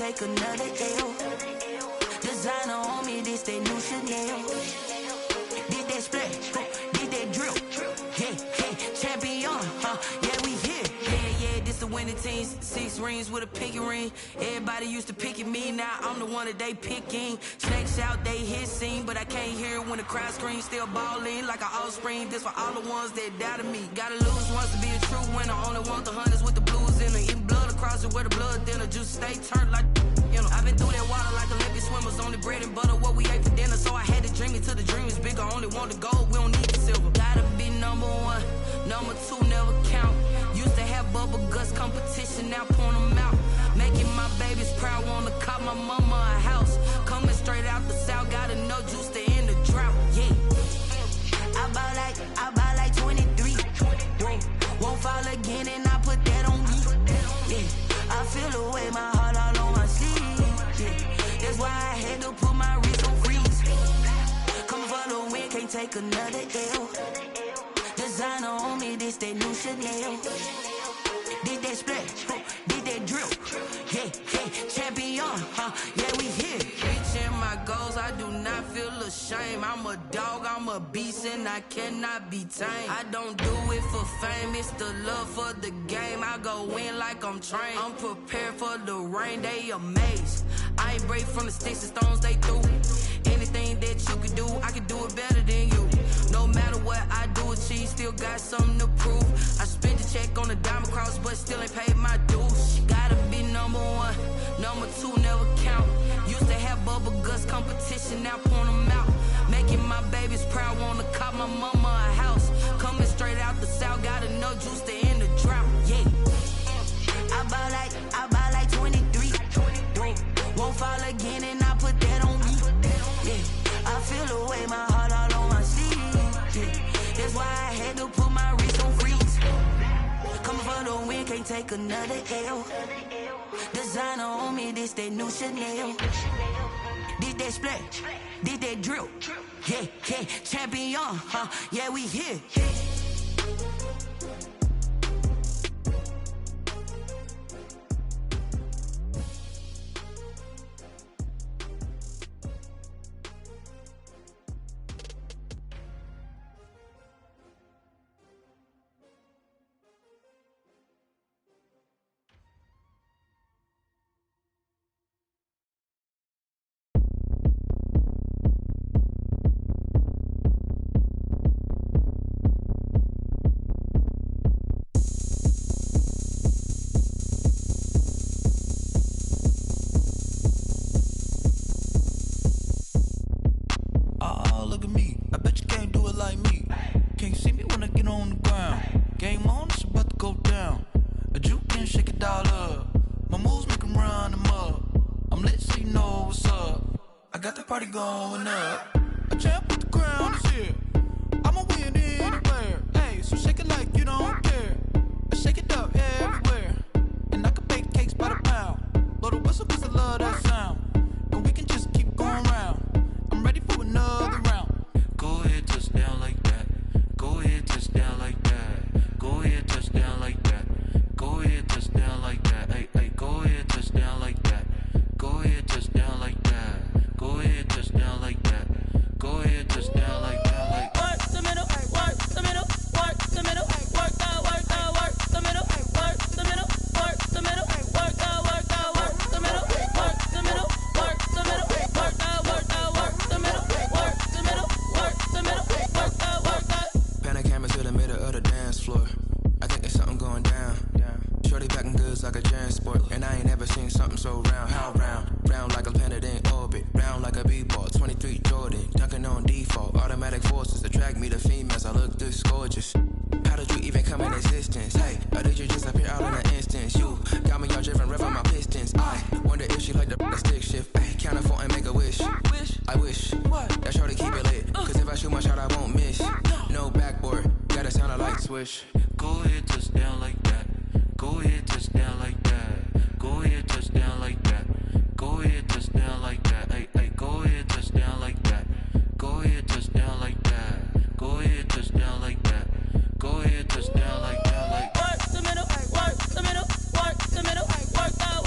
take another L. Designer on me, this that new Chanel. Did that splash, did that drill. Yeah, yeah, champion, yeah, we here. Yeah, yeah, this the winning 15, 6 rings with a pinky ring. Everybody used to pick at me, now I'm the one that they picking. Snakes out, they hit scene, but I can't hear it when the crowd screams. Still balling like an offspring. This for all the ones that doubted me. Gotta lose once to be a true winner. Only want the hunters with the blues in them. Eating blood across it where the blood thinner. Juice stay turned like, you know. I've been through that water like Olympic swimmers. Only bread and butter, what we ate for dinner. So I had to dream it till the dream is bigger. Only want the gold, we don't need the silver. Gotta be number one, number two never count. Used to have bubble guts competition, now point them out. Making my babies proud, wanna cop my mama a house. Coming straight out the south, gotta know juice to end the drought, yeah. I buy like 23. Won't fall again and I put that on me, yeah. I feel the way, my heart all on my sleeve, yeah. That's why I had to put my wrist on freeze. Coming for the win, can't take another L. Designer on me, this that new Chanel. Did that splash, did that drill, yeah, champion, yeah, we here. Reaching my goals, I do not feel ashamed. I'm a dog, I'm a beast, and I cannot be tamed. I don't do it for fame, it's the love for the game. I go in like I'm trained. I'm prepared for the rain, they amazed. I ain't break from the sticks and stones they threw. Anything that you can do, I can do it better than you. No matter what I do, achieve, still got something to prove. I spent the check on the diamond cross, but still ain't paid my dues. Gotta be number one, number two never count. Used to have bubble guts competition, now point them out. Making my babies proud, wanna cop my mama a house. Coming straight out the south, gotta know juice to end the drought, yeah. I buy like 23. Won't fall again and I put that on me, yeah. I feel the way, my heart all on my sleeve, yeah. That's why I had to put my wrist on freeze. Coming for the win, can't take another L. Designer on me, this that new Chanel. Did that splash, did that drill, yeah, champion, yeah, we here. Party going up. A champ with the crown is here. I'ma win anywhere. Hey, so shake it like you don't care. I shake it up everywhere. And I can bake cakes by the pound. Blow the whistle cause I love that sound. And we can just keep going round. I'm ready for another round. Go ahead, touch down like that. Go ahead, touch down like that. Go ahead, touch down like that. Go ahead, touch down like that. Hey, go ahead, touch down like that. Go ahead, touch down like that. Go ahead, touch down like that. Go ahead, touch down like that. Like work the middle, work the middle, work the middle, work the middle, work the middle, work the middle, work the middle, work the middle, work the middle, work the middle, work the middle, work the middle, work the. Pan a camera to the middle of the dance floor. I think there's something going down. Shorty packing goods like a transport, and I ain't never seen something so round. How round? Round like a planet in orbit, round like a b-ball. 23 Jordan, dunking on default. Automatic forces attract me to females. I look this gorgeous. How did you even come in existence? Hey, or did you just appear out in an instance? You got me all driven, revving my pistons. I wonder if she like the stick shift. Hey, count it 4 and make a wish. I wish that shorty keep it lit. Cause if I shoot my shot, I won't miss. No backboard, gotta sound a light swish. go ahead, touch down like that. Go ahead, touch down like that. Go ahead, touch down like that. Go ahead, touch down like that. Hey, go ahead, touch down like that. Go ahead, touch down like that. Go ahead, touch down like that. Go ahead, touch down like that. Like work the middle, work the middle, work the middle, work the middle,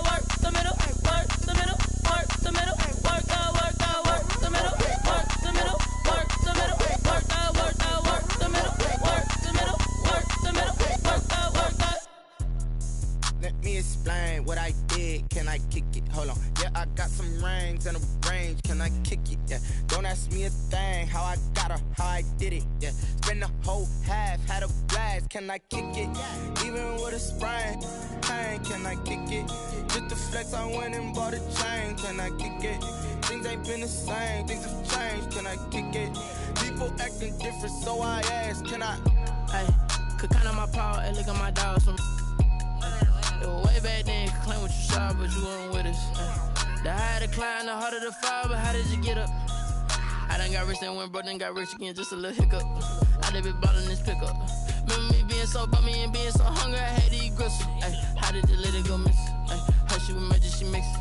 work the middle, work the middle, work the middle, work the middle, work the middle, work the middle, work the middle, work the middle, work the middle, work the middle, work the. explain what I did. Can I kick it? Hold on. Yeah, I got some rings and a range. Can I kick it? Yeah. Don't ask me a thing. How I got her, how I did it. Yeah. Spend the whole half, had a blast. Can I kick it? Even with a sprain. Pain, can I kick it? Just the flex, I went and bought a chain. Can I kick it? Things ain't been the same. Things have changed. Can I kick it? People acting different, so I ask. Can I? Hey, could count on my power and look at my dogs from. It was way back then, could claim what you saw, but you weren't with us. The higher the climb, the harder the fall, but how did you get up? I done got rich and went broke, then got rich again, just a little hiccup. I done been ballin' this pickup. Remember me being so bummy and being so hungry, I had to eat gristle. Ay, how did you let it go miss? Ay, her she was magic, she mixed.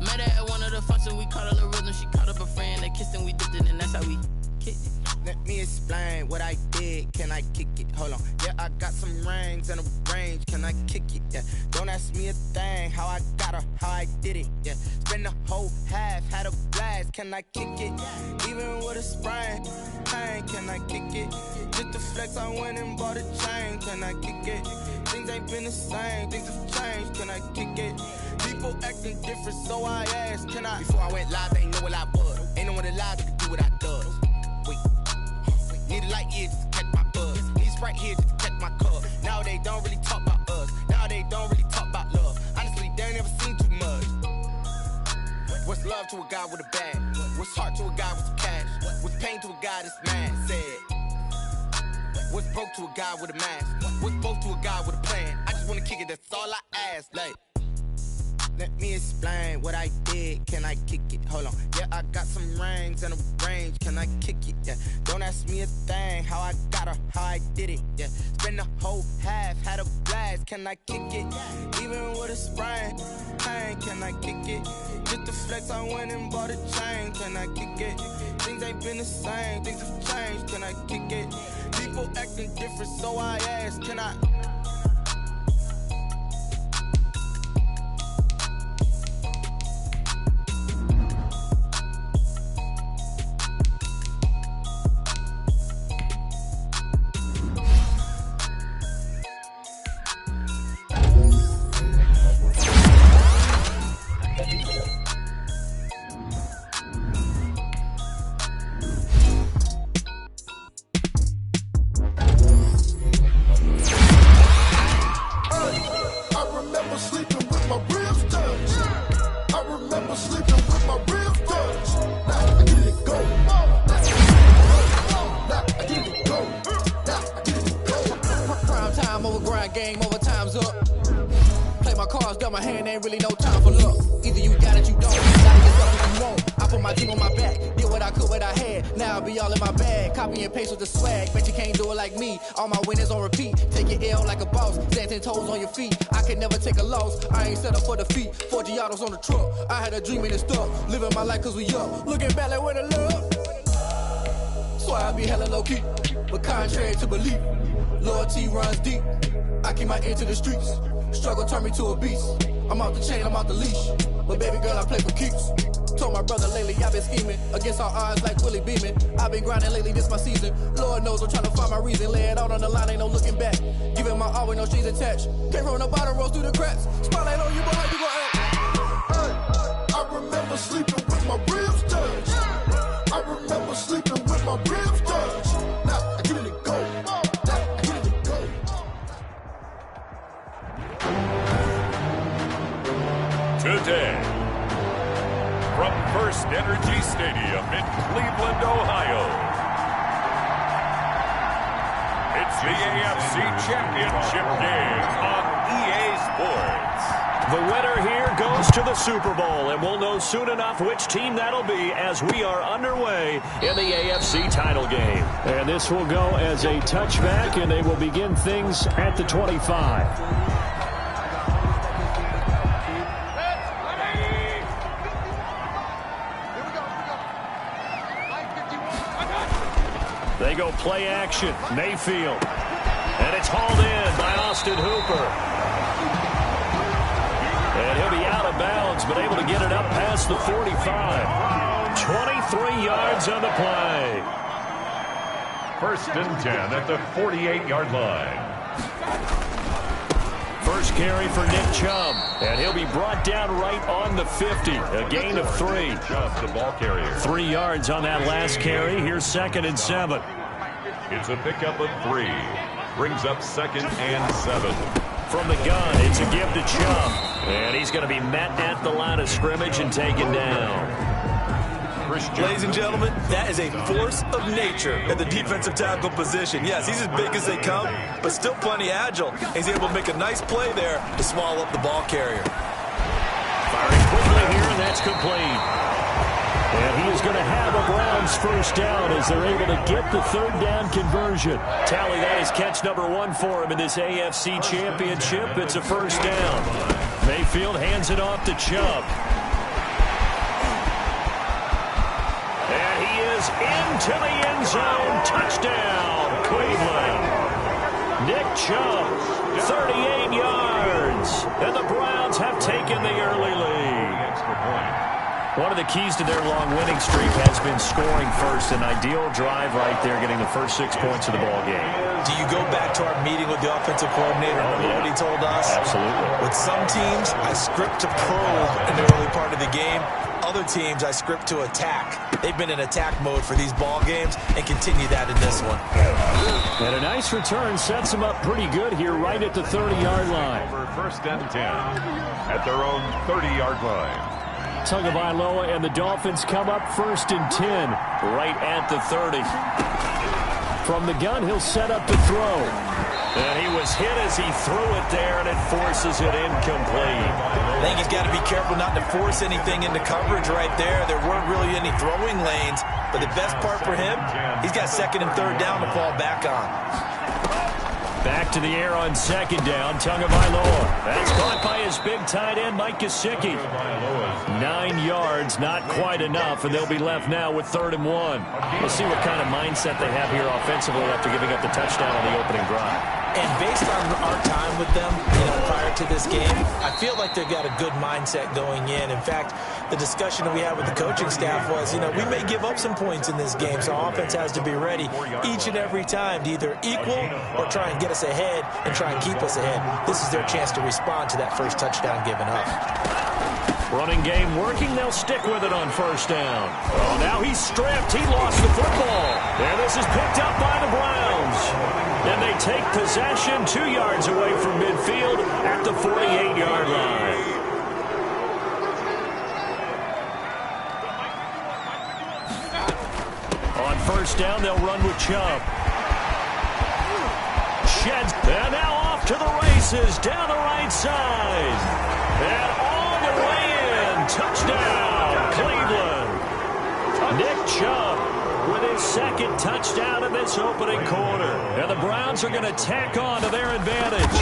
Met her at one of the functions, we caught a little rhythm, she caught up a friend, they kissed and we dipped it, and that's how we kicked it. Let me explain what I did. Can I kick it? Hold on. Yeah, I got some rings and a range. Can I kick it? Yeah. Don't ask me a thing. How I got her, how I did it. Yeah. Spend the whole half, had a blast. Can I kick it? Even with a sprain. Pain, can I kick it? Just the flex, I went and bought a chain. Can I kick it? Things ain't been the same. Things have changed. Can I kick it? People acting different, so I asked. Can I? Before I went live, they ain't know what I was. Ain't no one alive that could do what I does. Need a light here just to catch my buzz. Need a Sprite here just to catch my cup. Now they don't really talk about us. Now they don't really talk about love. Honestly, they ain't never seen too much. What's love to a guy with a bag? What's heart to a guy with some cash? What's pain to a guy that's mad? Said. What's broke to a guy with a mask? What's both to a guy with a plan? I just wanna kick it, that's all I ask. Like, let me explain what I did. Can I kick it? Hold on. Yeah, I got some rings and a range. Can I kick it? Yeah. Don't ask me a thing. How I got her, how I did it. Yeah. Spend the whole half, had a blast. Can I kick it? Even with a sprain. Pain, can I kick it? Just the flex, I went and bought a chain. Can I kick it? Things ain't been the same. Things have changed. Can I kick it? People acting different, so I ask. Can I? All my winners on repeat. Take your L like a boss. Stand 10 toes on your feet. I can never take a loss. I ain't set up for defeat. 4 Giottos on the truck. I had a dream and it's stuck. Living my life cause we up. Looking back like where the love. So I be hella low key. But contrary to belief, loyalty runs deep. I keep my ear to the streets. Struggle turned me to a beast. I'm out the chain, I'm out the leash. But baby girl, I play for keeps. Told my brother lately I've been scheming against all odds like Willie Beeman. I've been grinding lately, this my season. Lord knows I'm trying to find my reason. Lay it out on the line, ain't no looking back. Giving my all with no strings attached. Came from the bottom, rose through the cracks. Spotlight on you, but how you gon' act? Hey, I remember sleeping with my ribs touched. I remember sleeping with my ribs touched. Now I get it go. Now I get it go. Today, from First Energy Stadium in Cleveland, Ohio, it's the AFC Championship game on EA Sports. The winner here goes to the Super Bowl, and we'll know soon enough which team that'll be as we are underway in the AFC title game. And this will go as a touchback, and they will begin things at the 25. They go play action. Mayfield. And it's hauled in by Austin Hooper. And he'll be out of bounds, but able to get it up past the 45. 23 yards on the play. First and 10 at the 48-yard line. First carry for Nick Chubb. And he'll be brought down right on the 50. A gain of 3. Chubb, the ball carrier. 3 yards on that last carry. Here's 2nd and 7. It's a pickup of 3. Brings up 2nd and 7. From the gun, it's a give to Chubb. And he's going to be met at the line of scrimmage and taken down. Ladies and gentlemen, that is a force of nature at the defensive tackle position. Yes, he's as big as they come, but still plenty agile. He's able to make a nice play there to swallow up the ball carrier. Firing quickly here, and that's complete. And he is going to have a Browns first down as they're able to get the 3rd down conversion. Tally, that is catch number 1 for him in this AFC Championship. It's a first down. Mayfield hands it off to Chubb. And he is into the end zone. Touchdown, Cleveland. Nick Chubb, 38 yards. And the Browns have taken the early lead. Extra point. One of the keys to their long winning streak has been scoring first. An ideal drive right there, getting the first 6 points of the ball game. Do you go back to our meeting with the offensive coordinator? Remember what he told us? Absolutely. With some teams, I script to probe in the early part of the game. Other teams, I script to attack. They've been in attack mode for these ball games and continue that in this one. And a nice return sets them up pretty good here right at the 30-yard line. For 1st and 10 at their own 30-yard line. Tagovailoa and the Dolphins come up 1st and 10 right at the 30. From the gun, he'll set up to throw. And he was hit as he threw it there, and it forces it incomplete. I think he's got to be careful not to force anything into coverage right there. There weren't really any throwing lanes, but the best part for him, he's got 2nd and 3rd down to fall back on. Back to the air on 2nd down, Tagovailoa. That's caught by his big tight end, Mike Gesicki. 9 yards, not quite enough, and they'll be left now with 3rd and 1. We'll see what kind of mindset they have here offensively after giving up the touchdown on the opening drive. And based on our time with them, prior to this game, I feel like they've got a good mindset going in. In fact, the discussion that we had with the coaching staff was, we may give up some points in this game, so offense has to be ready each and every time to either equal or try and get us ahead and try and keep us ahead. This is their chance to respond to that first touchdown given up. Running game working. They'll stick with it on 1st down. Oh, now he's stripped. He lost the football. And this is picked up by the Browns. And they take possession 2 yards away from midfield at the 48-yard line. On 1st down, they'll run with Chubb. Sheds. And now off to the races down the right side. And all the way in. Touchdown, Cleveland. Nick Chubb with his 2nd touchdown in this opening quarter. And the Browns are going to tack on to their advantage.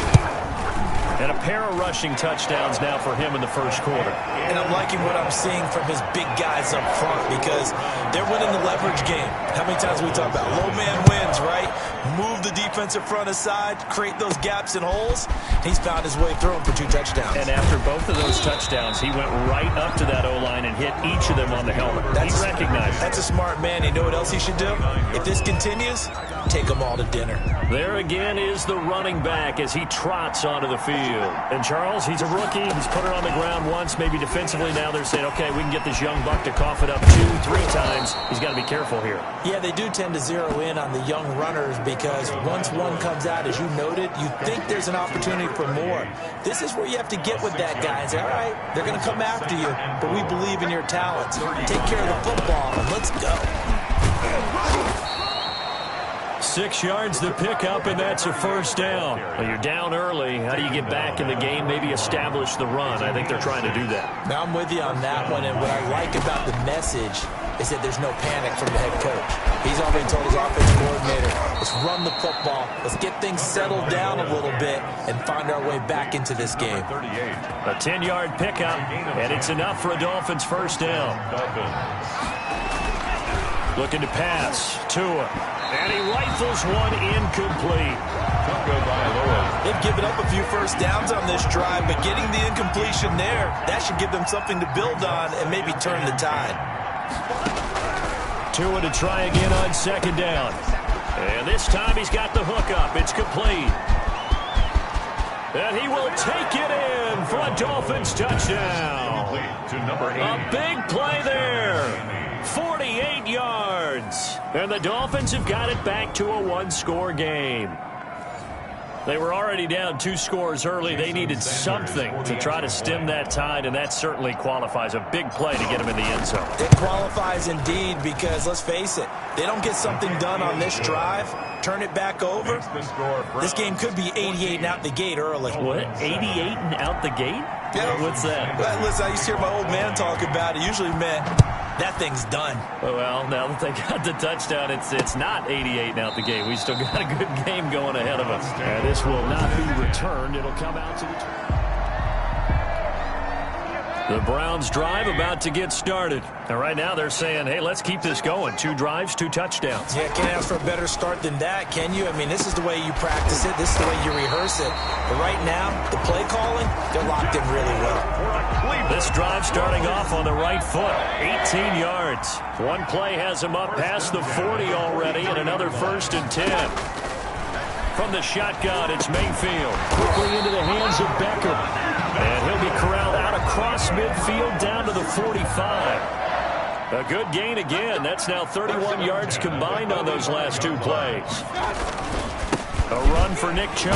And a pair of rushing touchdowns now for him in the 1st quarter. And I'm liking what I'm seeing from his big guys up front because they're winning the leverage game. How many times we talk about low man wins, right? Move the defensive front aside, create those gaps and holes. He's found his way through them for 2 touchdowns. And after both of those touchdowns, he went right up to that O-line and hit each of them on the helmet. He recognized it. That's a smart man. You know what else he should do? If this continues, take them all to dinner. There again is the running back as he trots onto the field. And Charles, he's a rookie. He's put it on the ground once, maybe defensively. Now they're saying, okay, we can get this young buck to cough it up 2, 3 times. He's got to be careful here. Yeah, they do tend to zero in on the young runners because once one comes out, as you noted, you think there's an opportunity for more. This is where you have to get with that guy and say, all right, they're going to come after you, but we believe in your talents. Take care of the football, and let's go. 6 yards the pickup, and that's a 1st down. Well, you're down early. How do you get back in the game, maybe establish the run? I think they're trying to do that. Now, I'm with you on that one, and what I like about the message is that there's no panic from the head coach. He's already told his offensive coordinator, let's run the football, let's get things settled down a little bit and find our way back into this game. A 10-yard pickup, and it's enough for a Dolphins 1st down. Looking to pass. Tua. And he rifles one incomplete. They've given up a few 1st downs on this drive, but getting the incompletion there, that should give them something to build on and maybe turn the tide. Tua to try again on 2nd down. And this time he's got the hook up. It's complete. And he will take it in for a Dolphins touchdown. A big play there. 48 yards. And the Dolphins have got it back to a one-score game. They were already down 2 scores early. They needed something to try to stem that tide, and that certainly qualifies. A big play to get them in the end zone. It qualifies indeed because, let's face it, they don't get something done on this drive, turn it back over, this game could be 88 and out the gate early. What? 88 and out the gate? Yeah. What's that? Well, listen, I used to hear my old man talk about it. Usually meant that thing's done. Well, now that they got the touchdown, it's not 88 and out the gate. We still got a good game going ahead of us. And this will not be returned. It'll come out to the Browns drive about to get started. And right now they're saying, hey, let's keep this going. 2 drives, 2 touchdowns. Yeah, can't ask for a better start than that, can you? I mean, this is the way you practice it. This is the way you rehearse it. But right now, the play calling, they're locked in really well. This drive starting off on the right foot. 18 yards. One play has him up past the 40 already, and another 1st and 10. From the shotgun, it's Mayfield. Quickly into the hands of Beckham. And he'll be corralled out across midfield down to the 45. A good gain again. That's now 31 yards combined on those last 2 plays. A run for Nick Chubb.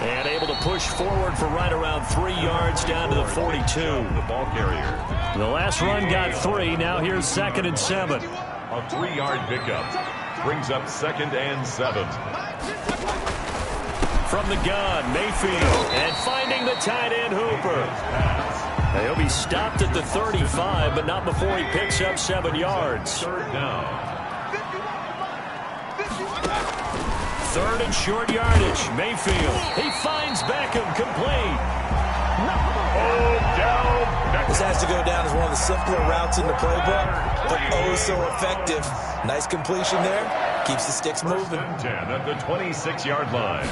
And able to push forward for right around 3 yards down to the 42. The ball carrier. The last run got 3. Now here's 2nd and 7. A 3-yard pickup. Brings up 2nd and 7. From the gun, Mayfield. And finding the tight end, Hooper. He'll be stopped at the 35, but not before he picks up 7 yards. 3rd down. 3rd and short yardage. Mayfield. He finds Beckham, complete. Oh, down. This has to go down as one of the simpler routes in the playbook, but oh so effective. Nice completion there. Keeps the sticks moving. 10 at the 26-yard line.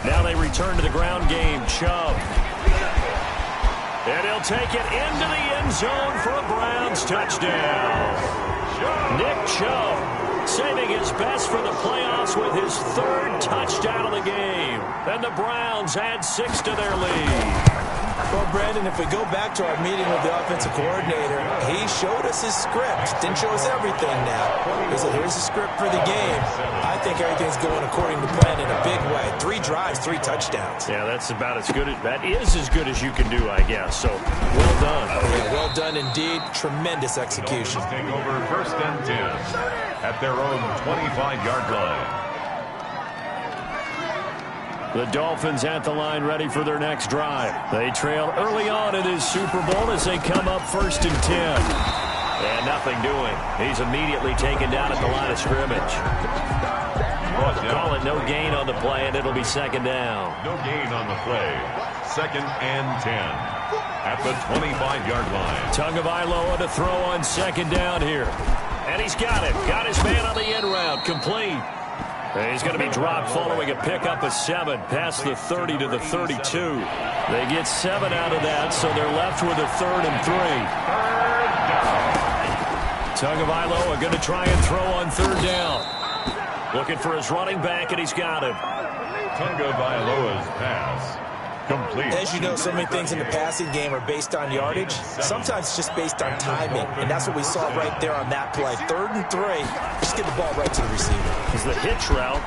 Now they return to the ground game. Chubb. And he'll take it into the end zone for a Browns touchdown. Nick Chubb saving his best for the playoffs with his 3rd touchdown of the game. And the Browns add 6 to their lead. Well, Brandon, if we go back to our meeting with the offensive coordinator, he showed us his script. Didn't show us everything now. He said, here's the script for the game. I think everything's going according to plan in a big way. 3 drives, 3 touchdowns. Yeah, that's about as good. That is as good as you can do, I guess. So, well done. Yeah, well done indeed. Tremendous execution. Take over 1st and 10 at their own 25-yard line. The Dolphins at the line ready for their next drive. They trail early on in this Super Bowl as they come up 1st and 10. And nothing doing. He's immediately taken down at the line of scrimmage. Call it no gain on the play, and it'll be 2nd down. No gain on the play. 2nd and 10 at the 25-yard line. Tagovailoa to throw on 2nd down here. And he's got it. Got his man on the end route. Complete. He's going to be dropped following a pickup of 7 past the 30 to the 32. They get 7 out of that, so they're left with a 3rd and 3. Tagovailoa going to try and throw on 3rd down. Looking for his running back, and he's got him. Tagovailoa's pass. Complete. As you know, so many things in the passing game are based on yardage. Sometimes it's just based on timing, and that's what we saw right there on that play. 3rd and 3. Just get the ball right to the receiver. Is the hitch route.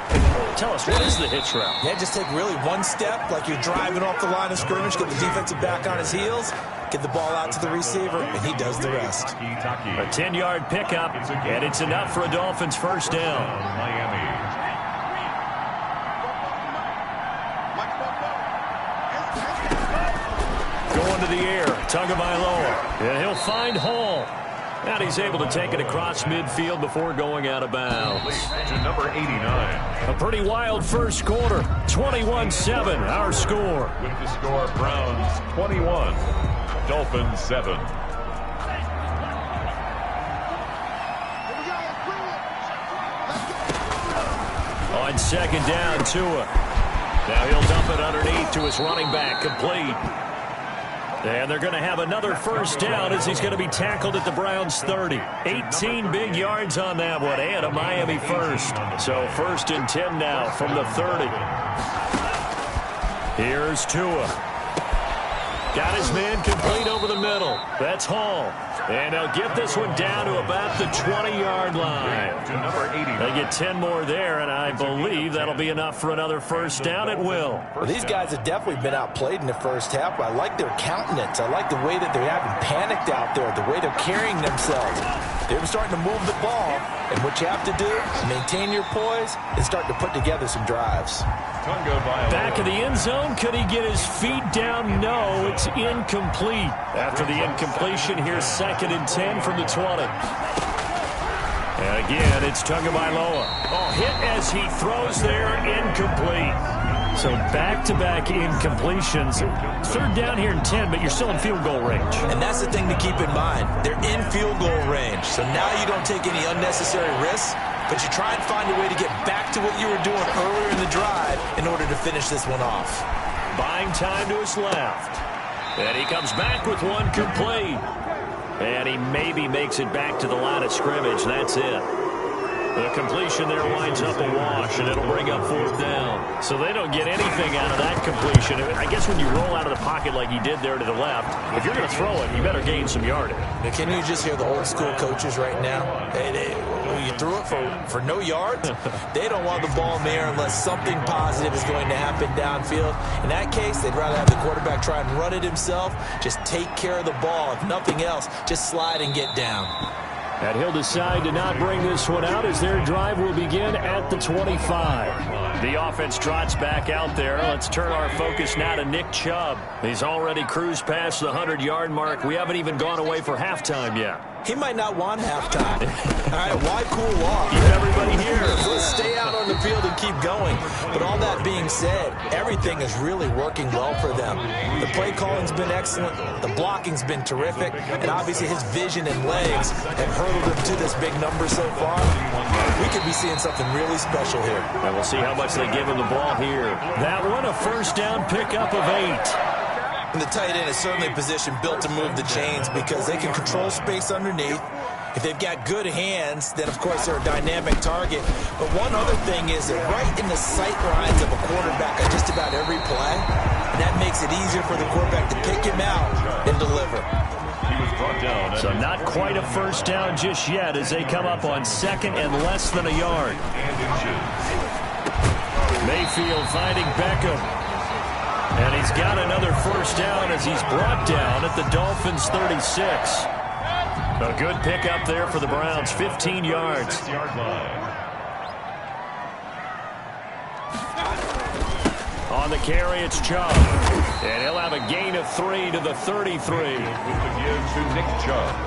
Tell us, what is the hitch route? Yeah, just take really one step, like you're driving off the line of scrimmage, get the defensive back on his heels, get the ball out to the receiver, and he does the rest. A 10-yard pickup, and it's enough for a Dolphins 1st down. Miami. Going to the air, Tagovailoa, and he'll find Hall. And he's able to take it across midfield before going out of bounds. To number 89. A pretty wild first quarter. 21-7, our score. With the score, Browns 21, Dolphins 7. On 2nd down, Tua. Now he'll dump it underneath to his running back, complete. And they're going to have another 1st down as he's going to be tackled at the Browns 30. 18 big yards on that one, and a Miami 1st. So 1st and 10 now from the 30. Here's Tua. Got his man complete over the middle. That's Hall. And they'll get this one down to about the 20-yard line. They get 10 more there, and I believe that'll be enough for another first down at will. Well, these guys have definitely been outplayed in the first half. I like their countenance. I like the way that they haven't panicked out there, the way they're carrying themselves. They're starting to move the ball, and what you have to do is maintain your poise and start to put together some drives. Back in the end zone, could he get his feet down? No, it's incomplete. After the incompletion, here's 2nd and 10 from the 20. And again, it's Tagovailoa. Oh, hit as he throws there, incomplete. So back-to-back incompletions. 3rd down here and 10, but you're still in field goal range. And that's the thing to keep in mind. They're in field goal range. So now you don't take any unnecessary risks, but you try and find a way to get back to what you were doing earlier in the drive in order to finish this one off. Buying time to his left. And he comes back with one complete. And he maybe makes it back to the line of scrimmage. That's it. The completion there winds up a wash, and it'll bring up 4th down. So they don't get anything out of that completion. I guess when you roll out of the pocket like he did there to the left, if you're going to throw it, you better gain some yardage. Now, can you just hear the old school coaches right now? You threw it for no yards. They don't want the ball in the air unless something positive is going to happen downfield. In that case, they'd rather have the quarterback try and run it himself. Just take care of the ball. If nothing else, just slide and get down. And he'll decide to not bring this one out as their drive will begin at the 25. The offense trots back out there. Let's turn our focus now to Nick Chubb. He's already cruised past the 100-yard mark. We haven't even gone away for halftime yet. He might not want halftime. All right, why cool off? Keep everybody here. Let's stay out on the field and keep going. But all that being said, everything is really working well for them. The play calling's been excellent. The blocking's been terrific. And obviously his vision and legs have hurdled him to this big number so far. We could be seeing something really special here. And we'll see how much they give him the ball here. That one, a first down pickup of 8. And the tight end is certainly a position built to move the chains because they can control space underneath. If they've got good hands, then, of course, they're a dynamic target. But one other thing is they're right in the sight lines of a quarterback on just about every play. And that makes it easier for the quarterback to pick him out and deliver. So not quite a first down just yet as they come up on 2nd and less than a yard. Mayfield finding Beckham. And he's got another first down as he's brought down at the Dolphins' 36. A good pickup there for the Browns, 15 yards. On the carry, it's Chubb. And he'll have a gain of 3 to the 33.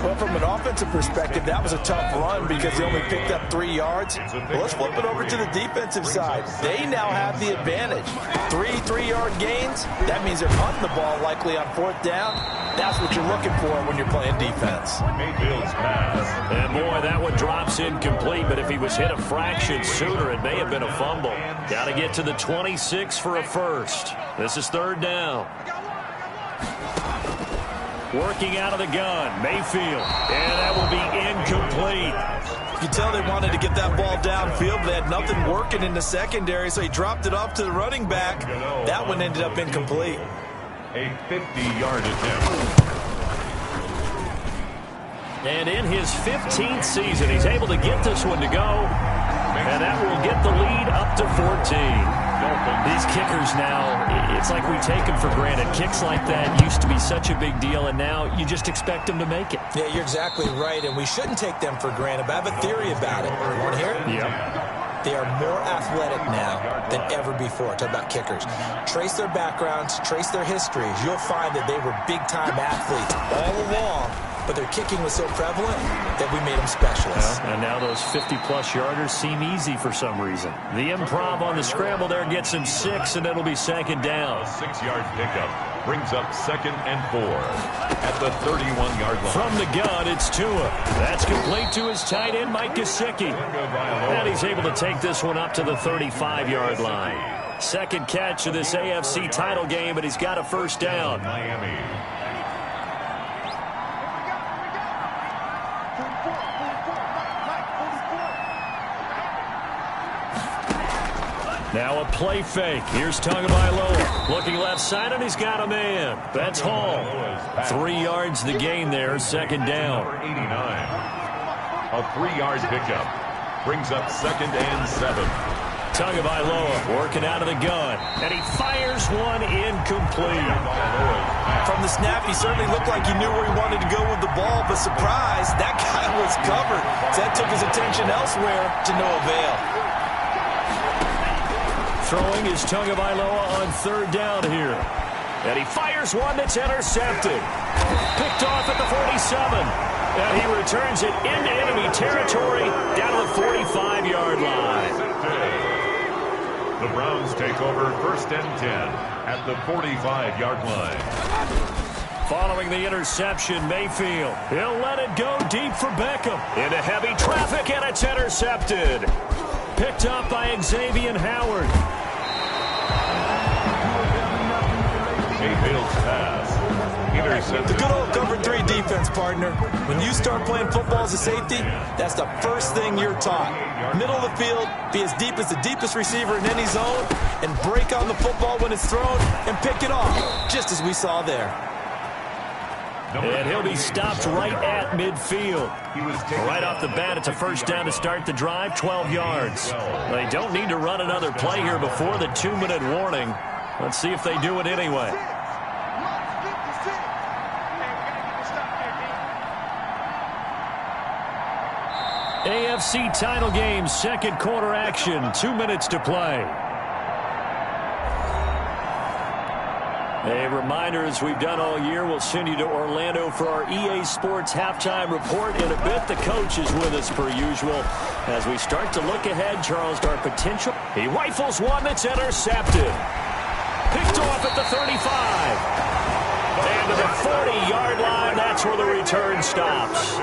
Well, from an offensive perspective, that was a tough run because they only picked up 3 yards. Well, let's flip it over to the defensive side. They now have the advantage. 3 3-yard gains. That means they're punting the ball likely on 4th down. That's what you're looking for when you're playing defense. And boy, that one drops incomplete, but if he was hit a fraction sooner, it may have been a fumble. Got to get to the 26 for a first. This is 3rd down. Working out of the gun, Mayfield. And that will be incomplete. You can tell they wanted to get that ball downfield, but they had nothing working in the secondary, so he dropped it off to the running back. That one ended up incomplete. A 50-yard attempt. And in his 15th season, he's able to get this one to go. And that will get the lead up to 14. These kickers now, it's like we take them for granted. Kicks like that used to be such a big deal, and now you just expect them to make it. Yeah, you're exactly right, and we shouldn't take them for granted, but I have a theory about it. You want to hear it? Yep. They are more athletic now than ever before. Talk about kickers. Trace their backgrounds, trace their histories. You'll find that they were big-time athletes all along, but their kicking was so prevalent that we made them specialists. And now those 50-plus yarders seem easy for some reason. The improv on the scramble there gets him 6, and it'll be 2nd down. A 6-yard pickup brings up 2nd and 4 at the 31-yard line. From the gun, it's Tua. That's complete to his tight end, Mike Gesicki. And he's able to take this one up to the 35-yard line. Second catch of this AFC title game, and he's got a first down. Miami. Now a play fake. Here's Tagovailoa. Looking left side, and he's got a man. That's Hall. 3 yards the gain there, second down. 89. A 3-yard pickup. Brings up 2nd and 7. Tagovailoa working out of the gun. And he fires one incomplete. From the snap, he certainly looked like he knew where he wanted to go with the ball, but surprise, that guy was covered. So that took his attention elsewhere to no avail. Throwing is Tagovailoa on 3rd down here. And he fires one that's intercepted. Picked off at the 47. And he returns it into enemy territory down to the 45-yard line. The Browns take over 1st and 10 at the 45-yard line. Following the interception, Mayfield. He'll let it go deep for Beckham. Into heavy traffic, and it's intercepted. Picked up by Xavier Howard. Mayfield's pass. Intercepted. The good old cover 3 defense, partner. When you start playing football as a safety, that's the first thing you're taught. Middle of the field, be as deep as the deepest receiver in any zone, and break on the football when it's thrown and pick it off, just as we saw there. And he'll be stopped right at midfield. Right off the bat, it's a first down to start the drive, 12 yards. They don't need to run another play here before the 2-minute warning. Let's see if they do it anyway. AFC title game, 2nd quarter action, 2 minutes to play. A reminder, as we've done all year, we'll send you to Orlando for our EA Sports halftime report. In a bit, the coach is with us per usual. As we start to look ahead, Charles, to our potential. He rifles one that's intercepted. Picked off at the 35. And to the 40-yard line, that's where the return stops.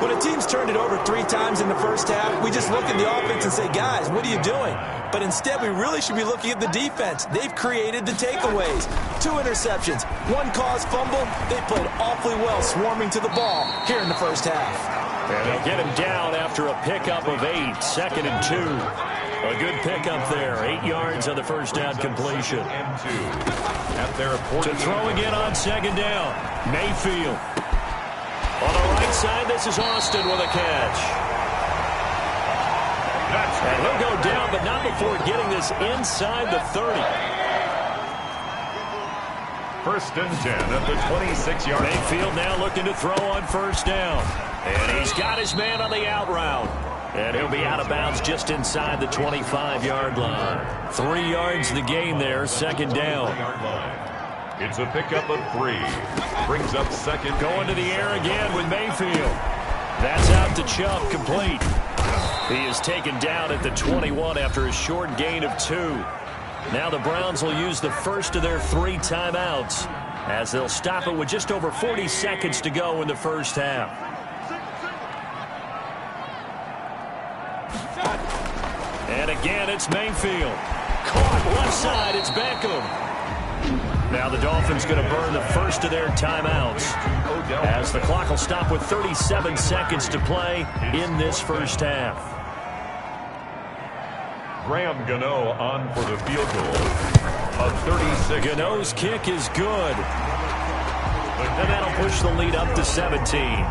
When a team's turned it over 3 times in the first half, we just look at the offense and say, guys, what are you doing? But instead, we really should be looking at the defense. They've created the takeaways. 2 interceptions, 1 caused fumble. They played awfully well swarming to the ball here in the first half. And they'll get him down after a pickup of 8, 2nd and 2. A good pickup there, 8 yards on the first down completion. To throw again on 2nd down, Mayfield. On the right side, this is Austin with a catch. And he'll go down, but not before getting this inside the 30. 1st and 10 at the 26-yard line. Mayfield now looking to throw on 1st down. And he's got his man on the out route. And he'll be out of bounds just inside the 25-yard line. 3 yards the gain there, 2nd down. It's a pickup of 3. Brings up 2nd. Going to the air again with Mayfield. That's out to Chubb, complete. He is taken down at the 21 after a short gain of 2. Now the Browns will use the first of their 3 timeouts as they'll stop it with just over 40 seconds to go in the first half. And again, it's Mayfield. Caught left side, it's Beckham. Now the Dolphins going to burn the first of their timeouts as the clock will stop with 37 seconds to play in this first half. Graham Gano on for the field goal of 36. Gano's kick is good. And that'll push the lead up to 17.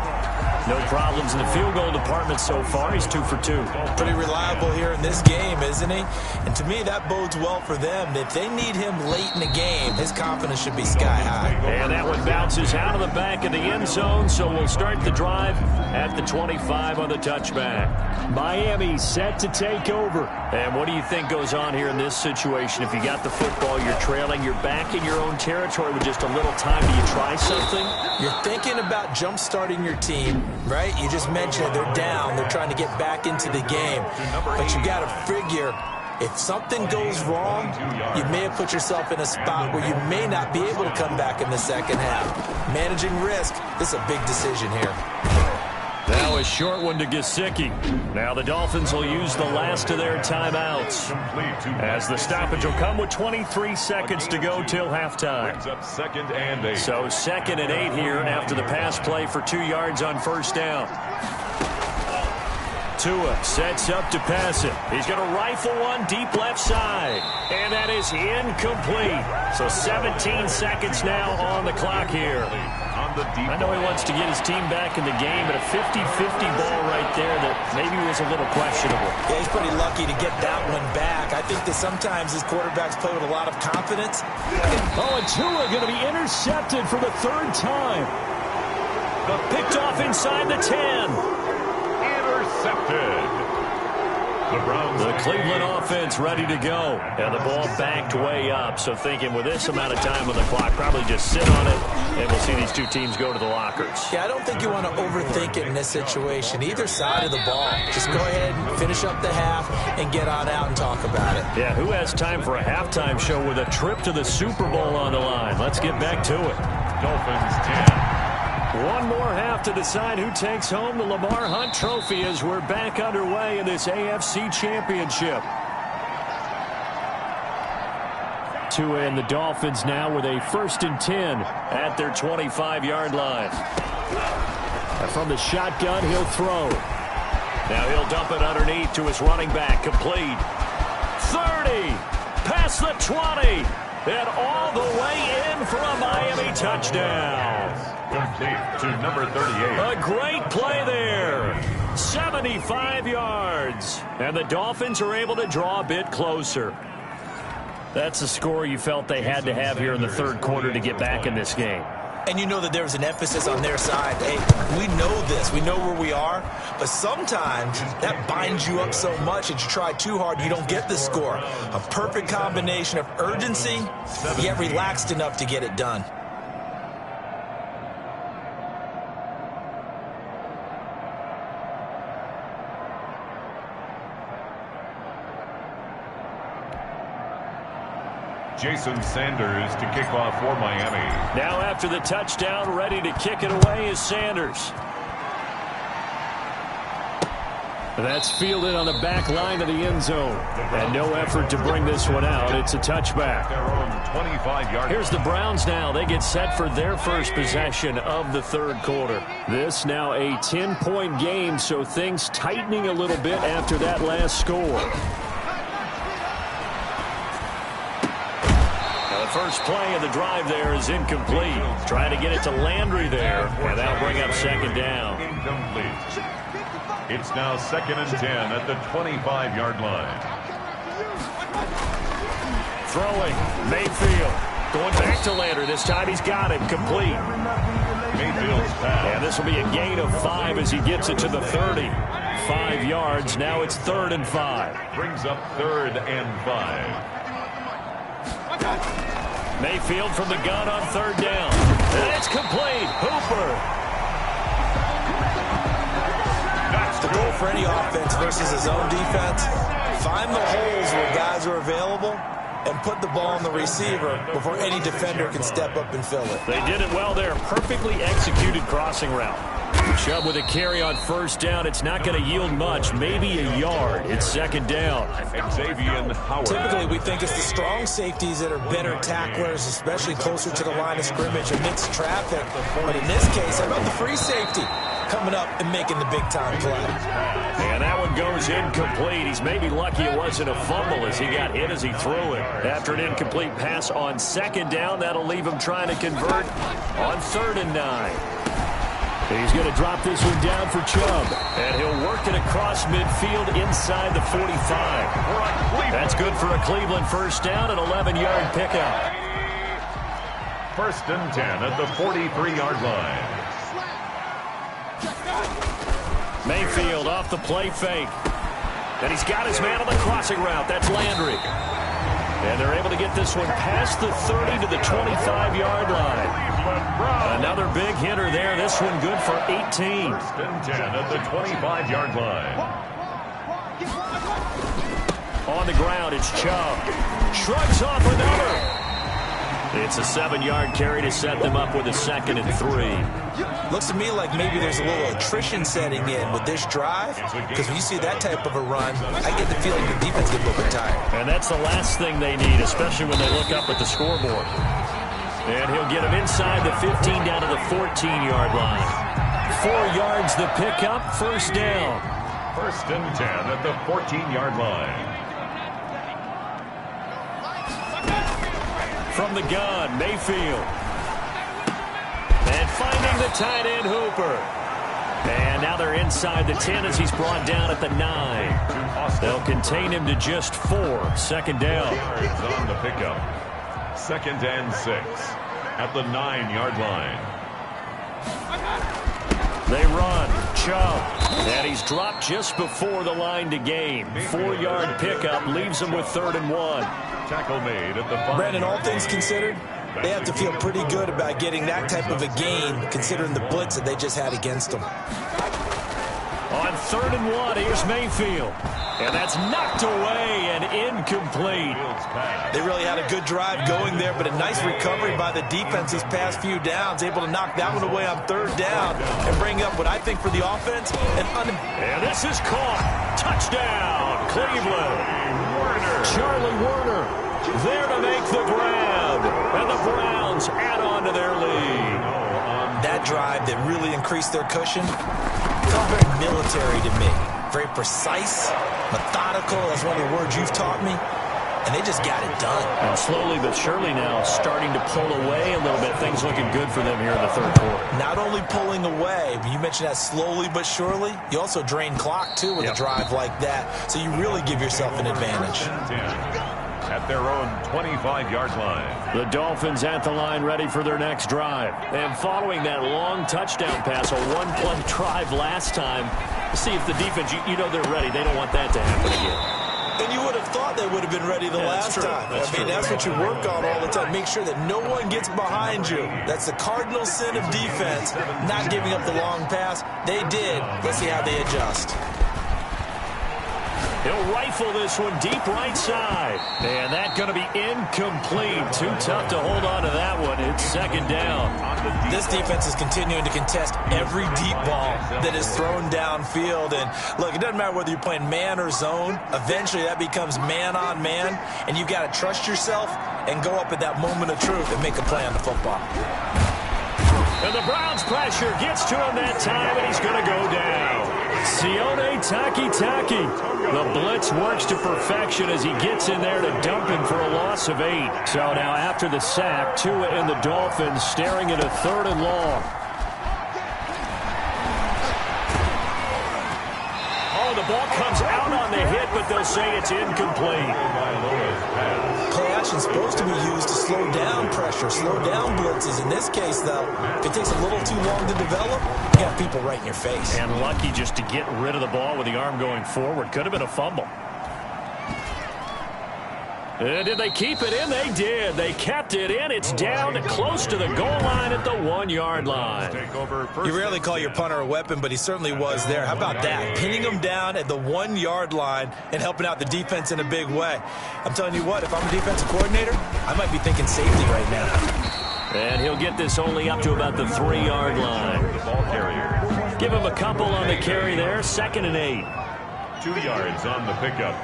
No problems in the field goal department so far. He's 2 for 2. Pretty reliable here in this game, isn't he? And to me, that bodes well for them. If they need him late in the game, his confidence should be sky high. And that one bounces out of the back of the end zone, so we'll start the drive at the 25 on the touchback. Miami set to take over. And what do you think goes on here in this situation? If you got the football, you're trailing, you're back in your own territory with just a little time. Do you try something? You're thinking about jump-starting your team, right? You just mentioned it. They're down. They're trying to get back into the game. But you got to figure, if something goes wrong, you may have put yourself in a spot where you may not be able to come back in the second half. Managing risk, this is a big decision here. Now a short one to Gesicki. Now the Dolphins will use the last of their timeouts as the stoppage will come with 23 seconds to go till halftime. Brings up 2nd and 8. So 2nd and 8 here after the pass play for 2 yards on 1st down. Tua sets up to pass it. He's going to rifle one deep left side. And that is incomplete. So 17 seconds now on the clock here. I know he wants to get his team back in the game, but a 50-50 ball right there that maybe was a little questionable. Yeah, he's pretty lucky to get that one back. I think that sometimes his quarterbacks play with a lot of confidence. Oh, and Tua going to be intercepted for the third time. But picked off inside the 10. Intercepted. The Cleveland offense ready to go. And the ball backed way up. So thinking with this amount of time on the clock, probably just sit on it, and we'll see these two teams go to the lockers. Yeah, I don't think you want to overthink it in this situation. Either side of the ball. Just go ahead and finish up the half and get on out and talk about it. Yeah, who has time for a halftime show with a trip to the Super Bowl on the line? Let's get back to it. Dolphins 10. One more half to decide who takes home the Lamar Hunt Trophy as we're back underway in this AFC Championship. Tua and the Dolphins now with a 1st and 10 at their 25-yard line. And from the shotgun, he'll throw. Now he'll dump it underneath to his running back. Complete. 30. Past the 20. And all the way in for a Miami touchdown. Complete to number 38. A great play there. 75 yards. And the Dolphins are able to draw a bit closer. That's the score you felt they had to have here in the third quarter to get back in this game. And you know that there was an emphasis on their side. Hey, we know this. We know where we are. But sometimes that binds you up so much that you try too hard, you don't get the score. A perfect combination of urgency, yet relaxed enough to get it done. Jason Sanders to kick off for Miami. Now after the touchdown, ready to kick it away is Sanders. That's fielded on the back line of the end zone. And no effort to bring this one out. It's a touchback. Here's the Browns now. They get set for their first possession of the third quarter. This now a 10-point game, so things tightening a little bit after that last score. First play of the drive there is incomplete. Trying to get it to Landry there, and that'll bring up second down. Incomplete. It's now 2nd and 10 at the 25-yard line. Throwing, Mayfield. Going back to Landry. This time he's got it. Complete. Mayfield's pass. And this will be a gain of 5 as he gets it to the 30. 5 yards. Now it's 3rd and 5. Brings up 3rd and 5. Mayfield from the gun on 3rd down. And it's complete. Hooper. That's the goal for any offense versus his own defense. Find the holes where guys are available and put the ball on the receiver before any defender can step up and fill it. They did it well there. Perfectly executed crossing route. Chubb with a carry on 1st down. It's not going to yield much, maybe a yard. It's 2nd down. Xavier Howard. Typically, we think it's the strong safeties that are better tacklers, especially closer to the line of scrimmage amidst traffic. But in this case, how about the free safety coming up and making the big-time play? And that one goes incomplete. He's maybe lucky it wasn't a fumble as he got hit as he threw it. After an incomplete pass on 2nd down, that'll leave him trying to convert on 3rd and 9. He's going to drop this one down for Chubb. And he'll work it across midfield inside the 45. That's good for a Cleveland 1st down, an 11-yard pickup. 1st and 10 at the 43-yard line. Mayfield off the play fake. And he's got his man on the crossing route. That's Landry. And they're able to get this one past the 30 to the 25-yard line. Another big hitter there. This one good for 18. 1st and 10 at the 25-yard line. On the ground, it's Chubb. Shrugs off another. It's a 7-yard carry to set them up with a 2nd and 3. Looks to me like maybe there's a little attrition setting in with this drive, because when you see that type of a run, I get the feeling the defense gets a little bit tired. And that's the last thing they need, especially when they look up at the scoreboard. And he'll get him inside the 15 down to the 14-yard line. 4 yards the pickup, 1st down. First and 10 at the 14-yard line. From the gun, Mayfield. And finding the tight end, Hooper. And now they're inside the 10 as he's brought down at the 9. They'll contain him to just 4. Second down. Yards on the pickup. Second and 6 at the 9-yard line. They run. Chubb. And he's dropped just before the line to gain. 4-yard pickup leaves him with 3rd and 1. Tackle made at the 5. Brandon, all things considered, they have to feel pretty good about getting that type of a gain, considering the blitz that they just had against them. On 3rd and 1, here's Mayfield. And that's knocked away and incomplete. They really had a good drive going there, but a nice recovery by the defense these past few downs, able to knock that one away on 3rd down and bring up what I think for the offense. And this is caught. Touchdown, Cleveland. Charlie Warner there to make the grab. And the Browns add on to their lead. That drive that really increased their cushion felt very military to me. Very precise, methodical. That's one of the words you've taught me. And they just got it done. And slowly but surely now starting to pull away a little bit. Things looking good for them here in the 3rd quarter. Not only pulling away, but you mentioned that slowly but surely. You also drain clock, too, with a drive like that. So you really give yourself an advantage. At their own 25-yard line. The Dolphins at the line ready for their next drive. And following that long touchdown pass, a one-play drive last time, see if the defense, you know they're ready. They don't want that to happen again. And you would have thought they would have been ready the last time. That's what you work on all the time. Make sure that no one gets behind you. That's the cardinal sin of defense, not giving up the long pass. They did. Let's see how they adjust. He'll rifle this one deep right side. And that's going to be incomplete. Too tough to hold on to that one. It's 2nd down. This defense is continuing to contest every deep ball that is thrown downfield. And look, it doesn't matter whether you're playing man or zone. Eventually that becomes man on man. And you got to trust yourself and go up at that moment of truth and make a play on the football. And the Browns pressure gets to him that time, and he's going to go down. Sione Takitaki. The blitz works to perfection as he gets in there to dump him for a loss of 8. So now after the sack, Tua and the Dolphins staring at a 3rd and long. Oh, the ball comes out on the hit, but they'll say it's incomplete. Play action is supposed to be used to slow down pressure, slow down blitzes. In this case, though, if it takes a little too long to develop, you got people right in your face. And lucky just to get rid of the ball with the arm going forward. Could have been a fumble. Did they keep it in? They did. They kept it in. It's down close to the goal line at the 1-yard line. You rarely call your punter a weapon, but he certainly was there. How about that? Pinning him down at the 1-yard line and helping out the defense in a big way. I'm telling you what, if I'm a defensive coordinator, I might be thinking safety right now. And he'll get this only up to about the 3-yard line. The ball carrier. Give him a couple on the carry there. 2nd and 8. 2 yards on the pickup.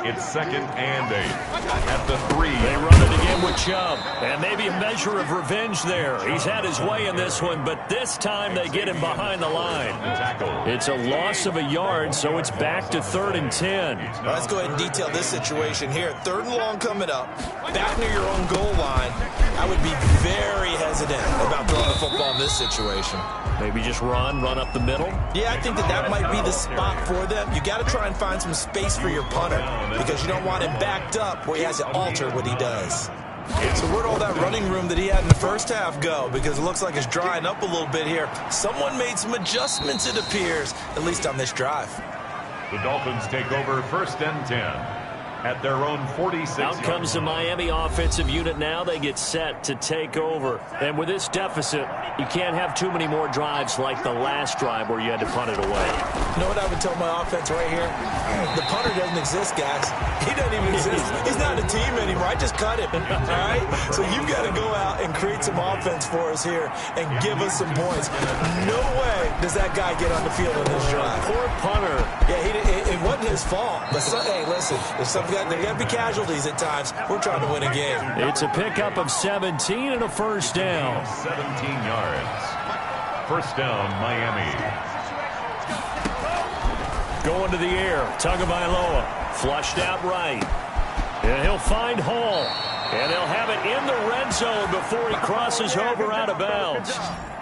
It's 2nd and 8 at the 3. They run it again with Chubb. And maybe a measure of revenge there. He's had his way in this one, but this time they get him behind the line. It's a loss of a yard, so it's back to 3rd and 10. Well, let's go ahead and detail this situation here. 3rd and long coming up. Back near your own goal line. I would be very hesitant about throwing the football in this situation. Maybe just run up the middle? Yeah, I think that might be the spot for them. You got to try and find some space for your punter because you don't want him backed up where he has to alter what he does. So where'd all that running room that he had in the first half go? Because it looks like it's drying up a little bit here. Someone made some adjustments, it appears, at least on this drive. The Dolphins take over 1st and 10. At their own 46. Out comes the Miami offensive unit now. They get set to take over. And with this deficit, you can't have too many more drives like the last drive where you had to punt it away. You know what I would tell my offense right here? The punter doesn't exist, guys. He doesn't even exist. He's not a team anymore. I just cut him. All right? So you've got to go out and create some offense for us here and give us some points. No way does that guy get on the field in this drive. Poor punter. Yeah, it wasn't his fault. But hey, listen, if there got to be casualties at times. We're trying to win a game. It's a pickup of 17 and a 1st down. 17 yards. 1st down, Miami. Going to the air. Tagovailoa. Flushed out right. And he'll find Hall. And they'll have it in the red zone before he crosses over out of bounds.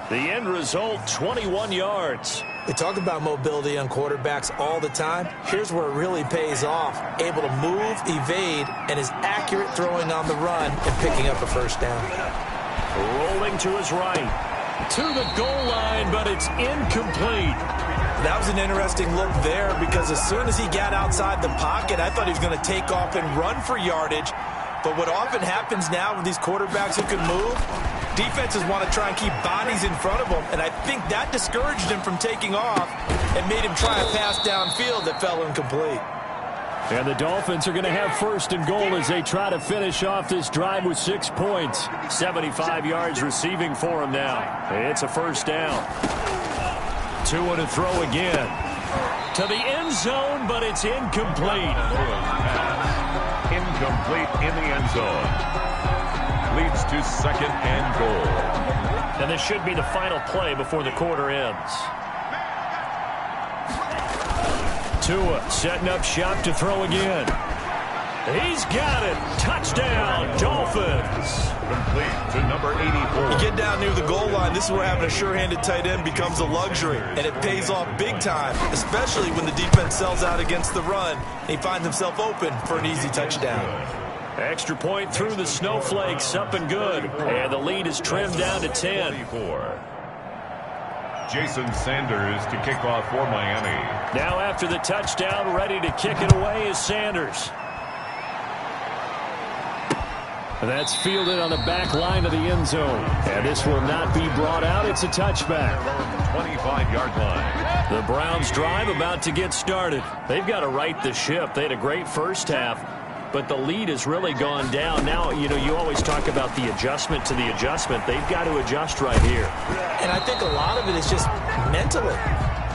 The end result, 21 yards. We talk about mobility on quarterbacks all the time. Here's where it really pays off. Able to move, evade, and is accurate throwing on the run and picking up a first down. Rolling to his right. To the goal line, but it's incomplete. That was an interesting look there because as soon as he got outside the pocket, I thought he was going to take off and run for yardage. But what often happens now with these quarterbacks who can move, defenses want to try and keep bodies in front of them, and I think that discouraged him from taking off and made him try a pass downfield that fell incomplete. And the Dolphins are going to have first and goal as they try to finish off this drive with 6 points. 75 yards receiving for him now. It's a first down. Tua to throw again. To the end zone, but it's incomplete. Incomplete in the end zone. Leads to second and goal. And this should be the final play before the quarter ends. Tua setting up shop to throw again. He's got it. Touchdown, Dolphins. Complete to number 84. You get down near the goal line, this is where having a sure-handed tight end becomes a luxury, and it pays off big time, especially when the defense sells out against the run, and he finds himself open for an easy touchdown. Extra point through the snowflakes, up and good, and the lead is trimmed down to 10. Jason Sanders to kick off for Miami. Now after the touchdown, ready to kick it away is Sanders. And that's fielded on the back line of the end zone. And this will not be brought out. It's a touchback. 25-yard line. The Browns drive about to get started. They've got to right the ship. They had a great first half, but the lead has really gone down. Now, you know, you always talk about the adjustment to the adjustment. They've got to adjust right here. And I think a lot of it is just mentally.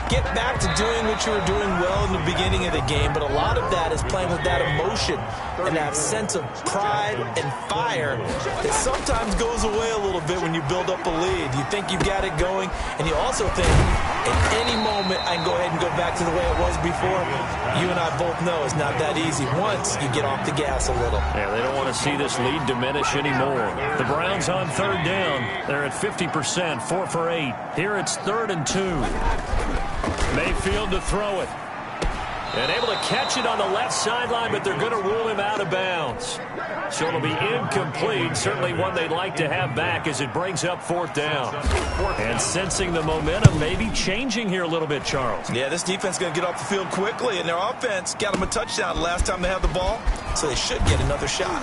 Get back to doing what you were doing well in the beginning of the game, but a lot of that is playing with that emotion and that sense of pride and fire that sometimes goes away a little bit when you build up a lead. You think you've got it going, and you also think at any moment I can go ahead and go back to the way it was before. You and I both know it's not that easy once you get off the gas a little. Yeah, they don't want to see this lead diminish anymore. The Browns on third down. They're at 50%, 4 for 8. Here it's 3rd and 2. Mayfield to throw it. And able to catch it on the left sideline, but they're going to rule him out of bounds. So it'll be incomplete. Certainly one they'd like to have back as it brings up 4th down. And sensing the momentum maybe changing here a little bit, Charles. Yeah, this defense is going to get off the field quickly, and their offense got them a touchdown the last time they had the ball, so they should get another shot.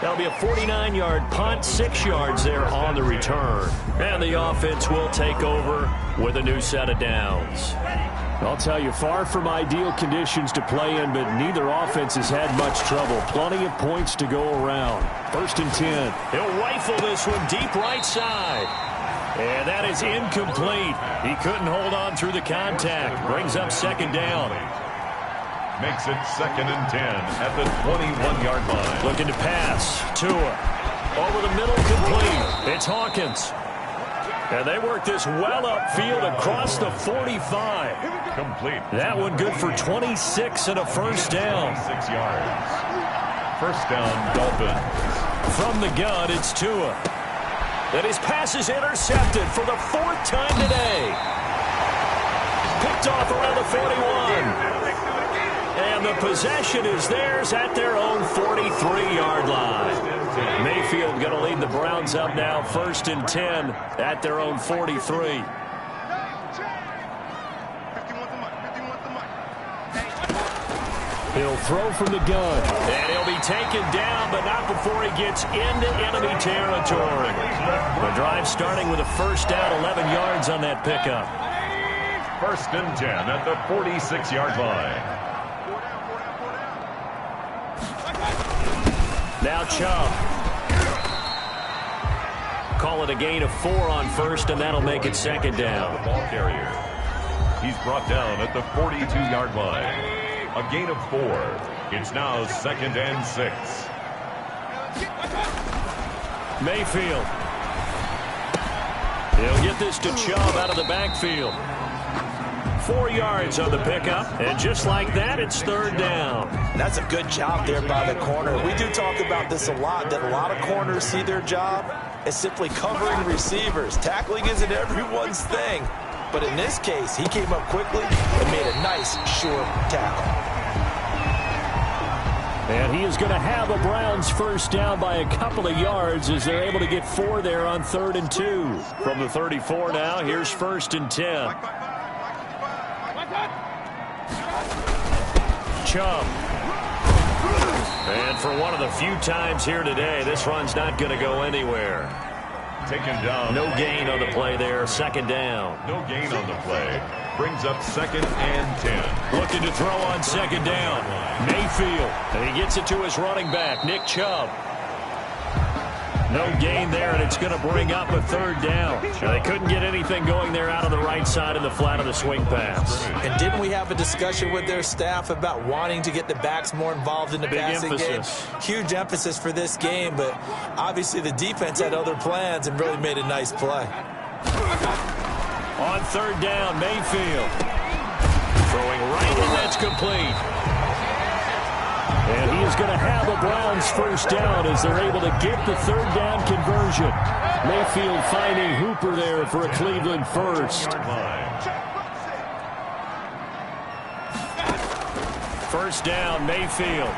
That'll be a 49-yard punt, 6 yards there on the return. And the offense will take over with a new set of downs. I'll tell you, far from ideal conditions to play in, but neither offense has had much trouble. Plenty of points to go around. 1st and 10. He'll rifle this one deep right side. And that is incomplete. He couldn't hold on through the contact. Brings up 2nd down. Makes it 2nd and 10 at the 21-yard line. Looking to pass. Tua. Over the middle, complete. It's Hawkins. And they work this well upfield across the 45. Complete. That one good for 26 and a first down. 6 yards. First down, Dolphins. From the gun, it's Tua. And his pass is intercepted for the 4th time today. Picked off around the 41. And the possession is theirs at their own 43-yard line. Mayfield going to lead the Browns up now, 1st and 10 at their own 43. He'll throw from the gun. And he'll be taken down, but not before he gets into enemy territory. The drive starting with a first down, 11 yards on that pickup. 1st and 10 at the 46-yard line. Now Chubb. Call it a gain of 4 on 1st, and that'll make it 2nd down. The ball carrier. He's brought down at the 42-yard line. A gain of 4. It's now 2nd and 6. Mayfield. He'll get this to Chubb out of the backfield. 4 yards on the pickup, and just like that, it's third down. And that's a good job there by the corner. We do talk about this a lot, that a lot of corners see their job as simply covering receivers. Tackling isn't everyone's thing. But in this case, he came up quickly and made a nice, sure tackle. And he is going to have the Browns first down by a couple of yards as they're able to get 4 there on 3rd and 2. From the 34 now, here's 1st and 10. Chubb. And for one of the few times here today, this run's not going to go anywhere. Taken down. No gain on the play there. 2nd down. No gain on the play. Brings up 2nd and 10. Looking to throw on 2nd down. Mayfield. And he gets it to his running back, Nick Chubb. No gain there, and it's going to bring up a 3rd down. Now, they couldn't get anything going there out on the right side of the flat of the swing pass. And didn't we have a discussion with their staff about wanting to get the backs more involved in the passing game? Huge emphasis for this game, but obviously the defense had other plans and really made a nice play. On 3rd down, Mayfield. Throwing right, and that's complete. And he is going to have the Browns first down as they're able to get the 3rd down conversion. Mayfield finding Hooper there for a Cleveland first. 1st down, Mayfield.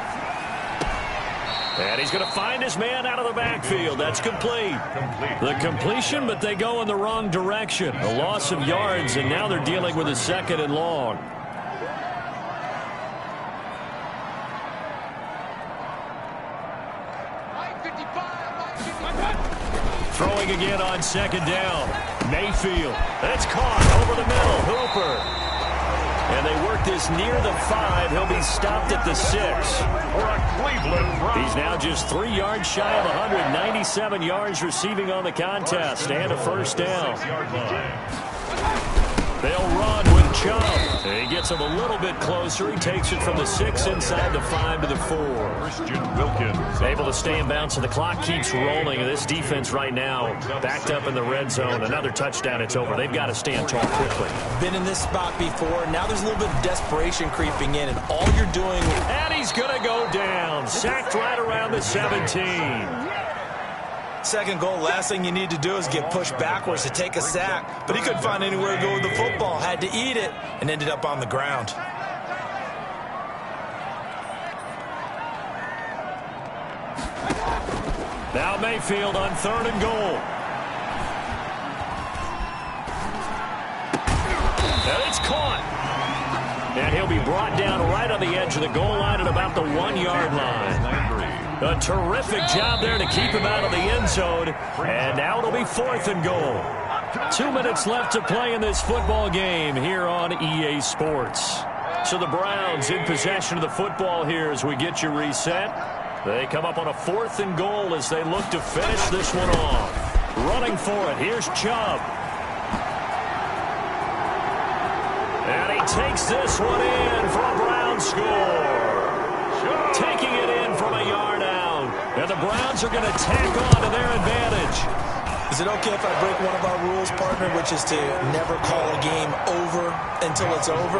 And he's going to find his man out of the backfield. That's complete. The completion, but they go in the wrong direction. A loss of yards, and now they're dealing with a 2nd and long. Throwing again on 2nd down. Mayfield. That's caught over the middle. Hooper. And they work this near the 5. He'll be stopped at the 6. He's now just 3 yards shy of 197 yards receiving on the contest. And a 1st down. They'll run with Chubb. He gets him a little bit closer. He takes it from the 6 inside the 5 to the 4. Christian Wilkins able to stay in bounds, and the clock keeps rolling. And this defense right now backed up in the red zone. Another touchdown, it's over. They've got to stand tall quickly. Been in this spot before. Now there's a little bit of desperation creeping in, and all you're doing... And he's going to go down. Sacked right around the 17. 2nd goal, last thing you need to do is get pushed backwards to take a sack. But he couldn't find anywhere to go with the football. Had to eat it and ended up on the ground. Now Mayfield on 3rd and goal. And it's caught. And he'll be brought down right on the edge of the goal line at about the 1-yard line. A terrific job there to keep him out of the end zone. And now it'll be 4th and goal. 2 minutes left to play in this football game here on EA Sports. So the Browns in possession of the football here as we get you reset. They come up on a 4th and goal as they look to finish this one off. Running for it, here's Chubb. And he takes this one in for a Brown score. Taking it in from a yard out. And the Browns are going to tack on to their advantage. Is it okay if I break one of our rules, partner, which is to never call a game over until it's over?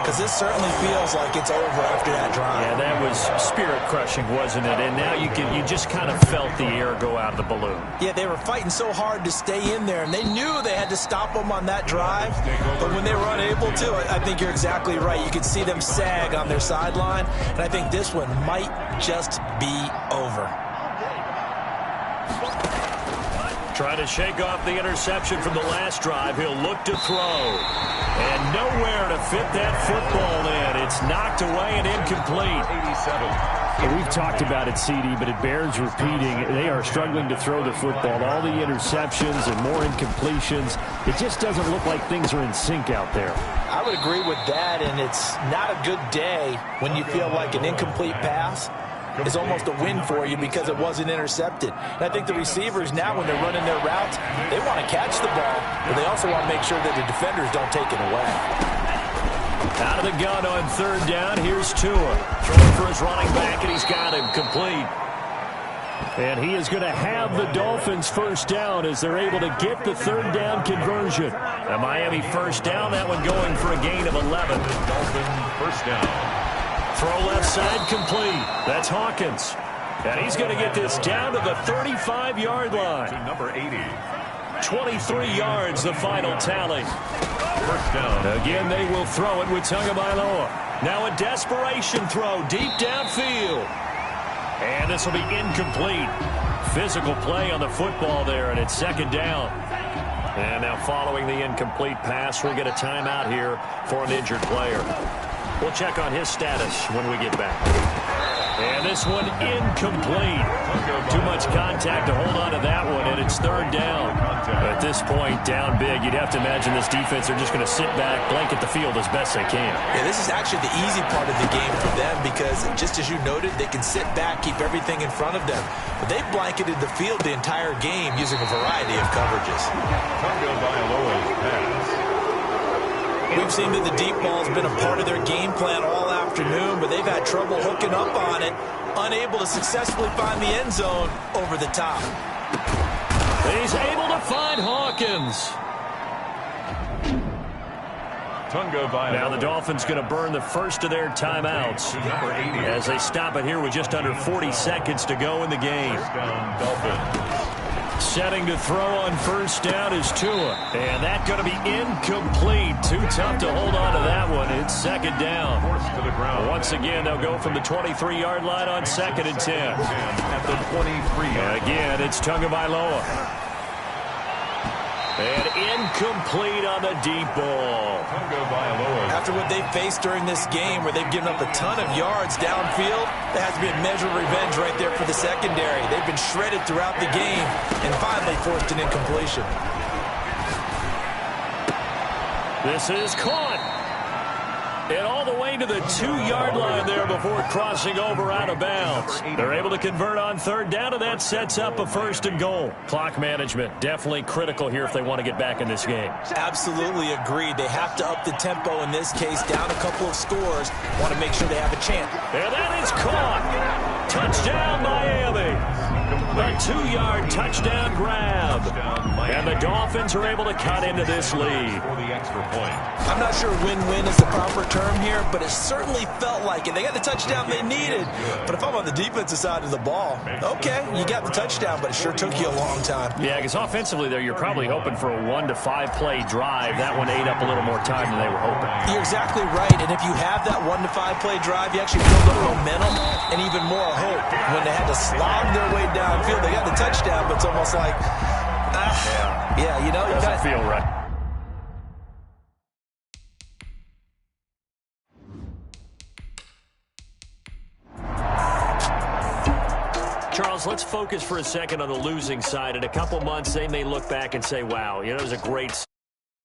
Because this certainly feels like it's over after that drive. Yeah, that was spirit-crushing, wasn't it? And now you just kind of felt the air go out of the balloon. Yeah, they were fighting so hard to stay in there, and they knew they had to stop them on that drive. But when they were unable to, I think you're exactly right. You could see them sag on their sideline, and I think this one might just be over. Trying to shake off the interception from the last drive. He'll look to throw. And nowhere to fit that football in. It's knocked away and incomplete. 87. We've talked about it, CD, but it bears repeating. They are struggling to throw the football. All the interceptions and more incompletions. It just doesn't look like things are in sync out there. I would agree with that, and it's not a good day when you feel like an incomplete pass is almost a win for you because it wasn't intercepted. And I think the receivers now, when they're running their routes, they want to catch the ball, but they also want to make sure that the defenders don't take it away. Out of the gun on 3rd down, here's Tua. Throwing for his running back, and he's got him complete. And he is going to have the Dolphins first down as they're able to get the third down conversion. A Miami first down, that one going for a gain of 11. Dolphin first down. Throw left side complete. That's Hawkins. And he's going to get this down to the 35-yard line. To number 80. 23 yards, the final tally. First down. Again, they will throw it with Tagovailoa. Now a desperation throw deep downfield. And this will be incomplete. Physical play on the football there, and it's second down. And now following the incomplete pass, we'll get a timeout here for an injured player. We'll check on his status when we get back. And this one incomplete. Too much contact to hold on to that one, and it's third down. At this point, down big, you'd have to imagine this defense are just going to sit back, blanket the field as best they can. Yeah, this is actually the easy part of the game for them because, just as you noted, they can sit back, keep everything in front of them. But they've blanketed the field the entire game using a variety of coverages. Tagovailoa's pass. We've seen that the deep ball has been a part of their game plan all afternoon, but they've had trouble hooking up on it, unable to successfully find the end zone over the top. He's able to find Hawkins. Now the Dolphins going to burn the first of their timeouts as they stop it here with just under 40 seconds to go in the game. Setting to throw on first down is Tua. And that's going to be incomplete. Too tough to hold on to that one. It's second down. Once again, they'll go from the 23-yard line on second and 10. At the 23. Again, it's Tagovailoa. And incomplete on the deep ball. After what they've faced during this game where they've given up a ton of yards downfield, there has to be a measure of revenge right there for the secondary. They've been shredded throughout the game and finally forced an incompletion. This is caught. And all the way to the 2-yard line there before crossing over out of bounds. They're able to convert on third down, and that sets up a first and goal. Clock management definitely critical here if they want to get back in this game. Absolutely agreed. They have to up the tempo in this case, down a couple of scores. Want to make sure they have a chance. And that is caught. Touchdown, Miami. A 2-yard touchdown grab. And the Dolphins are able to cut into this lead. I'm not sure win-win is the proper term here, but it certainly felt like it. They got the touchdown they needed. But if I'm on the defensive side of the ball, okay, you got the touchdown, but it sure took you a long time. Yeah, because offensively there, you're probably hoping for a 1 to 5 play drive. That one ate up a little more time than they were hoping. You're exactly right, and if you have that 1 to 5 play drive, you actually build up momentum and even more hope. When they had to slog their way downfield, they got the touchdown, but it's almost like, yeah, you know, you doesn't feel right. Charles, let's focus for a second on the losing side. In a couple months, they may look back and say, wow, you know, it was a great